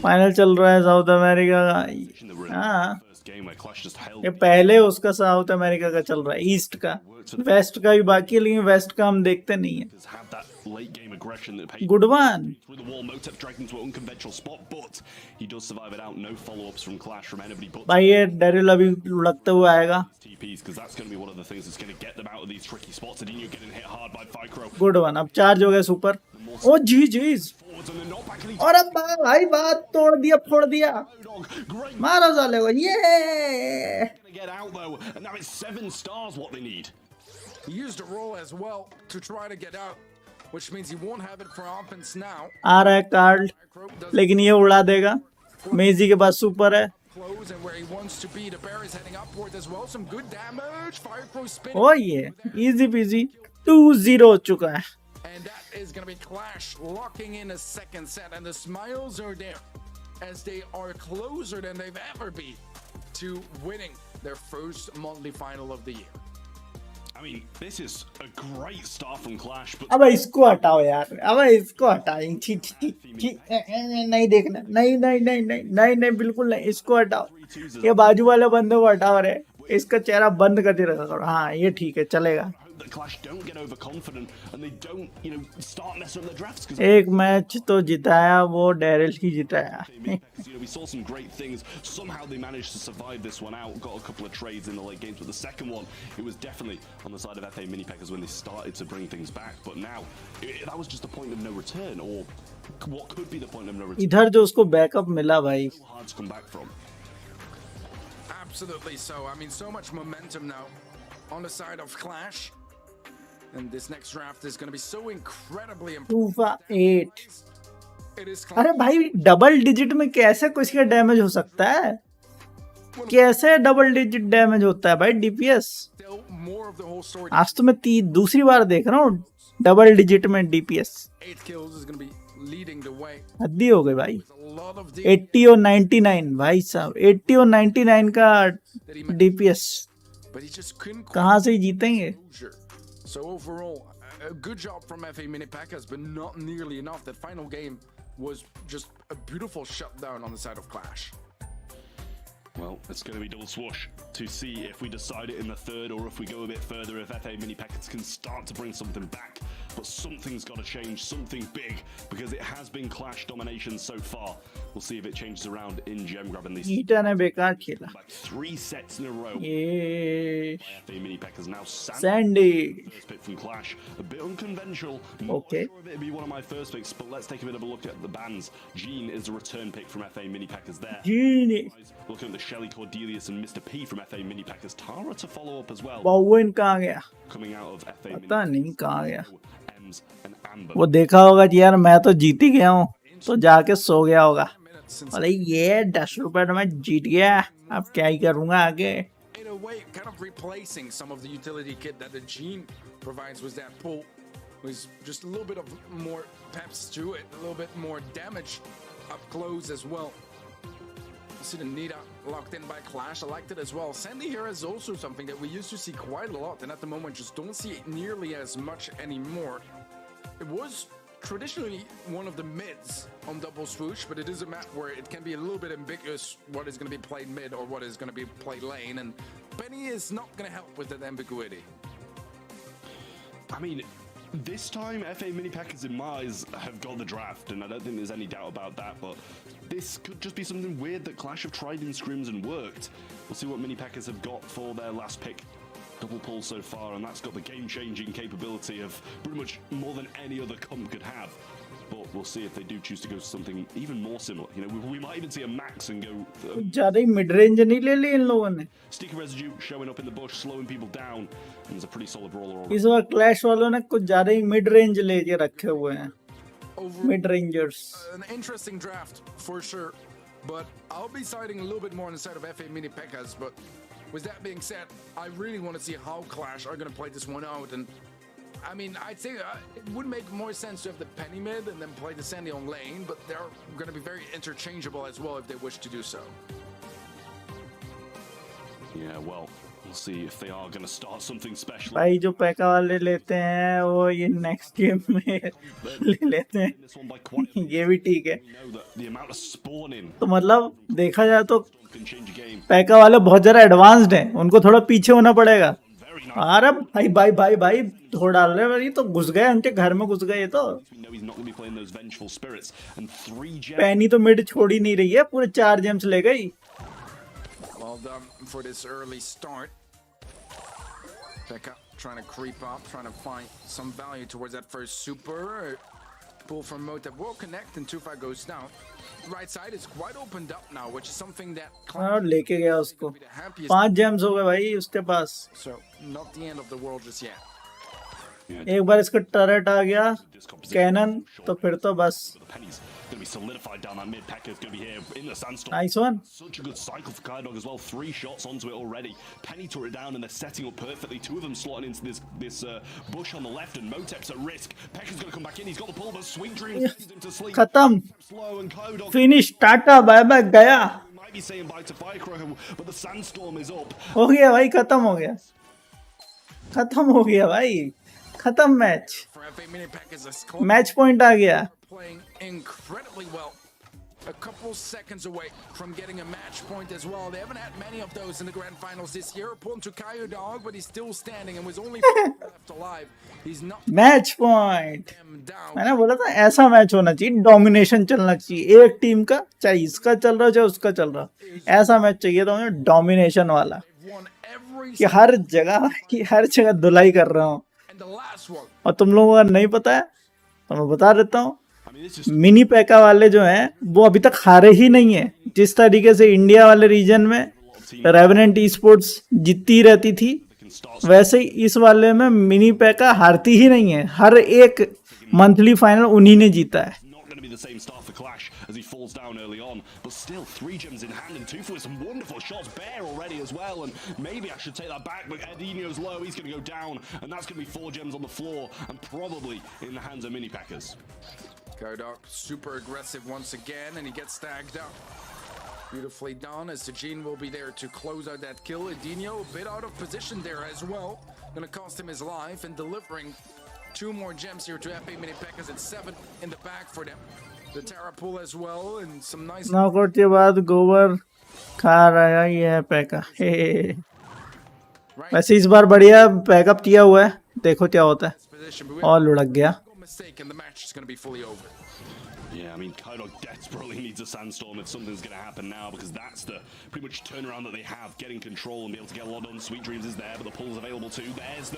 Final चल रहा है south America That we're in का. हाँ. the first game where Clash just held. ये पहले उसका साउथ अमेरिका का चल रहा है. ईस्ट का. वेस्ट का भी बाकी है, लेकिन वेस्ट का हम देखते नहीं है. Has had that late game aggression that paid good one. through the wall. Motep dragged into an unconventional spot, but he does survive it out. No follow-ups from Clash from anybody but भाई ये Daryl अभी लुढ़कते हुए आएगा. TPs, because that's going to be one of the things that's going to get them out of these tricky spots. Adinho getting hit hard by Firecrow. Good one. अब charge हो गया super. Oh G G. Forwards and the knockback, and he's और अब भाई बात तोड़ दिया फोड़ दिया. dog. Great मारो साले को. ये going to get out though, and now it's 7 stars what they need. He used a roll as well to try to get out, which means he won't have it for offense now. आ रहा है card, Firecrow does लेकिन ये उड़ा देगा. मेजी के पास super है. close and where he wants to be. The bear is heading upwards as well. Some good damage. Firecrow spinning. ओ ये इजी पीजी 2-0 हो चुका है. And that is going to be Clash locking in a second set. And the smiles are there as they are closer than they've ever been to winning their first monthly final of the year. I mean, this is a great start from Clash, but अब इसको हटाओ यार, अब इसको हटाओ, छी छी छी छी, नहीं देखना, नहीं नहीं नहीं नहीं नहीं नहीं बिल्कुल नहीं, इसको हटाओ, ये बाजू वाले बंदे को हटाओ रे, इसका चेहरा बंद कर रखा करो, हाँ ये ठीक है चलेगा. that Clash don't get overconfident and they don't, start messing up their drafts. Because एक मैच तो जिताया वो डैरिल ही जिताया. we saw some great things. Somehow they managed to survive this one out. Got a couple of trades in the late games, but the second one, it was definitely on the side of FA Mini Packers when they started to bring things back. But now, that was just the point of no return, or what could be the point of no return. इधर जो उसको backup मिला भाई, Hard to come back from. Absolutely so. I mean, so much momentum now on the side of Clash. And this next draft is going to be so incredibly important. 2-8. It is अरे भाई double digit में कैसे किसी का damage हो सकता है? कैसे डबल डिजिट डैमेज होता है भाई DPS? still more of the whole story. आज तो मैं दूसरी बार देख रहा हूँ डबल डिजिट में DPS. 8 kills is going to be leading the way. हद्दी हो गई भाई. A lot of 80 और 99 भाई साहब, 80 और 99 का DPS but he just couldn't कहाँ से जीतेंगे? closure. So overall, a good job from FA Mini Packers, but not nearly enough. That final game was just a beautiful shutdown on the side of Clash. Well, it's going to be double swoosh to see if we decide it in the third or if we go a bit further, if FA Mini Packers can start to bring something back. But something's got to change, something big, because it has been Clash domination so far. We'll see if it changes around in Gem grabbing these. ईटा ने बेकार खेला. Like 3 sets in a row. ये FA Mini Packers now Sandy. first pick from Clash. A bit unconventional. Okay. Not sure if it'd be one of my first picks, but let's take a bit of a look at the bans. Gene is a return pick from FA Mini Packers there. जीनी. Looking at the Shelly Cordelius and Mr. P from FA Mini Packers. Tara to follow up as well. बाउन कहाँ गया? Coming out of FA Mini पता नहीं कहाँ गया. Ems and Amber. वो देखा होगा कि यार मैं तो जीत ही गया हूँ, तो जाके सो गया होगा. Minutes since अरे ये 10 रुपए तो मैं जीत गया, अब क्या ही करूँगा आगे. in a way, kind of replacing some of the utility kit that the Gene provides was that pull. Was just a little bit of more peps to it, a little bit more damage up close as well. You see the Nita locked in by Clash. I liked it as well. Sandy here is also something that we used to see quite a lot, and at the moment just don't see it nearly as much anymore. It was traditionally one of the mids on double swoosh, but it is a map where it can be a little bit ambiguous what is going to be played mid or what is going to be played lane, and Penny is not going to help with that ambiguity. I mean, this time FA Mini Packers in my eyes have got the draft, and I don't think there's any doubt about that, but this could just be something weird that Clash have tried in scrims and worked. We'll see what Mini Packers have got for their last pick. Double pull so far, and that's got the game-changing capability of pretty much more than any other comp could have. But we'll see if they do choose to go to something even more similar. We might even see a max and go. ज़्यादा ही mid range नहीं ले ली इन लोगों ने. Sticky residue showing up in the bush, slowing people down, and there's a pretty solid brawler already. इस बार clash वालों ने कुछ ज़्यादा ही मिड रेंज लेके रखे हुए हैं. Overall, mid rangers. an interesting draft for sure, but I'll be siding a little bit more on the side of FA Mini Packers. But with that being said, I really want to see how Clash are going to play this one out. And I mean, I'd say it would make more sense to have the Penny mid and then play the Sandy on lane, but they're going to be very interchangeable as well if they wish to do so. Yeah, well, we'll see if they are going to start something special. भाई जो पैका वाले लेते हैं वो ये next game में ले लेते हैं. This one by quite a ये भी ठीक है. We know that the amount of spawning तो मतलब देखा जाए तो can change a game. Paika वाले बहुत ज़्यादा एडवांस्ड हैं, उनको थोड़ा पीछे होना पड़ेगा. Very nice. अरे भाई भाई भाई भाई थोड़ा डाल रहे भाई, तो घुस गए उनके घर में, घुस गए. तो We know he's not going to be playing those vengeful spirits. And 3 gems. पैनी तो मिड छोड़ ही नहीं रही है, पूरे 4 जेम्स ले गई. Well done for this early start. Becca trying to creep up, trying to find some value towards that first super. Pull from Motep will connect and 2-5 goes down. Right side is quite opened up now, which is something that और लेके गया उसको. be the happiest. 5 James हो गए भाई उसके पास. So not the end of the world just yet. एक बार इसका टर्रेट आ गया कैनन, तो फिर तो बस. The pennies going to be solidified down that mid. Pekka's going to be here in the sandstorm. Nice one. Such a good cycle for Kydog as well. 3 shots onto it already. Penny tore it down and they're setting up perfectly. 2 of them slotting into this bush on the left, and Motep's at risk. Pekka's going to come back in. He's got the pull, but Sweet Dreams sends him to sleep. खत्म. Slow and Kydog finish. Tata bye bye गया. might be saying bye to Firecrow, but the Sandstorm is up. हो गया भाई, खत्म हो गया, खत्म हो गया भाई, खत्म match, For FA Mini Packers, a score match point आ गया. playing incredibly well. A couple seconds away from getting a match point as well. They haven't had many of those in the grand finals this year. Point to Kaio Dog, but he's still standing and was only left alive. He's not match point, him down. मैंने बोला था ऐसा match होना चाहिए, domination चलना चाहिए एक team का, चाहे इसका चल रहा चाहे उसका चल रहा, ऐसा मैच चाहिए था मुझे, डोमिनेशन वाला, They've won every कि हर जगह धुलाई कर रहा हूँ. and the last one. और तुम लोगों को नहीं पता है तो मैं बता देता हूँ, I mean, it's just mini Paika वाले जो हैं वो अभी तक हारे ही नहीं है. जिस तरीके से इंडिया वाले रीजन में रेवेनेंट ई स्पोर्ट्स जीतती रहती थी, वैसे ही इस वाले में मिनी पैका हारती ही नहीं है. हर एक मंथली फाइनल उन्हीं ने जीता है. not going to be the same start for Clash as he falls down early on, but still 3 gems in hand and 2 for some wonderful shots. Bear already as well, and maybe I should take that back, but Edinho's low, he's going to go down, and that's going to be 4 gems on the floor and probably in the hands of Mini Packers. Goldirock super aggressive once again, and he gets tagged out. Beautifully done, as Sajin will be there to close out that kill. Edinho a bit out of position there as well. Gonna cost him his life, and delivering 2 more gems here to FA Mini Packers at 7 in the back for them. The Tara pull as well, and some nice knockout के बाद गोबर खा रहा है ये पैका. वैसे इस बार बढ़िया पैकअप किया हुआ है, देखो क्या होता है. position, but we और लुढ़क गया. mistake and the match is going to be fully over. Yeah, I mean, Kydog desperately needs a Sandstorm if something's going to happen now, because that's the pretty much turnaround that they have, getting control and be able to get a lot done. Sweet Dreams is there, but the pull's available too. There's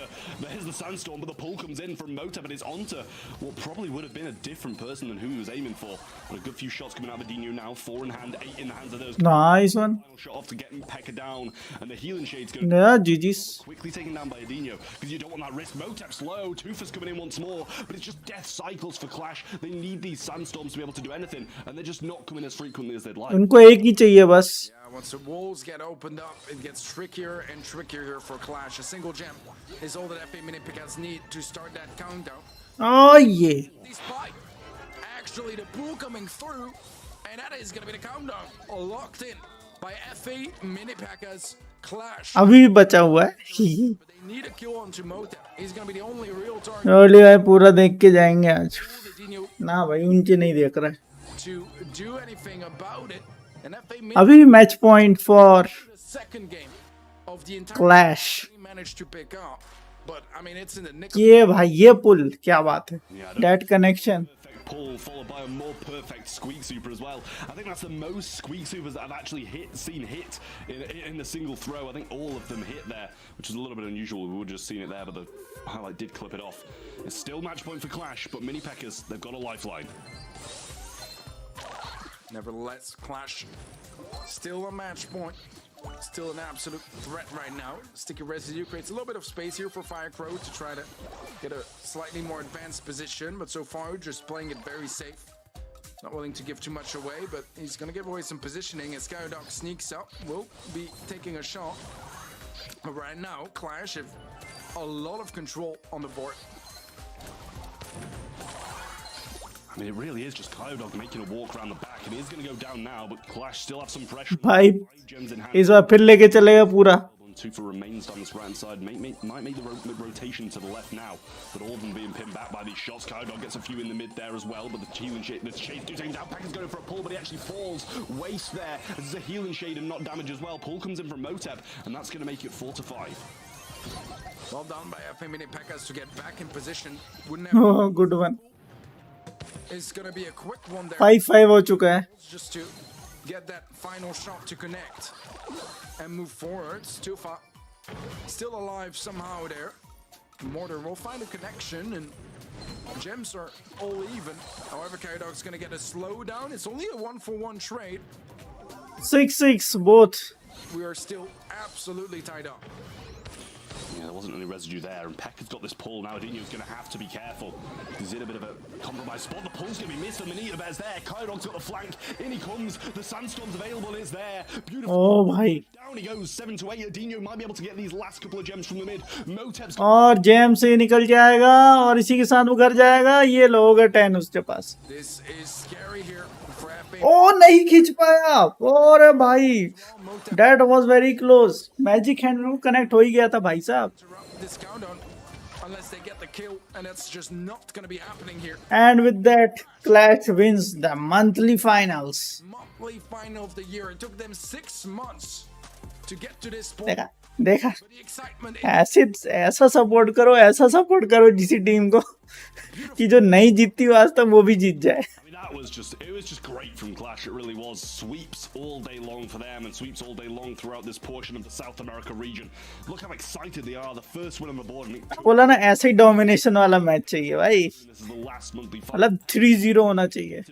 the Sandstorm, but the pull comes in from Mota, but it's onto what probably would have been a different person than who he was aiming for. But a good few shots coming out of Edinho now, 4 in hand, 8 in the hands of those. Nice one. Final shot off to get Pekka down, and the healing shade's going to या जीजीस. quickly taken down by Edinho, because you don't want that risk. Motep's low, Toofa's coming in once more, but it's just death cycles for Clash. They need these Sandstorms to be able to do anything, and they're just not coming as frequently as they'd like. उनको एक ही चाहिए बस. Yeah, once the walls get opened up, it gets trickier and trickier here for Clash. A single gem is all that FA Mini Packers need to start that countdown. ओ ये Despite actually the pool coming through, and that is going to be the countdown locked in by FA Mini Packers. Clash. अभी भी बचा हुआ है. But they need a kill onto Mota. He's going to be the only real target. ओली भाई पूरा देख के जाएंगे आज. Edinho ना भाई उनके नहीं देख रहा है. to do anything about it. And FA Mini अभी भी match point for the second game of the entire clash. team managed to pick up. But I mean, it's in the nick. ये भाई ये पुल क्या बात है. That connection. Perfect pull followed by a more perfect Squeak Super as well. I think that's the most Squeak Supers that I've actually seen hit in a single throw. I think all of them hit there, which is a little bit unusual. We would have just seen it there, but the highlight did clip it off. It's still match point for Clash, but Mini Packers, they've got a lifeline. Nevertheless, Clash still a match point. Still an absolute threat right now. Sticky Residue creates a little bit of space here for Firecrow to try to get a slightly more advanced position, but so far just playing it very safe. Not willing to give too much away, but he's going to give away some positioning as Goldirock sneaks up. Will be taking a shot. But right now, Clash have a lot of control on the board. I mean, it really is just Cloudog making a walk around the back, and he is going to go down now, but Clash still have some pressure. भाई 5 gems in hand. इस बार फिर लेके चलेगा पूरा. Tufa remains down this right hand side. Might make the rotation to the left now, but all of them being pinned back by these shots. Cloudog gets a few in the mid there as well, but the healing shade, the shade do take him down. Packer's going for a pull, but he actually falls. Waste there. This is a healing shade and not damage as well. Pull comes in from Motep, and that's going to make it 4-5. Well done by FA Mini Packers to get back in position. Wouldn't have oh good one. It's going to be a quick one there. 5-5 हो चुका है. Just to get that final shot to connect and move forwards. Tufa still alive somehow there. Mortar will find a connection, and gems are all even. However, Kaidog's going to get a slowdown. It's only a 1-for-1 trade. 6-6 both. We are still absolutely tied up. Yeah, there wasn't any residue there, and Pekka's got this pull now. Adinho's going to have to be careful. He's in a bit of a compromised spot. The pull's going to be missed, and Manita Bear's there. Kaidog's got the flank. In he comes. The Sandstorm's available. It's there. Beautiful. ओ भाई. Down he goes. 7-8. Adinho might be able to get these last couple of gems from the mid. Motep's और GeM से निकल जाएगा और इसी के साथ वो घर जाएगा. ये लोग 10 उसके पास. This is scary here for FA ओ नहीं खींच पाया, और भाई that was very close, magic hand में कनेक्ट हो ही गया था भाई साहब। This countdown, unless they get the kill, and that's just not going to be happening here. And with that Clash wins the monthly finals. Monthly final of the year. It took them 6 months to get to this point. देखा देखा, But the excitement ऐसे ऐसा support करो, ऐसा support करो किसी team को कि जो नहीं जीतती हो आज तक वो भी जीत जाए। I mean, it was just great from Clash. It really was. Sweeps all day long for them, and sweeps all day long throughout this portion of the South America region. Look how excited they are. The first win on the board. And बोला ना ऐसे ही domination वाला match चाहिए भाई, this is the last monthly final. मतलब 3-0 होना चाहिए,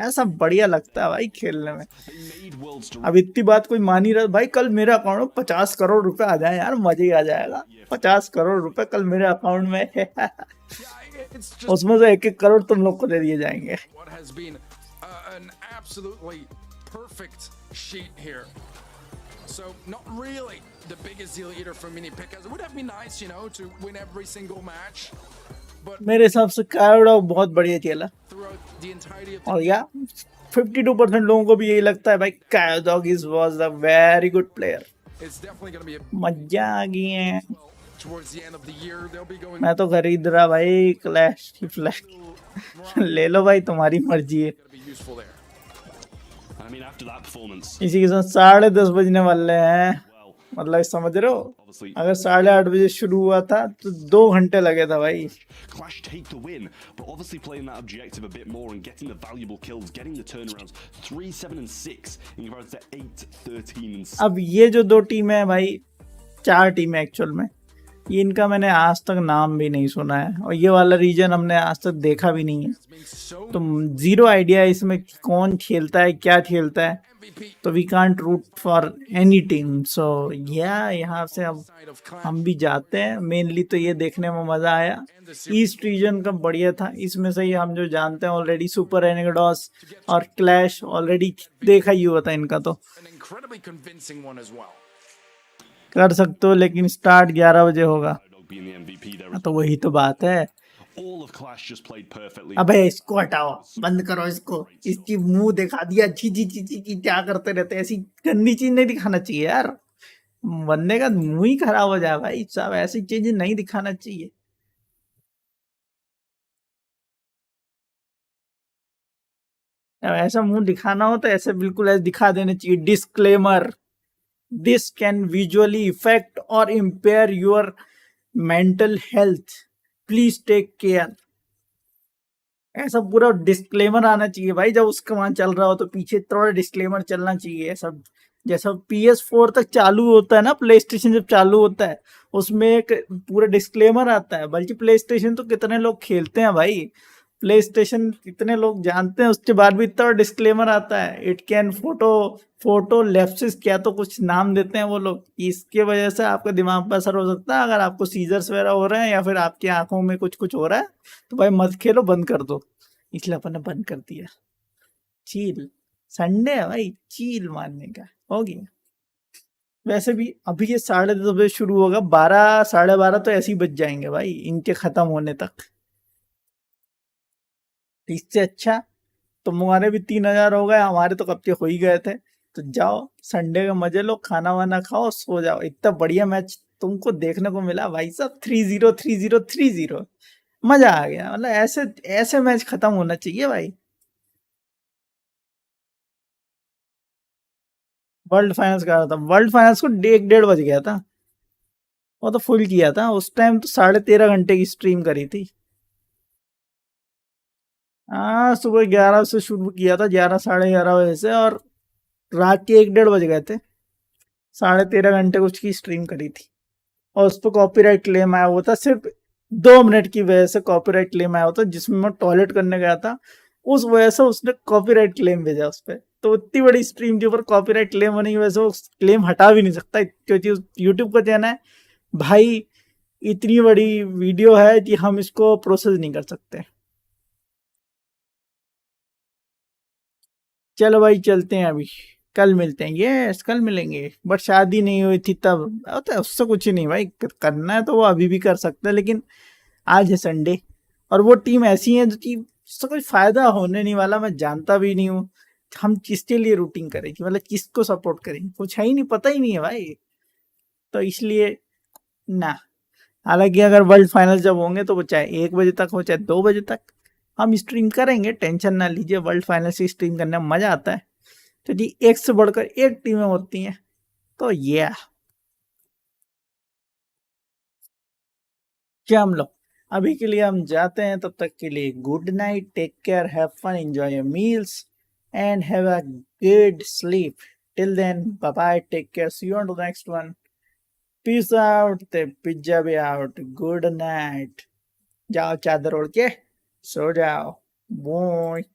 ऐसा बढ़िया लगता है भाई खेलने में। They made worlds to अब इतनी बात कोई मान ही रहा भाई, कल मेरे अकाउंट में 50 करोड़ रुपए आ जाए यार, मजे ही आ जाएगा। 50 करोड़ रुपए कल मेरे अकाउंट में है। yeah, it's just उसमें से 1-1 करोड़ तुम लोग को दे दिए जाएंगे। what has been an absolutely perfect sheet here. So not really the biggest deal either for mini pickers. It would have been nice, you know, to win every single match, but मेरे हिसाब से कायोडॉग बहुत बढ़िया खेला, throughout the entirety of the और या 52% लोगों को भी यही लगता है भाई कायोडॉग was a very good player. it's definitely going to be a मजा आ गई है, towards the end of the year they'll be going मैं तो खरीद रहा भाई क्लैश की फ्लैग। ले लो भाई, तुम्हारी मर्जी है। to be useful there. I mean, after that performance, इसी के साथ 10:30 बजने वाले हैं, well, मतलब समझ रहे हो, obviously, अगर 8:30 बजे शुरू हुआ था तो 2 घंटे लगे था भाई। Clash take the win, but obviously playing that objective a bit more and getting the valuable kills, getting the turnarounds, 3, 7, and 6 in comparison to 8, 13, and 6. अब ये जो 2 टीम है भाई, 4 टीम है एक्चुअल में, ये इनका मैंने आज तक नाम भी नहीं सुना है, और ये वाला रीजन हमने आज तक देखा भी नहीं है, It's been so तो जीरो आइडिया है इसमें कि कौन खेलता है, क्या खेलता है, MVP तो we can't root for any team. So या यहाँ से अब side of Clan हम भी जाते हैं। मेनली तो ये देखने में मजा आया, and the series. East region का बढ़िया था, इसमें से ही हम जो जानते हैं ऑलरेडी सुपर एनिगडॉस और क्लैश ऑलरेडी देखा ही हुआ था इनका, तो An incredibly convincing one as well. कर सकते हो, लेकिन स्टार्ट 11 बजे होगा, Dog being the MVP there. तो वही तो बात है। All of Clash just played perfectly. अबे इसको हटाओ, बंद करो इसको, इसकी मुंह दिखा दिया, जी जी जी जी जी, क्या करते रहते हैं, ऐसी गंदी चीज नहीं दिखाना चाहिए यार, बंदे का मुंह ही खराब हो जाए भाई साहब, ऐसी चीज नहीं दिखाना चाहिए। अब ऐसा मुंह दिखाना हो तो ऐसे बिल्कुल ऐसे दिखा देना चाहिए, disclaimer, this can visually effect और impair your mental health, please take care, ऐसा पूरा डिस्क्लेमर आना चाहिए भाई। जब उसका वहां चल रहा हो तो पीछे थोड़ा डिस्क्लेमर चलना चाहिए, ऐसा जैसा PS4 तक चालू होता है ना, प्ले स्टेशन जब चालू होता है उसमें एक पूरा डिस्क्लेमर आता है, बल्कि प्ले स्टेशन तो कितने लोग खेलते हैं भाई, प्ले स्टेशन कितने लोग जानते हैं, उसके बाद भी इतना डिस्क्लेमर आता है, इट कैन फोटो लेप्सिस, क्या तो कुछ नाम देते हैं वो लोग, इसके वजह से आपके दिमाग पर असर हो सकता है, अगर आपको सीजर्स वगैरह हो रहे हैं या फिर आपकी आंखों में कुछ कुछ हो रहा है तो भाई मत खेलो, बंद कर दो। इसलिए अपन ने बंद कर दिया। चील संडे है भाई, चील मारने का हो गया। वैसे भी अभी ये 10:30 बजे शुरू होगा, 12 12:30 तो ऐसे ही बज जाएंगे भाई इनके खत्म होने तक। इससे अच्छा तुम्हारे भी 3,000 हो गए, हमारे तो कब के हो ही गए थे। तो जाओ संडे के मजे लो, खाना वाना खाओ, सो जाओ। इतना बढ़िया मैच तुमको देखने को मिला भाई साहब, 3-0 3-0 3-0, मजा आ गया। मतलब ऐसे ऐसे मैच खत्म होना चाहिए भाई। वर्ल्ड फाइनल्स का था, वर्ल्ड फाइनल्स को 1:30 बज गया था, वो तो फुल किया था उस टाइम, तो 13.5 घंटे की स्ट्रीम करी थी। हाँ सुबह 11 से शुरू किया था, 11 11:30 बजे से, और रात के 1-1:30 बज गए थे। 13.5 घंटे कुछ की स्ट्रीम करी थी, और उस पर कॉपीराइट क्लेम आया हुआ था, सिर्फ 2 मिनट की वजह से कॉपीराइट क्लेम आया हुआ था, जिसमें मैं टॉयलेट करने गया था, उस वजह से उसने कॉपीराइट क्लेम भेजा उस पर। तो इतनी बड़ी स्ट्रीम के ऊपर कॉपीराइट क्लेम होने की वजह से वो क्लेम हटा भी नहीं सकता, क्योंकि यूट्यूब का कहना है भाई इतनी बड़ी वीडियो है कि हम इसको प्रोसेस नहीं कर सकते। चलो भाई चलते हैं, अभी कल मिलते हैं, यस कल मिलेंगे, बट शादी नहीं हुई थी तब होता है, उससे कुछ ही नहीं भाई, करना है तो वो अभी भी कर सकते हैं, लेकिन आज है संडे, और वो टीम ऐसी है जो कि उससे कोई फायदा होने नहीं वाला, मैं जानता भी नहीं हूँ हम किसके लिए रूटिंग करें, कि मतलब किसको सपोर्ट करें, कुछ है ही नहीं, पता ही नहीं है भाई। तो इसलिए ना, हालांकि अगर वर्ल्ड फाइनल जब होंगे तो वो चाहे 1 बजे तक हो चाहे 2 बजे तक हम स्ट्रीम करेंगे, टेंशन ना लीजिए। वर्ल्ड फाइनल से स्ट्रीम करने में मजा आता है, तो जी एक से बढ़कर एक टीमें होती हैं। तो ये हम लोग अभी के लिए हम जाते हैं, तब तक के लिए good night, take care, have fun, enjoy your meals and have a good sleep. Till then bye bye, take care, see you on the next one, peace out, ते पिज्जा भी आउट, गुड नाइट। जाओ चादर ओढ़ के सो जाओ, bye.